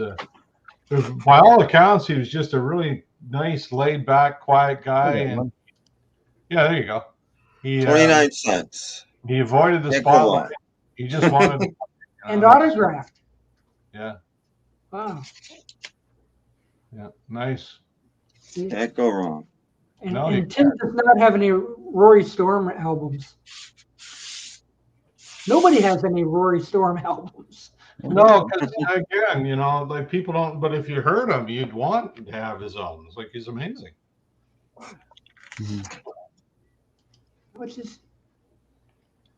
by all accounts, he was just a really nice, laid back, quiet guy. And yeah, there you go. He 29 cents. He avoided the Can't go spotlight. wrong. He just wanted And autographed. Yeah. Wow. Yeah. Nice. Can't go wrong. And, No, and Tim does not have any Rory Storm albums. Nobody has any Rory Storm albums. No, because again, you know, like people don't. But if you heard him, you'd want to have his albums. Like he's amazing. Which is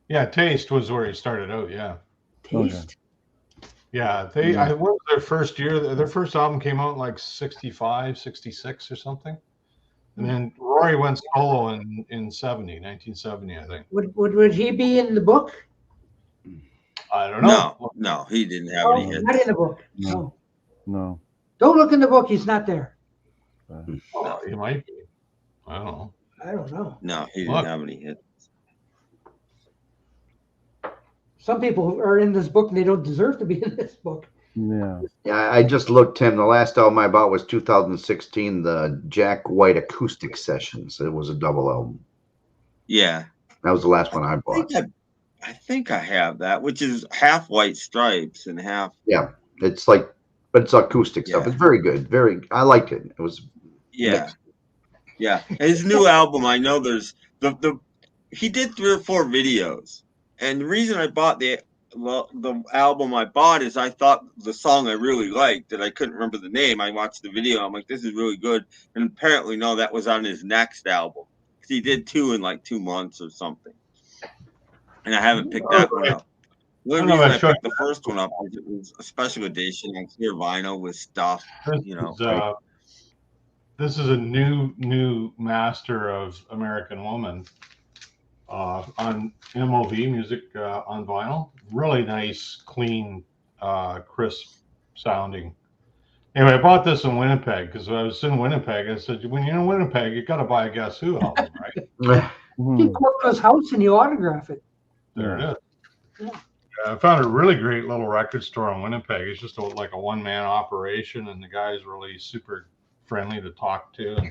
Yeah, Taste was where he started out. Yeah. Taste. Yeah, what was their first year? Their first album came out in like 65, 66 or something. And then Rory went solo in 1970, I think. Would he be in the book? I don't know. No, he didn't have any hits. Not in the book. No. No. Don't look in the book. He's not there. Oh, he might be. I don't know. I don't know. No, he didn't have any hits. Some people are in this book and they don't deserve to be in this book. Yeah. Yeah, I just looked, Tim. The last album I bought was 2016, the Jack White Acoustic Sessions. It was a double album. Yeah. That was the last one I bought. I think I have that, which is half White Stripes and half. Yeah, it's like, but it's acoustic stuff. It's very good. I liked it. It was. Yeah. Yeah. His new album, I know there's he did 3 or 4 videos. And the reason I bought the album I bought is I thought the song I really liked that I couldn't remember the name. I watched the video. I'm like, this is really good. And apparently, no, that was on his next album. Because he did 2 in like 2 months or something. And I haven't picked that one up. The only reason I picked the first one up was it was a special edition on clear vinyl with stuff, you know. This is a new master of American Woman on MOV music on vinyl. Really nice, clean, crisp sounding. Anyway, I bought this in Winnipeg because I was in Winnipeg. I said, when you're in Winnipeg, you got to buy a Guess Who album, right? He go to his house and you autograph it. There it is. I found a really great little record store in Winnipeg. It's just like a one-man operation, and the guy's really super friendly to talk to. And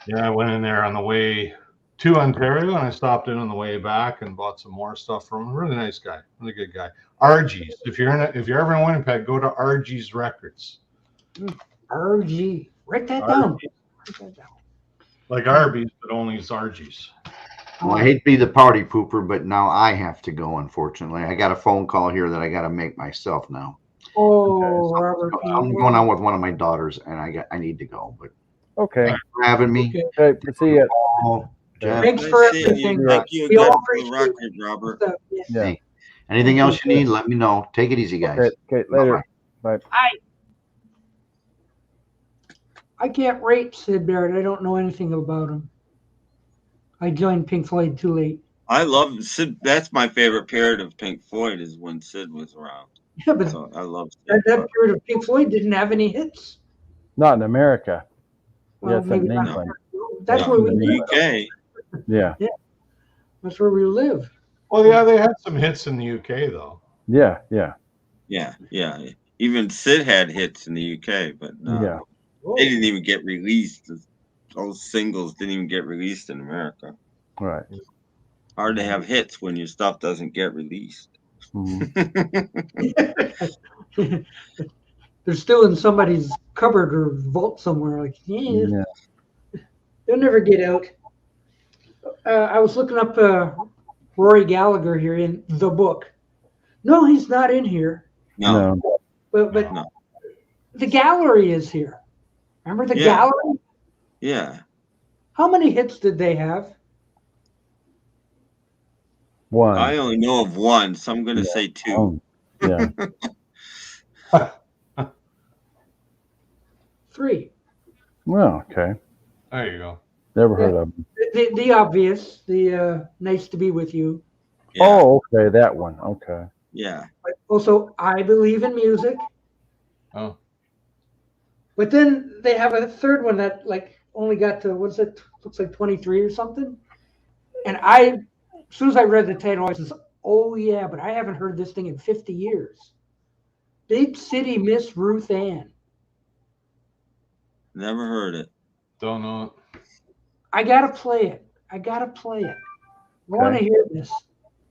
yeah, I went in there on the way to Ontario, and I stopped in on the way back and bought some more stuff from him. Really nice guy, really good guy. RG's. If you're ever in Winnipeg, go to RG's Records. RG. Write that down. Like Arby's, but only it's RG's. Well, I hate to be the party pooper, but now I have to go, unfortunately. I got a phone call here that I got to make myself now. Oh, Robert. I'm going on with one of my daughters, and I need to go. But okay. Thanks for having me. Okay. See ya. Thanks for everything. Thank you again for the record, Robert. Yeah. Hey, anything else you need, let me know. Take it easy, guys. Okay. Later. Bye. I can't rate Sid Barrett. I don't know anything about him. I joined Pink Floyd too late. I love Sid. That's my favorite period of Pink Floyd is when Sid was around. Yeah, but so I love Sid. that period of Pink Floyd didn't have any hits. Not in America. Well, Yes, maybe in not. England. That's Yeah, where we in live. UK. Yeah, That's where we live. Well, yeah, they had some hits in the UK though. yeah, yeah, Yeah. Even Sid had hits in the UK, but yeah. they didn't even get released. Those singles didn't even get released in America. Right. Hard to have hits when your stuff doesn't get released. Mhm. They're still in somebody's cupboard or vault somewhere. Like, yeah, Yeah. they'll never get out. I was looking up Rory Gallagher here in the book. No, he's not in here. No. But No. the gallery is here. Remember the Yeah. gallery? Yeah. How many hits did they have? One. I only know of one, so I'm going to say two. Yeah. 3. Well, okay. There you go. Never heard of them. The obvious, the Nice to Be With You. Yeah. Oh, okay, that one. Okay. Yeah. But also, I Believe in Music. Oh. But then they have a third one that like only got to, what's it? Looks like 23 or something. And as soon as I read the title, I says, oh yeah, but I haven't heard this thing in 50 years. Big City Miss Ruth Ann. Never heard it. Don't know it. I gotta play it. I want to hear this.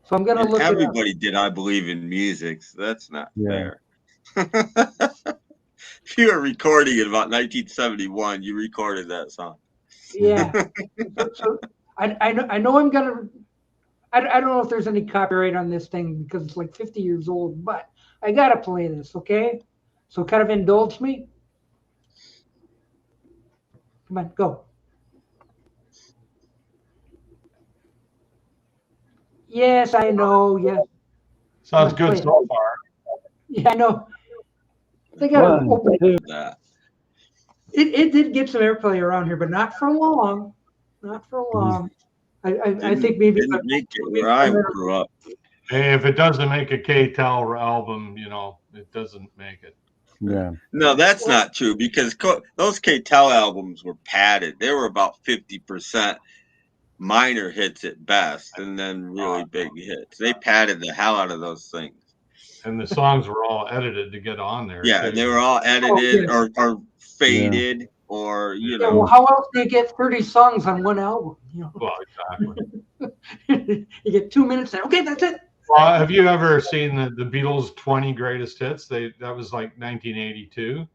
So I'm gonna And look it up. everybody did I Believe in Music, so that's not Yeah. fair. If you were recording in about 1971, you recorded that song. Yeah. So I know I'm gonna. I don't know if there's any copyright on this thing because it's like 50 years old, but I gotta play this, okay? So kind of indulge me. Come on, go. Yes, I know. Yes. Sounds Let's good play it. so far. Yeah, I know. They got to One, open it. two. That. It did get some airplay around here, but not for long. Not for long. I think maybe Didn't make it where I grew up. Hey, if it doesn't make a K-Tel album, it doesn't make it. Yeah. No, that's not true because those K-Tel albums were padded. They were about 50% minor hits at best, and then really big hits. They padded the hell out of those things. And the songs were all edited to get on there. Yeah, too. they were all edited yeah. or faded or Yeah, well, how else do you get 30 songs on one album? Well, exactly. You get 2 minutes and okay, that's it. Well, have you ever seen the Beatles 20 greatest hits? That was like 1982,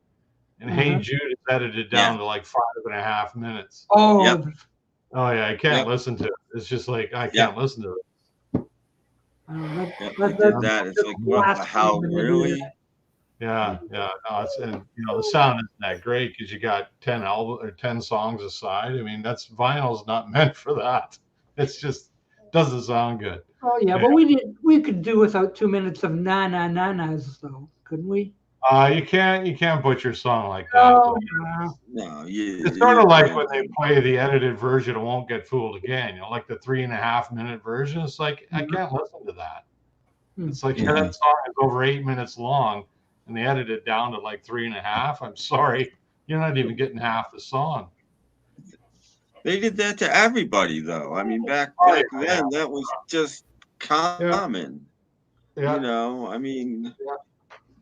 and Hey Jude is edited down to like 5.5 minutes. Oh, Yep. Oh yeah, I can't listen to it. It's just like I can't listen to it. They did that. It's like, what, how really? Yeah. No, the sound isn't that great because you got 10 songs aside. I mean, vinyl's not meant for that. It's just doesn't sound good. Oh yeah, but we could do without 2 minutes of na-nas though, couldn't we? You can't butcher a song like that. Oh, No, it's sort of like when they play the edited version of Won't Get Fooled Again, like the 3.5 minute version. It's like I can't listen to that. It's like that song is over 8 minutes long and they edit it down to like 3.5. I'm sorry, you're not even getting half the song. They did that to everybody, though. I mean, back then, that was just common. Yeah. I mean, I'm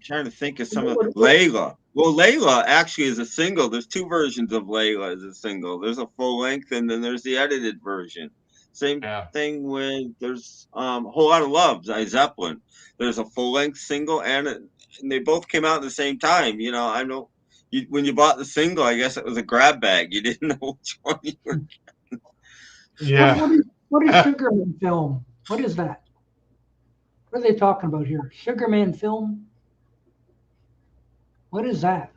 trying to think of some of Layla. Well, Layla actually is a single. There's two versions of Layla as a single. There's a full length, and then there's the edited version. Same thing with there's a whole lot of love by Zeppelin. There's a full length single, and they both came out at the same time. I know. When you bought the single, I guess it was a grab bag. You didn't know which one you were getting. Yeah. What is Sugarman film? What is that? What are they talking about here? Sugarman film? What is that?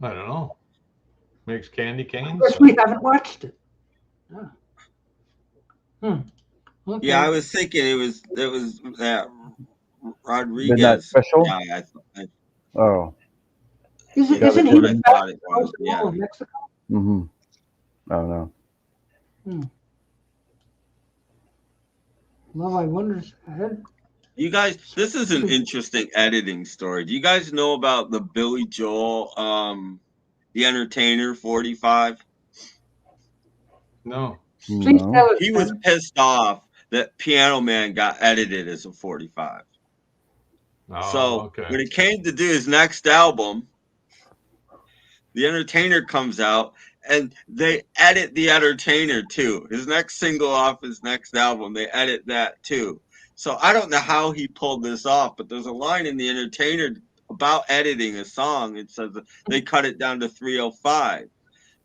I don't know. Makes candy canes. Of course, we haven't watched it. Okay. Yeah, I was thinking it was that Rodriguez. Midnight Special? Yeah, Oh. Isn't he I thought it was. Yeah. of Mexico? Mm-hmm. I don't know. Well, I wonder. Ahead. You guys, this is an interesting editing story. Do you guys know about the Billy Joel The Entertainer 45? No. Please No. tell us. He was Ben. pissed off that Piano Man got edited as a 45. Oh, So okay. when it came to do his next album, The Entertainer comes out and they edit The Entertainer too. His next single off his next album, they edit that too. So I don't know how he pulled this off, but there's a line in The Entertainer about editing a song. It says they cut it down to 305.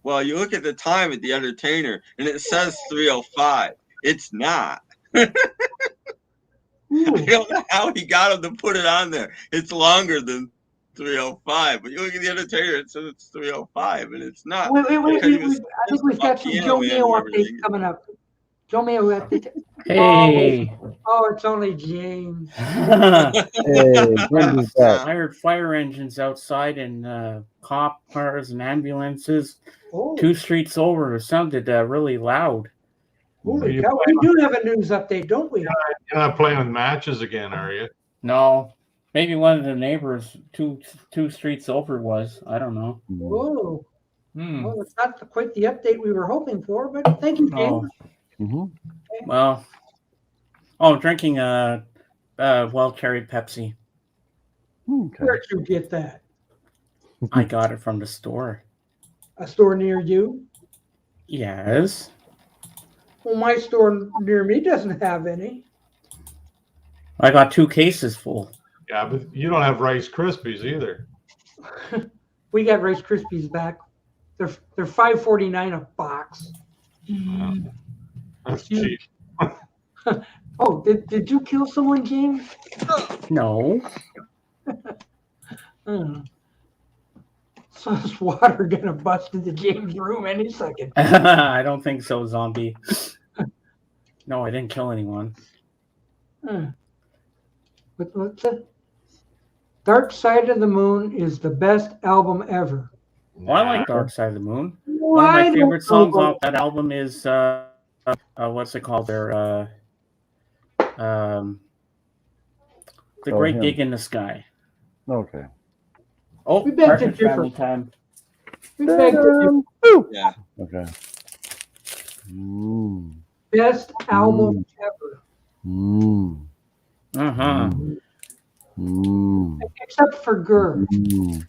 Well, you look at the time at The Entertainer and it says 305. It's not. I don't know how he got him to put it on there. It's longer than 305, but you look at The Entertainer, it says it's 305, and it's not. Wait. Because he was I think we've got some Piano Joe Man Mayo and updates everything. coming up. Joe Mayo update. Hey. Oh, it's only James. I Hey, Jim's back. heard fire engines outside and cop cars and ambulances. Oh, 2 streets over. It sounded really loud. holy You cow. We do have a news update, don't we? You're not playing with matches again, are you? No, maybe one of the neighbors two streets over was. I don't know. Whoa. Hmm. Well, it's not quite the update we were hoping for, but thank you, James. Oh, well. Oh, I'm drinking well-cherry Pepsi. Okay. Where'd you get that? I got it from the store. A store near you? Yes. Well, my store near me doesn't have any. I got 2 cases full. Yeah, but you don't have Rice Krispies either. We got Rice Krispies back. They're $5.49 a box. That's cheap. Oh, did you kill someone, James? No. So this water gonna bust into James' room any second. I don't think so, zombie. No, I didn't kill anyone. What's it? Dark Side of the Moon is the best album ever. Well, I like Dark Side of the Moon. One of Why my don't favorite songs you- off that album is what's it called? The Great him. Gig in the Sky. Okay. Oh, We beg to Partridge differ. Family time. We beg to Yeah. Okay. Mm. best album ever. Mm. Uh-huh. Mm. Except for Gurr. Mm.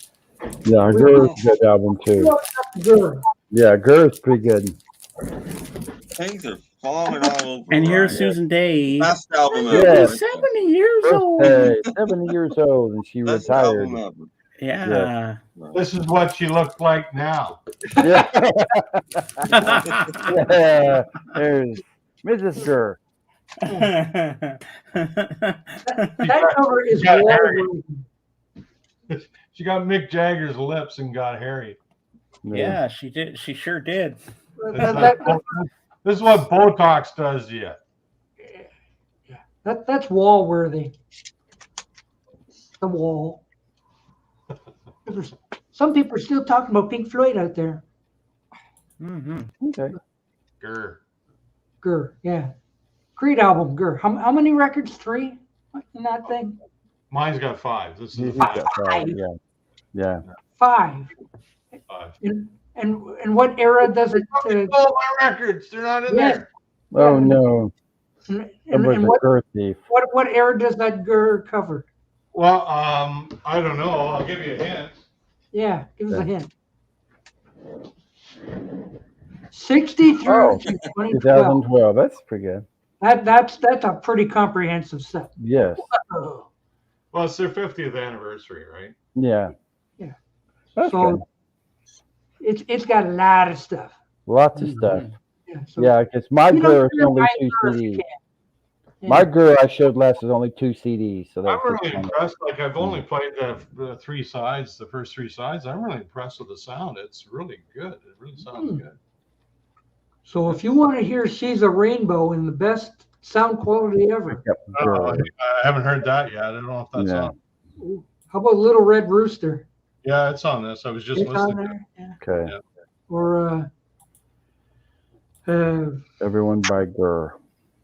Yeah, Gurr's a good album too. Gurr. Yeah, Gurr's pretty good. Things are falling all over. And here's Ryan. Susan Day. Best album Yeah. ever. She's 70 years old. Birthday, 70 years old, and she Best retired. album ever. Yeah. This is what she looked like now. Yeah. Yeah. There's Mrs. Gurr. That cover is got wall-worthy. She got Mick Jagger's lips and got hairy. Yeah, she did. She sure did. This is what Botox does to you. That's wall-worthy. The wall. Some people are still talking about Pink Floyd out there. Mm-hmm. Okay. Grr. Gurr, yeah. Great album, Gurr. How many records? 3 in that thing? Mine's got 5. This He's is got 5. Yeah. Yeah. 5. 5. And what era does it? All my records, they're not in Yes. there. Oh no. And Somebody's a what Gurr thief. era does that Gurr cover? Well, I don't know. I'll give you a hint. Yeah, give us a hint. 60 through Oh, 2012. 2012. That's pretty good. That's a pretty comprehensive set. Yes. Oh. Well, it's their 50th anniversary, right? Yeah. Yeah. That's So good. it's got a lot of stuff. Lots of stuff. Yeah, so Yeah, because my you Gurr is don't only buy 2 Gurr if you CDs. can. Yeah. My Gurr I showed last is only 2 CDs. So I'm that's really impressed. Like, I've only played the 3 sides, the first 3 sides. I'm really impressed with the sound. It's really good. It really sounds good. So if you want to hear She's a Rainbow in the best sound quality ever, I haven't heard that yet. I don't know if that's Yeah. on. how about Little Red Rooster? Yeah, it's on this. I was just It's on listening. there? Yeah. Okay. Yeah. Or Everyone by Gurr.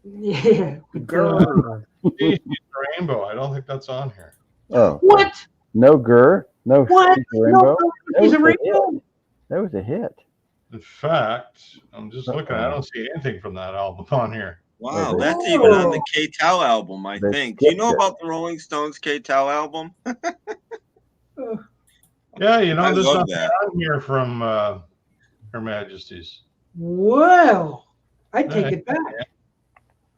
yeah. Girl. She's a Rainbow. I don't think that's on here. Oh. What? No Gurr? No What? She's a Rainbow? No, She's a That was the Rainbow? That was a hit. In fact, I'm just looking. I don't see anything from that album on here. Wow, they- that's even on the K-Tel album, I They think. Do you know skipped it. about the Rolling Stones K-Tel album? Yeah, you know, I there's love nothing that. on here from Her Majesty's. Well, I take Right. it back.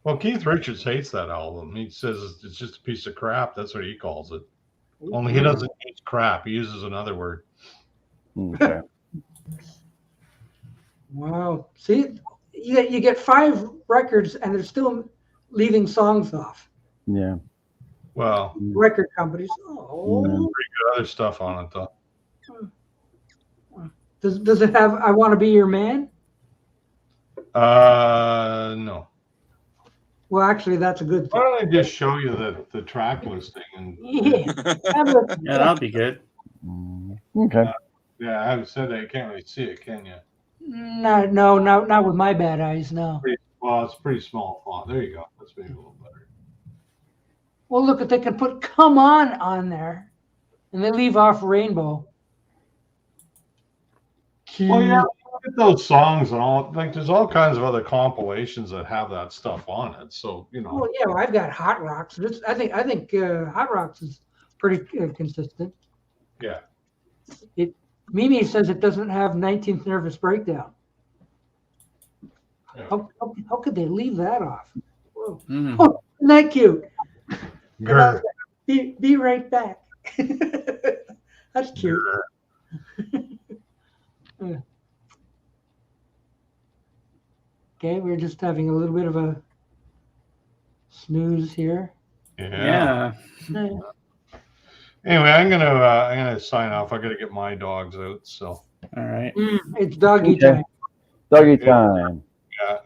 Well, Keith Richards hates that album. He says it's just a piece of crap. That's what he calls it. Only he doesn't use crap. He uses another word. Okay. Wow. See, you get 5 records and they're still leaving songs off. Yeah. Well, Record companies. Oh. pretty good other stuff on it though. Does it have I Want to Be Your Man? No. Well, actually, that's a good Why thing. don't I just show you the track listing and Yeah. Have a- Yeah, that'll be good. Okay. yeah, I haven't said that. You can't really see it, can you? No, not with my bad eyes. No. Well, it's pretty small font. There you go. That's maybe a little better. Well, look, if they can put "Come On" there, and they leave off "Rainbow." Well, yeah, look at those songs and all. Like, there's all kinds of other compilations that have that stuff on it. So you know. Well, yeah, well, I've got Hot Rocks. I think Hot Rocks is pretty consistent. Yeah. Mimi says it doesn't have 19th Nervous Breakdown. Yeah. How could they leave that off? Whoa. Mm. Oh, isn't that cute? Grr. Be right back. That's cute. Okay, we're just having a little bit of a snooze here. Yeah. Yeah. Anyway, I'm gonna sign off. I gotta get my dogs out. So All right. It's doggy Okay. time. Doggy time.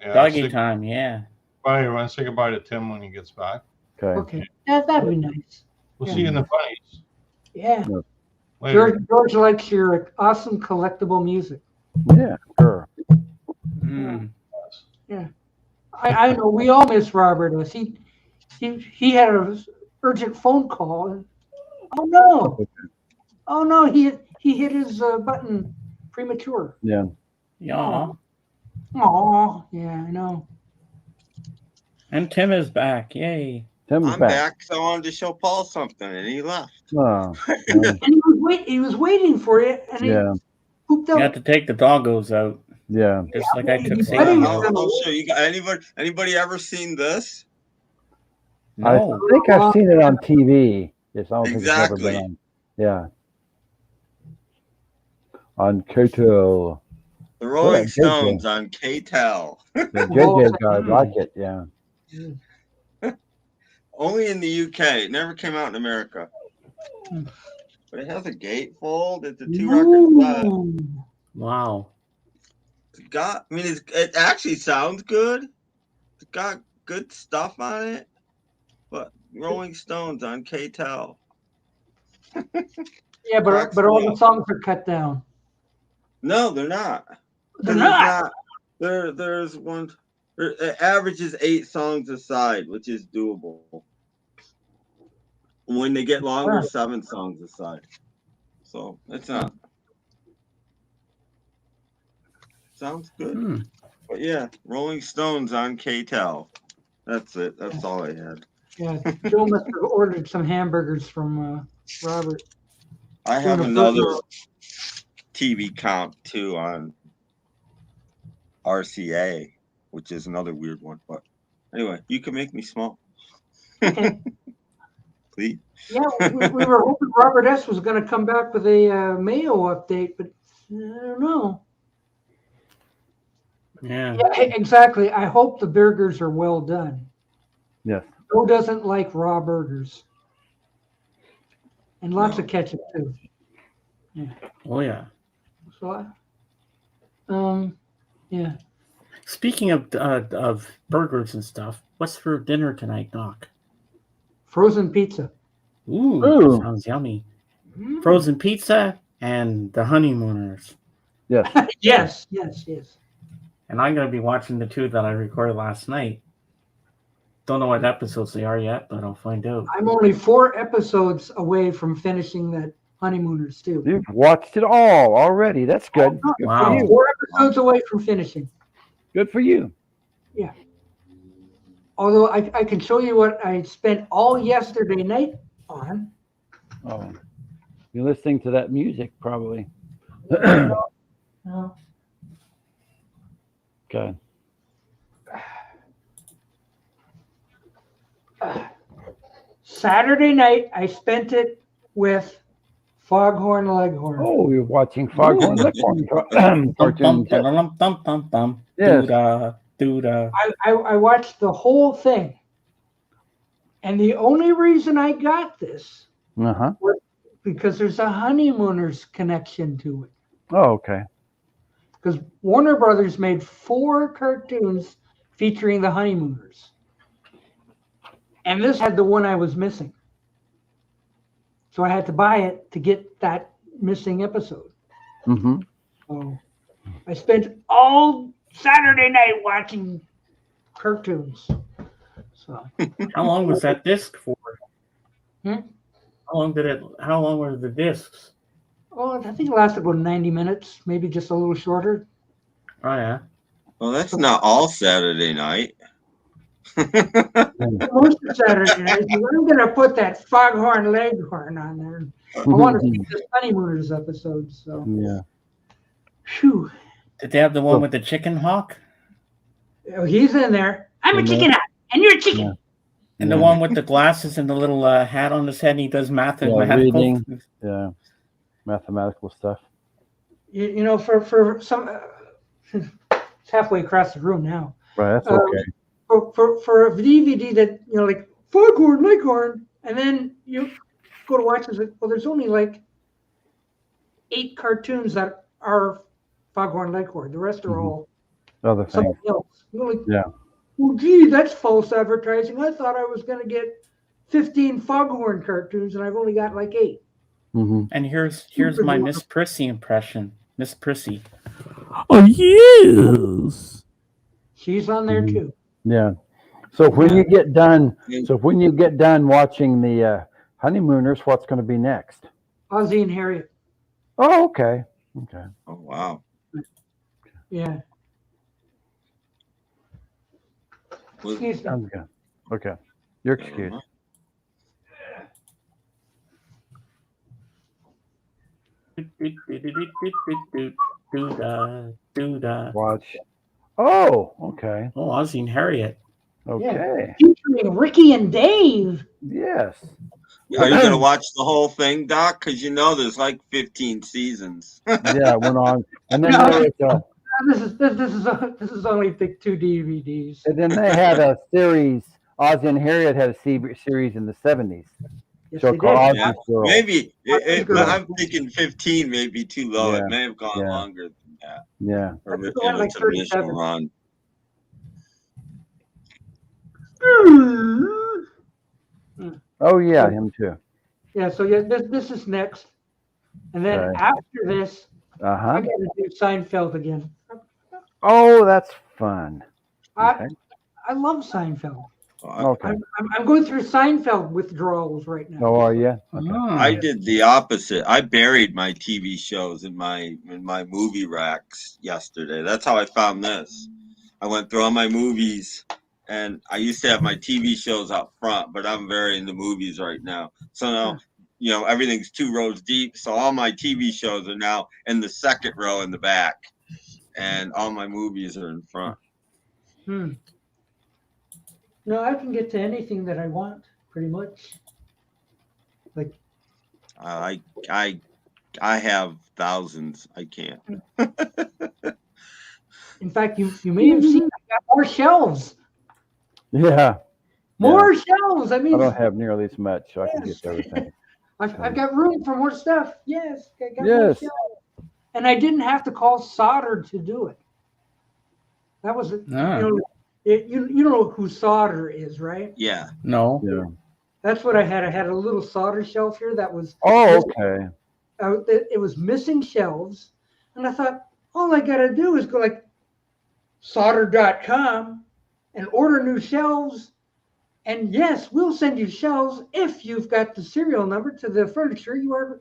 yeah. Doggy Say time. Yeah. goodbye, everyone. Say goodbye to Tim when he gets back. Okay. Okay, that'd be nice. We'll see you in the funnies. Yeah. Later. George likes your awesome collectible music. Yeah. Sure. Mm. I know we all miss Robert. He had an urgent phone call. And, oh no, he hit his button premature. Yeah. Yeah. Oh, yeah, I know. And Tim is back. Yay. Tim's I'm back, so I wanted to show Paul something, and he left. Oh, And he was waiting for you, and he yeah. pooped You out. have to take the doggos out, Yeah. just like I took He's Sadie ready. out. I'll show you. Anybody ever seen this? No. I think I've seen it on TV. Yes, I don't think it's never Exactly. been on. Yeah. On Koto. The Rolling JJ. Stones on K-Tel. The JJ guy like it. Yeah. Only in the UK. It never came out in America. But it has a gatefold. It's a 2-record flat. Ooh. Wow. It actually sounds good. It's got good stuff on it. But Rolling Stones on K-Tel. Yeah, but all the songs are cut down. No, they're not. They're not. There's one. It averages 8 songs a side, which is doable. When they get longer, 7 songs a side. So it's not. Sounds good. Hmm. But yeah, Rolling Stones on K-Tel. That's it. That's all I had. Yeah, Joe must have ordered some hamburgers from Robert. I have Doing a another burger. TV comp too on RCA, which is another weird one. But anyway, you can make me small. Please. Yeah, we were hoping Robert S. was going to come back with a Mayo update, but I don't know. Yeah. Yeah, exactly. I hope the burgers are well done. Yes. Joe doesn't like raw burgers. And lots of ketchup, too. Oh yeah. So, yeah. Speaking of burgers and stuff, what's for dinner tonight, Doc? Frozen pizza. Ooh, Ooh. sounds yummy. Mm. Frozen pizza and the honeymooners. Yes. Yes. And I'm going to be watching the 2 that I recorded last night. Don't know what episodes they are yet, but I'll find out. I'm only 4 episodes away from finishing that Honeymooners too. You've watched it all already. That's good. Good Wow. for I'm you. 4 episodes away from finishing. Good for you. Although I can show you what I spent all yesterday night on. Oh, you're listening to that music probably. No. Okay. Saturday night, I spent it with Foghorn Leghorn. Oh, you're watching Foghorn Leghorn cartoons. Yes. Doo-da. I watched the whole thing. And the only reason I got this Uh-huh. was because there's a Honeymooners connection to it. Oh, okay. Because Warner Brothers made 4 cartoons featuring the Honeymooners. And this had the one I was missing. So I had to buy it to get that missing episode. Mm-hmm. So I spent all Saturday night watching cartoons. So How long was that disc for? Hmm? How long were the discs? I think it lasted about 90 minutes, maybe just a little shorter. Oh yeah. Well, that's not all Saturday night. Most of Saturday night, I'm going to put that Foghorn Leghorn on there. I want to see this Honeymooners episode. So, Yeah. Phew. Did they have the one with the chicken hawk? Oh, he's in there. I'm a In chicken hawk, and you're a chicken. Yeah. And the one with the glasses and the little hat on his head, and he does mathematical. Reading. Yeah. Mathematical stuff. You know, for some, it's halfway across the room now. Right, that's okay. For a DVD that, you know, like Foghorn Leghorn, and then you go to watch it, well, there's only like 8 cartoons that are Foghorn Leghorn. The rest are all Other things. something else. You're like, Yeah. oh, gee, that's false advertising. I thought I was going to get 15 Foghorn cartoons, and I've only got like 8. Mm-hmm. And here's my Miss Prissy impression. Miss Prissy. Oh yes. She's on there too. Yeah. So when you get done, watching the Honeymooners, what's going to be next? Ozzie and Harriet. Oh, okay. Okay. Oh, wow. Yeah. Excuse me. Sounds good. Okay. You're excused. Do-da. Watch. Oh, okay. Oh, Ozzie and Harriet. Okay. Featuring Ricky and Dave. Yes. Are you going to watch the whole thing, Doc? Because you know there's like 15 seasons. Yeah, it went on. And then This is only the 2 DVDs. and then they had a series. Ozzie and Harriet had a series in the 70s. Yes, So they called did. Ozzy's Girl. Maybe. Girl. I'm thinking 15 may be too low. Yeah, It may have gone yeah. longer than that. Yeah. Or I think in it went like its initial 37. run. Oh yeah, him too. Yeah, so yeah, this is next. And then Right. after this, I Uh-huh. got to do Seinfeld again. Oh, that's fun. I Okay. I love Seinfeld. Okay. I'm going through Seinfeld withdrawals right now. Oh, are you? I did the opposite. I buried my TV shows in my movie racks yesterday. That's how I found this. I went through all my movies, and I used to have my TV shows up front, but I'm very into movies right now. So now, you know, everything's 2 rows deep. So all my TV shows are now in the second row in the back, and all my movies are in front. No, I can get to anything that I want, pretty much. Like, I have thousands. I can't. in fact, you may have seen I got more shelves. Yeah. More shelves. I I mean, don't have nearly as much, so I can get to everything. I've got room for more stuff. Yes, I got more Yes. shelves. And I didn't have to call Solder to do it. That was it. Ah. You know who Solder is, right? Yeah. No. Yeah. That's what I had. I had a little solder shelf here that was. Oh, okay. It was missing shelves, and I thought all I got to do is go like solder.com and order new shelves, and yes, we'll send you shelves if you've got the serial number to the furniture you are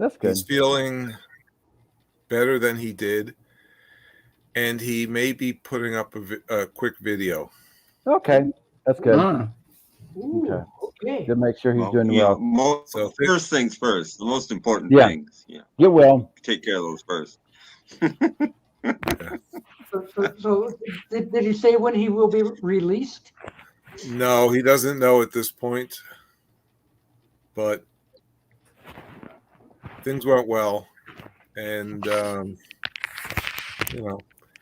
That's good. He's feeling better than he did, and he may be putting up a quick video. Okay, that's good. Ooh, okay. To make sure he's Well, doing you know, well. first things first. The most important Yeah. things. Yeah. Get well. Take care of those first. So did he say when he will be released? No, he doesn't know at this point, but things went well, and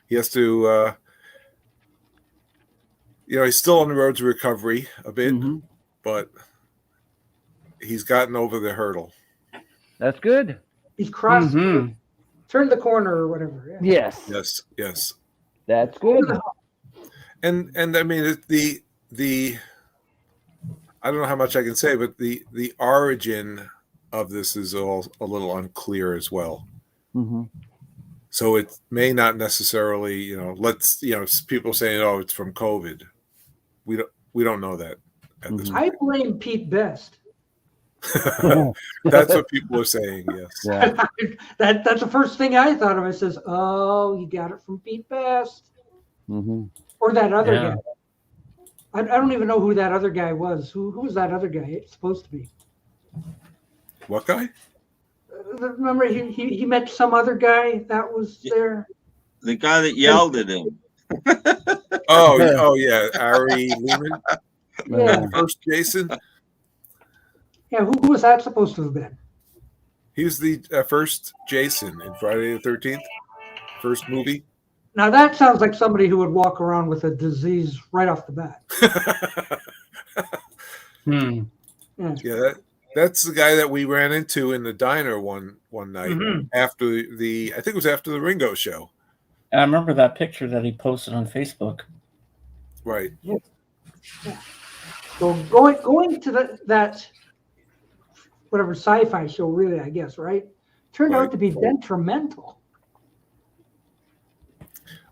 he has to. He's still on the road to recovery a bit, but he's gotten over the hurdle. That's good. He's crossed, turned the corner or whatever. Yeah. Yes. That's good. And I mean the I don't know how much I can say, but the origin of this is all a little unclear as well. Mm-hmm. So it may not necessarily, people saying, "Oh, it's from COVID." We don't know that at this point. I blame Pete Best. That's what people are saying. Yes. Yeah. That's the first thing I thought of. I says, "Oh, you got it from Pete Best," or that other guy. I don't even know who that other guy was. Who was that other guy? It's supposed to be. What guy? Remember, he met some other guy that was there. The guy that yelled at him. Oh yeah, Ari Lehman. Yeah. First Jason. Yeah, who was that supposed to have been? He was the first Jason in Friday the 13th, first movie. Now that sounds like somebody who would walk around with a disease right off the bat. Yeah, that's the guy that we ran into in the diner one night after I think it was after the Ringo show. And I remember that picture that he posted on Facebook. Right. Yeah. So going to that whatever sci-fi show, really, I guess, right? Turned out to be detrimental.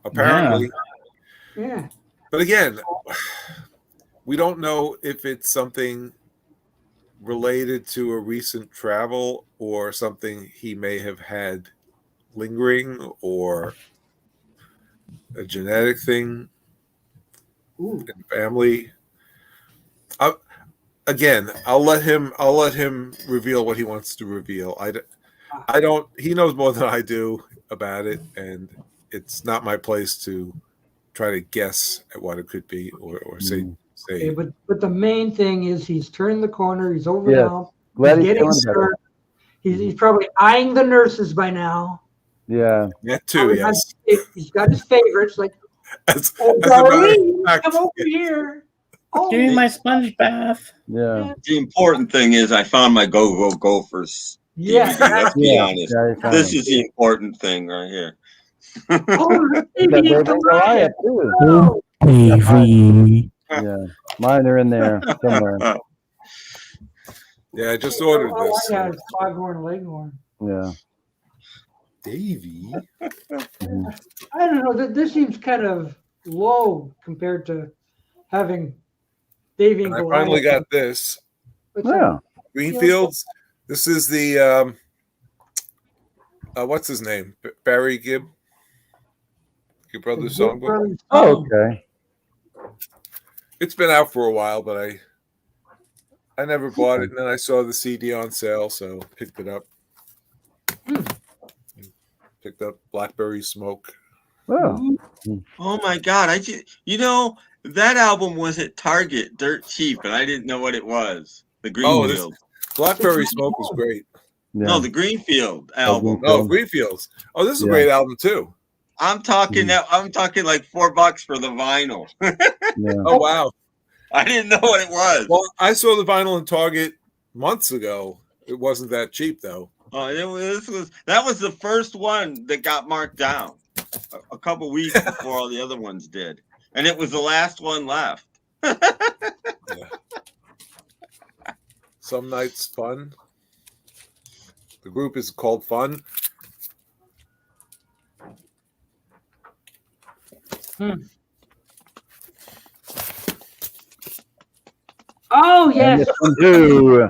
Apparently. Yeah. But again, we don't know if it's something related to a recent travel or something he may have had lingering or a genetic thing in family. Again, I'll let him reveal what he wants to reveal. I don't. He knows more than I do about it, and it's not my place to try to guess at what it could be or say. Okay, but the main thing is he's turned the corner. He's over now. Glad he's he's getting feeling better. He's probably eyeing the nurses by now. Yeah. That too. Yes. He's got his favorites like. As Darlene, come over here. Oh, give me my sponge bath. Yeah. The important thing is I found my Go Gophers. Yeah. DVD. Let's be honest. Yeah, this is the important thing right here. Yeah, mine are in there somewhere. Yeah, I just ordered this. Yeah, it's Foghorn Leghorn. Yeah. Davy. I don't know. This seems kind of low compared to having Davy and I Goliath. finally got this. Yeah. Greenfields. This is the what's his name? Barry Gibb. Your brother's songbook. Oh, okay. It's been out for a while, but I never bought it, and then I saw the CD on sale, so picked it up. Picked up Blackberry Smoke. Oh. Oh my God! That album was at Target, dirt cheap, and I didn't know what it was. The Greenfield. Blackberry Smoke was great. Yeah. No, the Greenfield album. Oh, Greenfields. Oh, this is a great album too. I'm talking like $4 for the vinyl. Oh wow! I didn't know what it was. Well, I saw the vinyl in Target months ago. It wasn't that cheap though. Oh, that was the first one that got marked down a couple weeks before all the other ones did, and it was the last one left. Some Nights Fun. The group is called Fun. Oh yes. Do.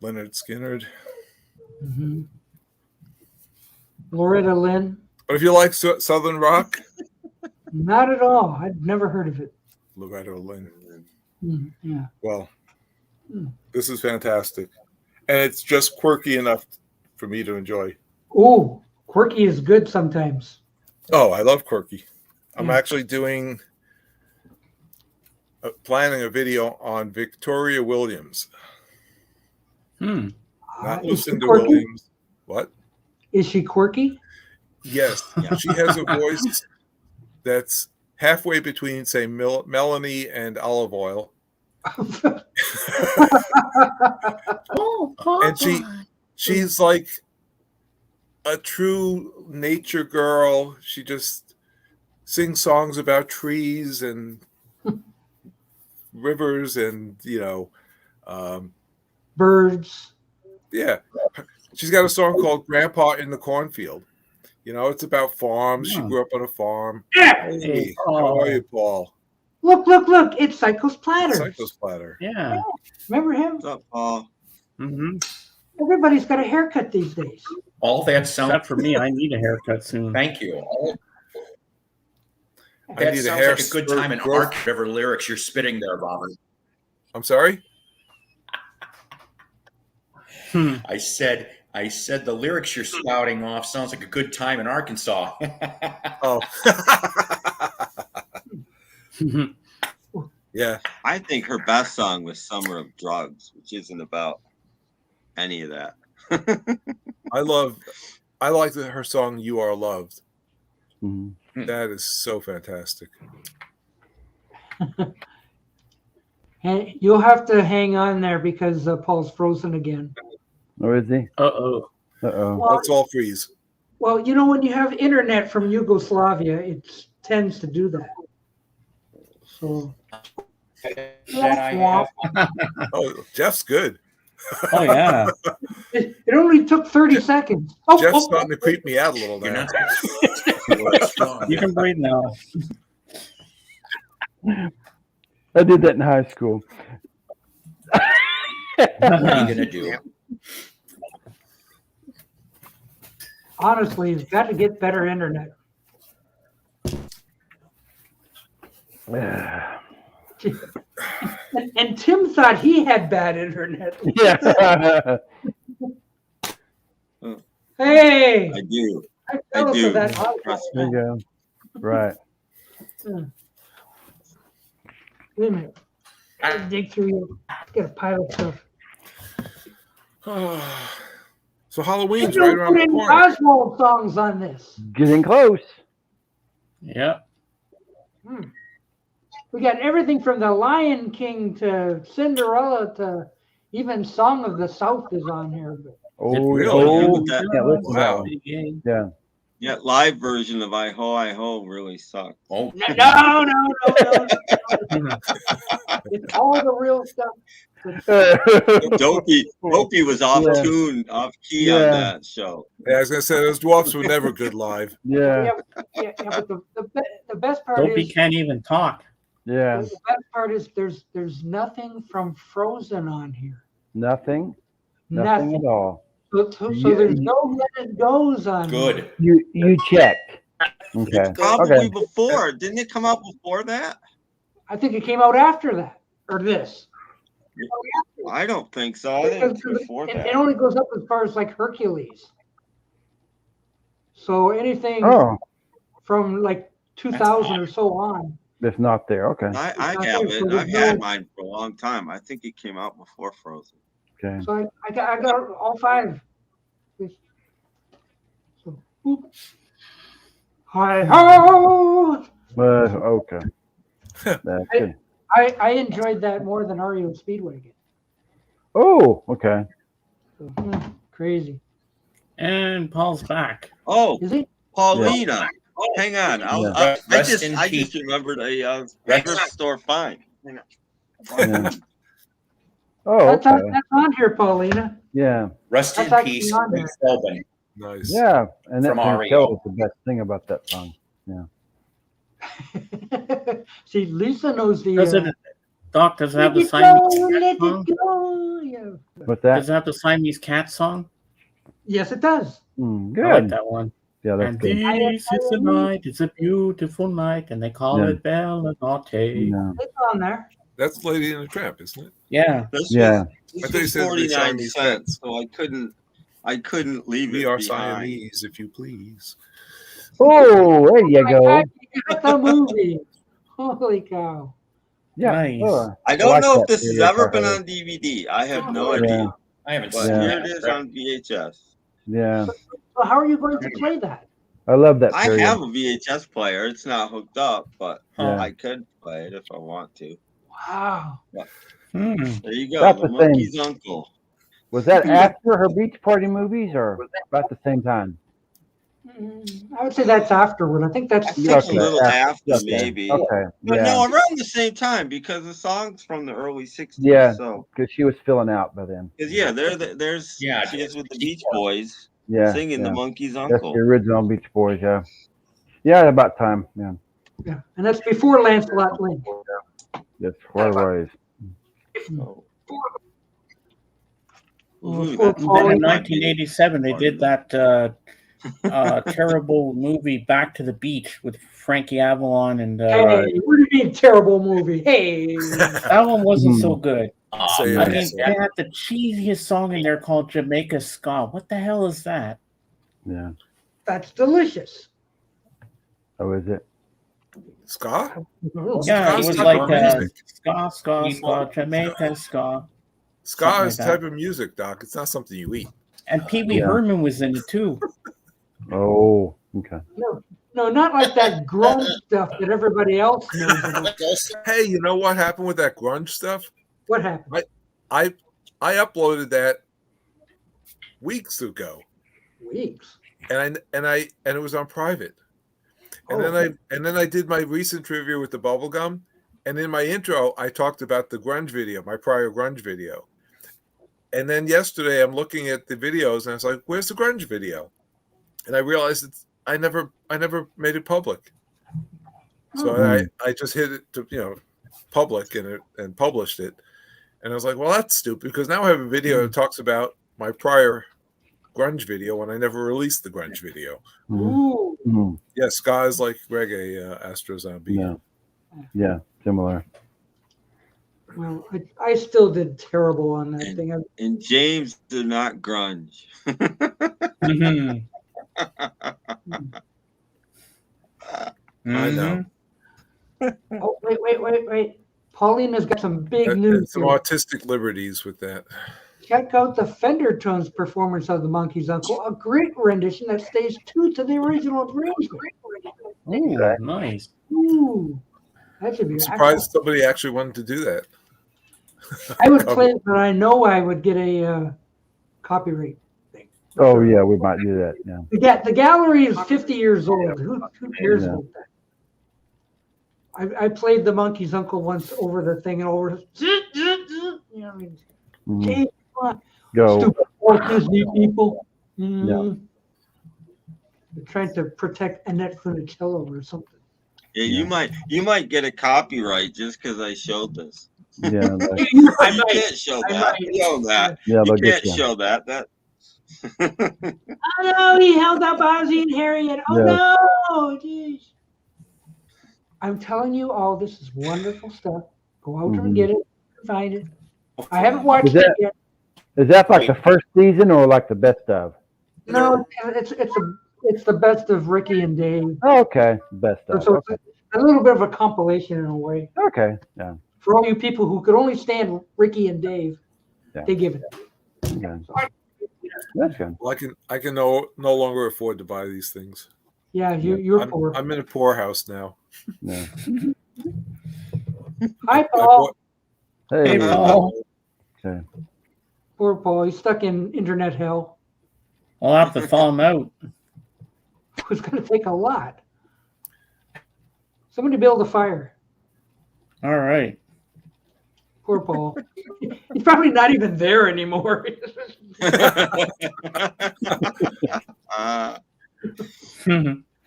Leonard Skinner. Mm-hmm. Loretta Lynn. But if you like Southern rock, Not at all. I'd never heard of it. Loretta Lynn. Yeah. Well, Hmm. this is fantastic. And it's just quirky enough for me to enjoy. Oh, quirky is good sometimes. Oh, I love quirky. I'm Yeah. actually planning a video on Victoria Williams. Not Is she Lucinda quirky? Williams. What? Is she quirky? Yes. She has a voice that's halfway between, say, Melanie and Olive Oil. And she's like a true nature girl. She just sings songs about trees and rivers and, Birds. yeah. She's got a song called Grandpa in the Cornfield. It's about farms. She grew up on a farm. Yeah. Hey, how are you, Paul? Look. It's Psycho's Platter. Psycho's Platter. Yeah. Remember him? What's up, Paul? Mm-hmm. Everybody's got a haircut these days. All that sounds. Except for me, I need a haircut soon. Thank you. I That need a sounds hair like a good time in growth. art. Whatever lyrics you're spitting there, Robert. I'm sorry? I said the lyrics you're spouting off sounds like a good time in Arkansas. Oh. Yeah. I think her best song was Summer of Drugs, which isn't about any of that. I like her song You Are Loved. Mm-hmm. That is so fantastic. And you'll have to hang on there because Paul's frozen again. Or is he? Uh-oh. Well, Let's all freeze. Well, when you have internet from Yugoslavia, it tends to do that. So. Oh, Jeff's good. Oh, yeah. It only took 30 seconds. Jeff's starting to creep me out a little now. You can breathe now. I did that in high school. What are you gonna do? Honestly, you've got to get better internet. And Tim thought he had bad internet. Yeah. Hey, I do. I do. that. There you go. Right. Wait a minute. I dig through you. Get a pile of stuff. So Halloween's Don't right around put the any corner. Oswald songs on this. Getting close. Yep. We got everything from the Lion King to Cinderella to even Song of the South is on here. But Oh, Really? yeah, listen to that Wow. one. Yeah. Yeah, live version of I Ho really sucked. Oh, no. It's all the real stuff. Dopey was off tune, off key on that show. Yeah, I was gonna say those dwarfs were never good live. Yeah. But the best part Dopey is can't even talk. Yeah. the best part is there's nothing from Frozen on here. Nothing. Nothing. Nothing at all. So there's no Let It Goes on here. good. You checked. Okay. Probably Okay. before. Didn't it come out before that? I think it came out after that or this. I don't think so. I think it's before It that. only goes up as far as like Hercules. So anything from like 2000 or so on. It's not there. Okay. I have it. I've had mine for a long time. I think it came out before Frozen. Okay. So I got all five. So, hi ho! Okay. That's it. I enjoyed that more than REO Speedwagon. Oh, okay. So, crazy. And Paul's back. Oh, Is he? Paulina. Yeah. Oh, hang on. I just remembered a thrift store find. Hang on. Yeah. Oh, That's okay. on here, Paulina. Yeah. Rest That's in actually peace, on there. Rick Philbin. Nice. Yeah, and that From thing REO. tells the best thing about that song. Yeah. See, Lisa knows the. Doc, does it have the Let it Siamese go, cat let song? it go. Yeah. What's that? Does it have the Siamese cat song? Yes, it does. Good. I like that one. Yeah, that's And good. this is a night, it's a beautiful night, and they call Yeah. it Bella Notte. Yeah. It's on there. That's Lady and the Tramp, isn't it? Yeah. This Yeah. I was thought you this said was the 49 Siamese cents, cats. so I couldn't leave We it are behind. Siamese, if you please. Oh, there you go. You got the movie. Holy cow. Yeah. Nice. Oh, I don't like know that if this has video ever been part. on DVD. I have no Yeah. idea. I haven't But seen here that. it is on VHS. Yeah. So how are you going to play that? I love that I period. have a VHS player. It's not hooked up, but Yeah. I could play it if I want to. Wow. Hmm. There you go. That's The the thing. monkey's uncle. Was that after her beach party movies or about the same time? I would say that's afterward. I think that's I think a 60. little after, Okay. maybe. Okay. But Yeah. no, around the same time because the song's from the early 60s. Yeah. So, Because she was filling out by then. because yeah, there's Yeah, she is with the Beach Boys Yeah. singing Yeah. the monkey's That's uncle. the original Beach Boys. Yeah. Yeah. About time. Yeah. Yeah. And that's before Lancelot Link. That's what it was. So, Oh, ooh, poor that's- And then in Paulie. 1987, they did that terrible movie Back to the Beach with Frankie Avalon, and Hey, what do you mean terrible movie? Hey. that one wasn't so good. Say I it. mean, they had the cheesiest song in there called Jamaica Ska. What the hell is that? Yeah. That's delicious. Oh, is it? Ska? Yeah, it Ska's was type like of music. ska, Jamaica ska. Ska something is like type that. of music, Doc. It's not something you eat. And Pee Wee Yeah. Herman was in it too. Oh, okay. No, not like that grunge stuff that everybody else knows about. Hey, you know what happened with that grunge stuff? What happened? I uploaded that weeks ago, Weeks. and it was on private. And then I did my recent trivia with the bubblegum, and in my intro I talked about the grunge video, my prior grunge video. And then yesterday I'm looking at the videos and I was like, "Where's the grunge video?" And I realized I never made it public. So I just hit it to public and published it. And I was like, "Well, that's stupid because now I have a video that talks about my prior grunge video and I never released the grunge video." Ooh. Mm-hmm. Yeah, ska is like reggae, Astro Zombie. Yeah. Yeah. Similar. Well, I still did terrible on that thing. And James did not grunge. Mhm. I know. Oh, wait. Pauline has got some big And news some here. artistic liberties with that. Check out the Fender Tones performance of the Monkey's Uncle, a great rendition that stays true to the original arrangement. Ooh, nice. Ooh, that should be. I'm surprised somebody actually wanted to do that. I would play it, but I know I would get a copyright thing. Oh yeah, we might do that. Yeah. The gallery is 50 years old. Who cares about that? I played the Monkey's Uncle once over the thing and over. I mean, Mhm. come on. Go. Stupid Walt Disney people. Yeah. They're trying to protect Annette Funicello or something. Yeah, you might get a copyright just because I showed this. Yeah. You can't show that. You know that. Yeah, You they'll get can't you. show that. That Oh no, he held up Ozzie and Harriet. Oh Yeah. no, jeez. I'm telling you, all this is wonderful stuff. Go out and get it, find it. I haven't watched Is that- it yet. Is that like the first season or like the best of? No, it's the best of Ricky and Dave. Oh, okay. Best of. So Okay. it's a little bit of a compilation in a way. Okay. Yeah. For all you people who could only stand Ricky and Dave, Yeah. they give it. Okay. That's good. Well, I can no longer afford to buy these things. Yeah, you're poor. I'm in a poorhouse now. Yeah. Hi, Paul. Hey, Paul. Okay. Poor Paul. He's stuck in internet hell. I'll have to thaw him out. It's going to take a lot. Somebody build a fire. All right. Poor Paul. He's probably not even there anymore.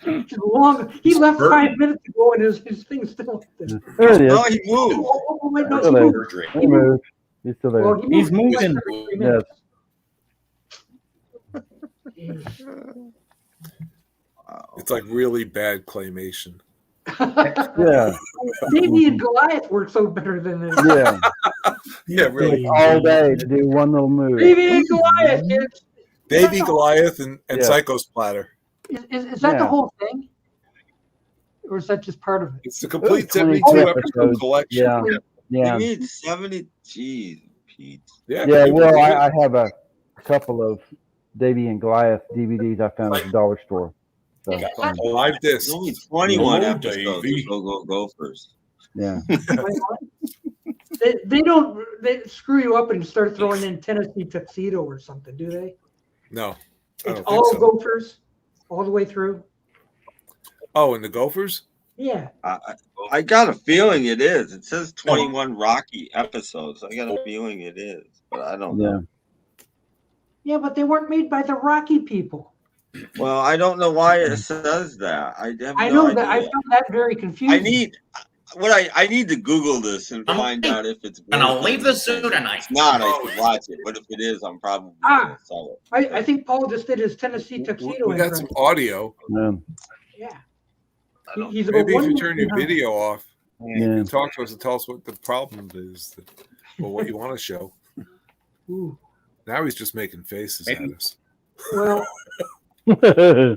Long. He left Burton. 5 minutes ago, and his thing's still there. There it is. No, he moved. Oh, wait, no, Still he there. moved. Surgery. He moved. He's still there. Well, he He's moved. He moving. left every 3 minutes. It's like really bad claymation. Yeah. Davey and Goliath works out better than this. Yeah. Yeah, really. All day to do one little move. Davey and Goliath, kids. Davy, Goliath, and Yeah. Psycho Splatter. Is that the Yeah. whole thing? Or is that just part of it? It's the complete 22 72 episode episodes. collection. Yeah. Yeah. You need 70. Jeez, Pete. Yeah, Yeah. people Well, do it. I have a couple of Davy and Goliath DVDs I found at the dollar store. So, A live disc. There's only 21 Hello, episodes Davey. of Go Gophers. yeah. They screw you up and start throwing in Tennessee Tuxedo or something, do they? No, I It's don't think all so. Gophers all the way through. Oh, and the Gophers? Yeah. I got a feeling it is. It says 21 Rocky episodes. I got a feeling it is, but I don't know. Yeah. Yeah, but they weren't made by the Rocky people. Well, I don't know why it says that. I have I no know that. I idea. found that very confusing. I need to Google this and find out if it's. And I'll worth leave it. the zoo tonight. If it's not, I should watch it. But if it is, I'm probably Ah. gonna sell it. I think Paul just did his Tennessee Tuxedo. We got some impression. audio. Yeah. I don't- He's about Maybe if 1 you turn your minute behind. video off, you Yeah. can talk to us and tell us what the problem is or what you want to show. Ooh. Now he's just making faces at Maybe. us. Well,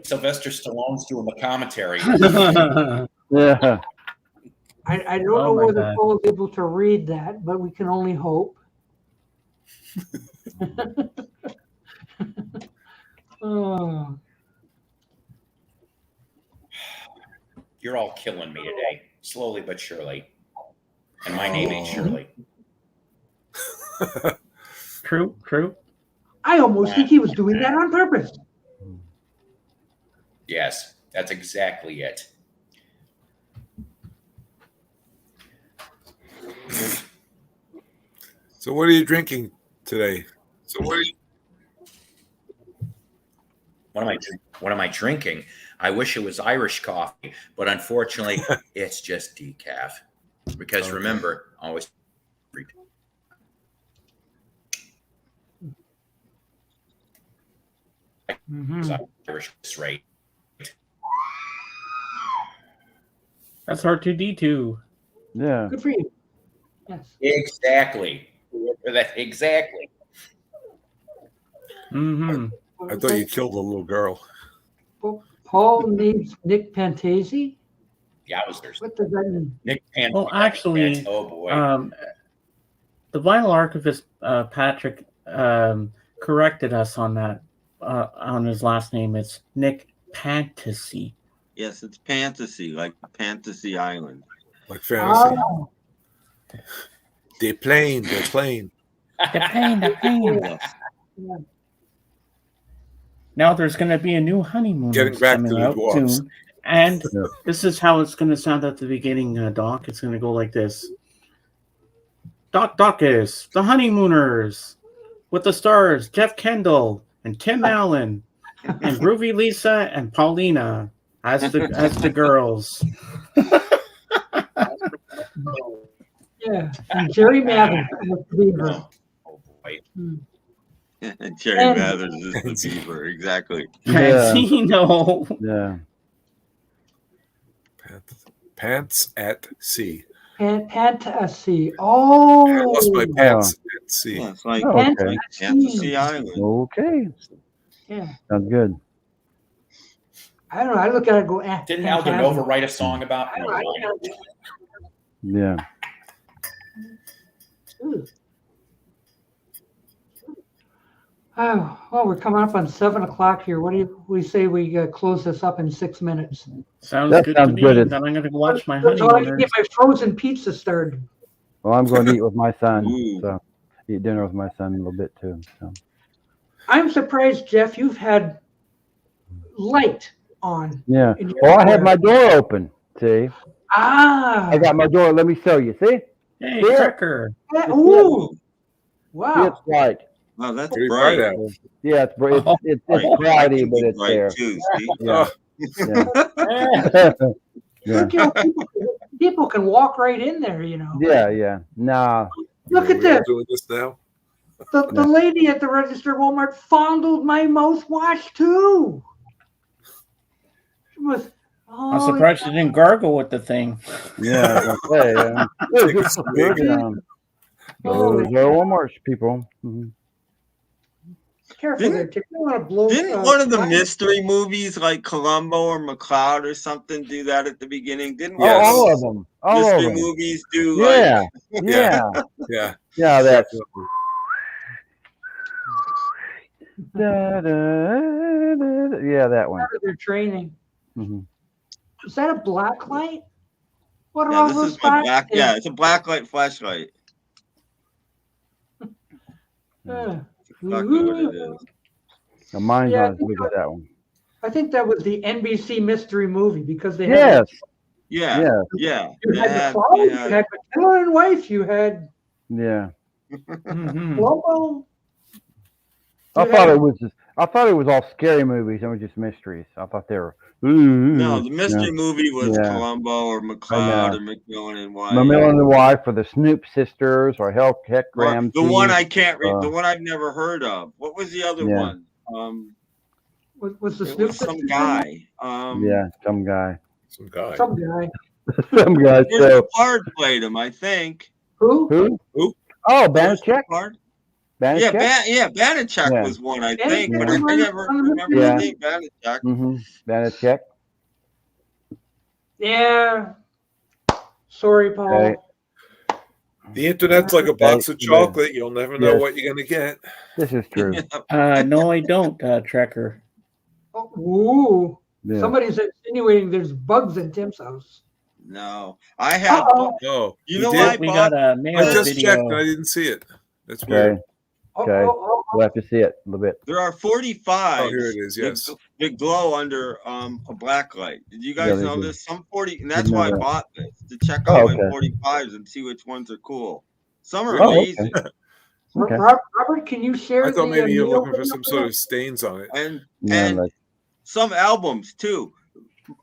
Sylvester Stallone's doing the commentary. Yeah. I don't Oh know my whether God. Paul is able to read that, but we can only hope. Oh. You're all killing me today, slowly but surely. And my name ain't Shirley. True. I almost think he was doing that on purpose. Yes, that's exactly it. So what are you drinking today? What am I drinking? I wish it was Irish coffee, but unfortunately, it's just decaf. Because Okay. remember, always read. Mhm. Irish is right. That's R2D2. Yeah. Good for you. Yes. Exactly. Exactly. Mm-hmm. I thought you killed a little girl. Paul needs Nick Pantasi. Yowzers. What does that mean? Nick Pan. Well, actually, oh boy. The vinyl archivist Patrick corrected us on that on his last name. It's Nick Pantasi. Yes, it's fantasy, like Fantasy Island. Like fantasy. Oh, They're playing. The pain. Yes. yeah. Now there's going to be a new honeymoon Getting back to coming the out dwarfs. soon, and Yeah. this is how it's going to sound at the beginning, Doc. It's going to go like this: Docus, the honeymooners, with the stars, Jeff Kendall and Tim Allen, and Groovy Lisa and Paulina as the girls. Yeah. And Jerry Mathers was the beaver. Oh boy. Jerry And- Mathers is the beaver, exactly. Yeah. Casino. Yeah. Pants at sea. Pantasi. I Oh. lost my pants at sea. Yeah, it's like, Oh, like okay. Fantasy Island. Okay. Yeah. Sounds good. I don't know. I look at it and go, Didn't Aldo Phantasm. Nova write a song about? I don't know, I look at it Yeah. and go, ooh. Oh, well, we're coming up on 7 o'clock here. What do we say we close this up in 6 minutes? Sounds That good sounds to me. good. Then I'm going to go watch my So I can honeymooners. get my frozen pizza started. Well, I'm going to eat with my son. Ooh. So eat dinner with my son a little bit too. So. I'm surprised, Jeff, you've had light on. Yeah. in your Well, I had door. my door open. See, Ah. I got my door. Let me show you. See, Hey, Yeah. Cracker. Ooh. See, Wow. it's bright. Wow, that's Pretty bright. bright out. Yeah, it's Oh. cloudy, but it's bright there. too. See? Yeah. Look, you know, people can walk right in there, you know. Yeah. Nah. Look at We all this. doing this now. The lady at the register at Walmart fondled my mouthwash too. She was. I'm surprised she didn't gargle with the thing. Yeah, I was gonna say. Take a This is good. swig. Those are Walmart people. Mhm. Careful there, Tick. You don't want to blow. Didn't one of the mystery movies like Columbo or McCloud or something do that at the beginning? Didn't one Yes. All of of those them. All of mystery them. movies do Yeah. like Yeah. Yeah. Yeah. That's. Definitely. Yeah, that one. part of their training? Mhm. Is that a black light? What are Yeah, all this those is my flashes? yeah, it's a blacklight flashlight. Uh, Exactly what it is. The mine's Yeah, not as big as that one. I think that was the NBC mystery movie because they Yes. had. Yeah, Yeah. yeah. You They had had, the they you had, had McKenna and wife. You had Yeah. Mhm. Lobo. I You thought had- I thought it was all scary movies and were just mysteries. I thought they were. no, the mystery movie was Yeah. Columbo or McCloud or McMillan and White. Mamilla and the Wife, or the Snoop Sisters, or Heck Or Ramsey. the one I can't read, uh, the one I've never heard of. What was the other Yeah. one? was the It Snoop was some sisters guy. Yeah, some guy. Some guy. in there? Some guy. Some guy. Bruce So Picard played him, I think. Who? who? Oh, Bruce Banachek. Picard? Banachek. Banachek Yeah. was one, I Banachek think, but was I never remember Yeah. the name Banachek. Mm-hmm. Banachek. Yeah. Sorry, Paul. Okay. The internet's like a box of Okay. chocolate. You'll never know Yes. what you're gonna get. This is true. No, I don't, Trekker. Oh, ooh. Yeah. Somebody's insinuating there's bugs in Tim's house. No, I had. Uh-oh. Oh, You he know did? why I We bought? got a Mayo I just video. checked and I didn't see it. That's weird. Okay. Okay. We'll have to see it a little bit. There are 45. Oh, here it is. Yes. That glow under a black light. Did you guys they know do. this? Some 40, and that's know why I that. bought this to check Oh, out okay. my 45s and see which ones are cool. Some are Oh, okay. amazing, Okay. Robert, can you share I thought the maybe you're Mayo looking for video some for sort us? of stains on it. and Yeah, and like, some albums too.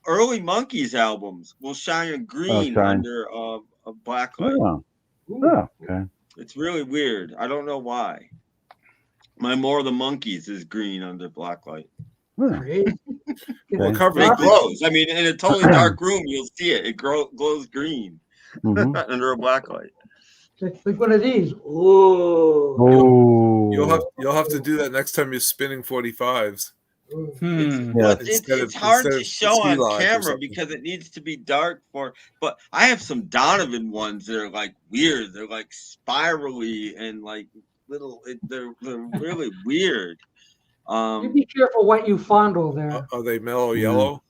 Early Monkeys albums will shine a green shine. under a black light. oh. Oh, okay. It's really weird. I don't know why. My More of the Monkeys is green under black light. Huh. Great. Well, Okay. cover It it. glows. I mean, in a totally dark room, you'll see it. It glows green Mhm. under a black light. Like one of these. Ooh. Oh. You'll have to do that next time you're spinning 45s. Hmm. Yeah. But Instead it's of- hard instead to of show ski on lines or camera something. because it needs to be dark for. But I have some Donovan ones that are like weird. They're like spirally and like little. They're really weird. You be careful what you fondle there. Are they mellow Mm. yellow?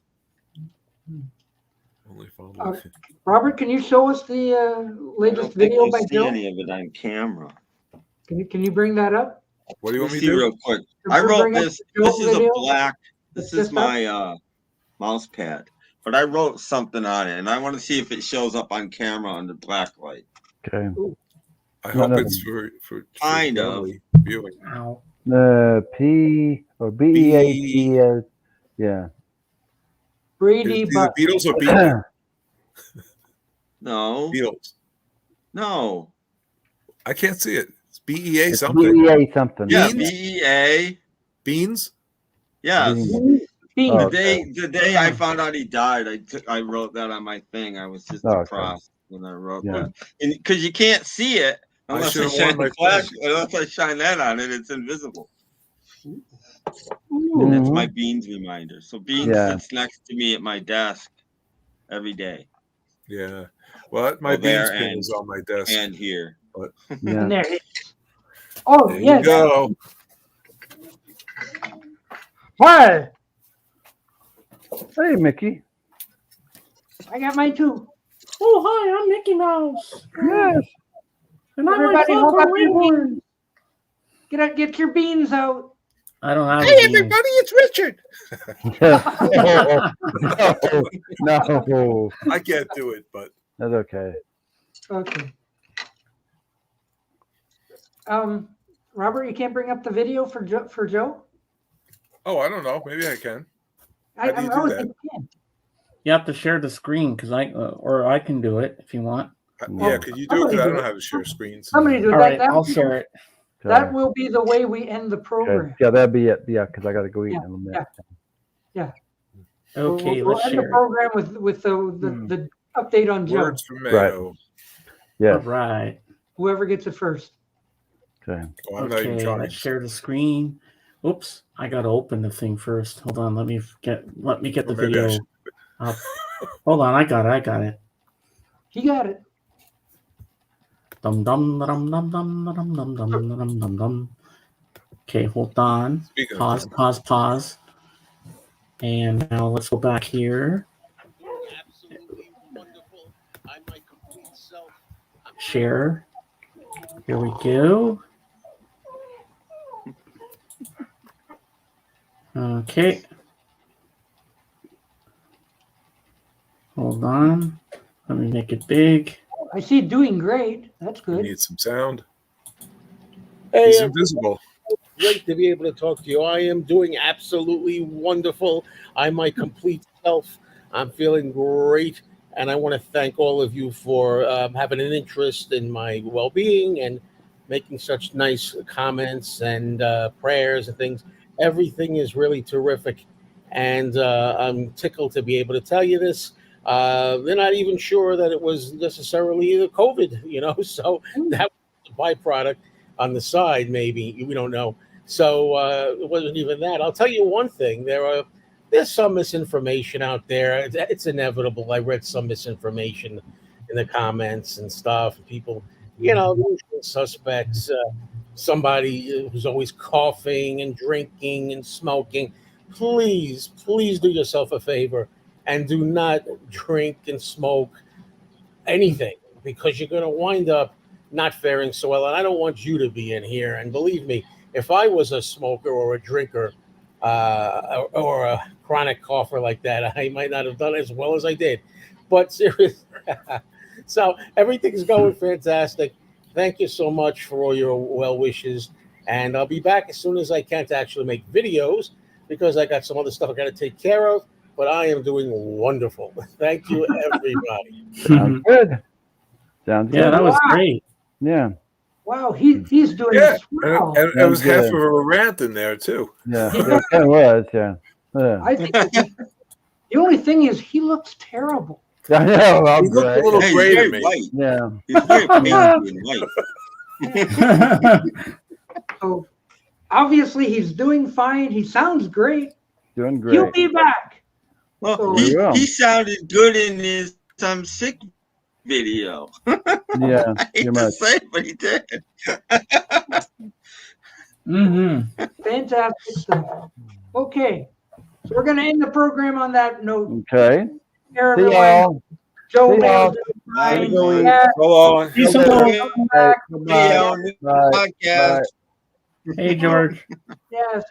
Only fondle. Robert, can you show us the I don't latest think video you'll by see Joe? any of it on camera. Can you bring that up? What do you Let want me me see to do? real quick. Can I you wrote bring up this. the This is a video? black. This It's is just my mouse pad. But I wrote something on it, and I want to see if it shows up on camera under black light. Okay. I No, hope no. it's for Kind of. family viewing. Ow. P or BEAT. Yeah. Brady, Is it but the Beatles or Beatles? No, Beatles. no. I can't see it. It's BEA It's something. BEA something. Yeah, Beans? BEA. Beans? Yes. Beans. Beans. Oh, The day I found out he died, I wrote that on my thing. I was just Oh, okay. depressed when I wrote Yeah. that, and because you can't see it I unless I should've shine worn my the flash. phone. Unless I shine that on it, it's invisible. Ooh. And that's Mhm. my Beans reminder. So Beans Yeah. sits next to me at my desk every day, Yeah. Well, my Oh, there beans pin and- is on my desk. and here. Yeah. And there it is. Oh, There yes. you go. Why? Hey, Mickey. I got mine too. Oh, hi, I'm Mickey Mouse. Yes. And I like Everybody hold Foghorn up your Leghorn. beans. Get your beans out. I don't have Hey, a bean. everybody, it's Richard. No. I can't do it, but That's okay. Okay. Robert, you can't bring up the video for Joe? oh, I don't know. Maybe I can. I How do you do would that? think you can. You have to share the screen because or I can do it if you want. Yeah, could you do it? Because I don't know how to share screens. Somebody do All that. right, I'll share it. That will be the way we end the Okay. program. Yeah, that'd be it. Yeah, because I got to go eat Yeah, in a minute. Yeah. Okay, we'll let's end the share it. program with the update on Joe. Words from Mayo. Yes. All right. Whoever gets it first. Okay. Oh, I'm not even Okay, trying. let's share the screen. Oops, I gotta open the thing first. Hold on, let me get the Maybe I video should- up. Hold on, I got it. He got it. Dum dum dum dum dum dum dum dum dum dum dum. Okay, hold on. Speaking of Pause. And now let's go back here. Share. Here we go. Okay. Hold on. Let me make it big. I see it doing great. That's we good. need some sound. Hey, He's invisible. great to be able to talk to you. I am doing absolutely wonderful. I'm my complete self. I'm feeling great. And I want to thank all of you for having an interest in my well being and making such nice comments and prayers and things. Everything is really terrific. And I'm tickled to be able to tell you this. They're not even sure that it was necessarily the COVID, so that was a byproduct on the side, maybe. We don't know. So it wasn't even that. I'll tell you one thing. There's some misinformation out there. It's inevitable. I read some misinformation in the comments and stuff. People, the usual suspects, somebody who's always coughing and drinking and smoking. Please do yourself a favor and do not drink and smoke anything, because you're going to wind up not faring so well. And I don't want you to be in here. And believe me, if I was a smoker or a drinker or a chronic cougher like that, I might not have done as well as I did. But seriously, so everything's going fantastic. Thank you so much for all your well wishes. And I'll be back as soon as I can to actually make videos, because I got some other stuff I got to take care of. But I am doing wonderful. Thank you, everybody. Sounds good. Sounds good. Yeah, that was great. Yeah. Wow, he's doing Yeah, swell. and it was Sounds half good. of a rant in there too. Yeah. It was. Yeah. Yeah. I think the only thing is he looks terrible. I know. I'm He looked a great. little Hey, gray he's to very me. white. Yeah. He's very pasty and white. So obviously he's doing fine. He sounds great. Doing He'll great. be back. Well, So, There you go. he sounded good in his sick video. Yeah. I hate Pretty to much. say it, but he did. fantastic stuff. Okay, so we're going to end the program on that note. Okay. Care See everyone. y'all. Joe See Mayo's y'all. doing Bye, fine. Go eat. Yeah, So long. Peace and Okay. love. come back. Bye. Video, new Bye. podcast. Bye. Hey, George. Yes.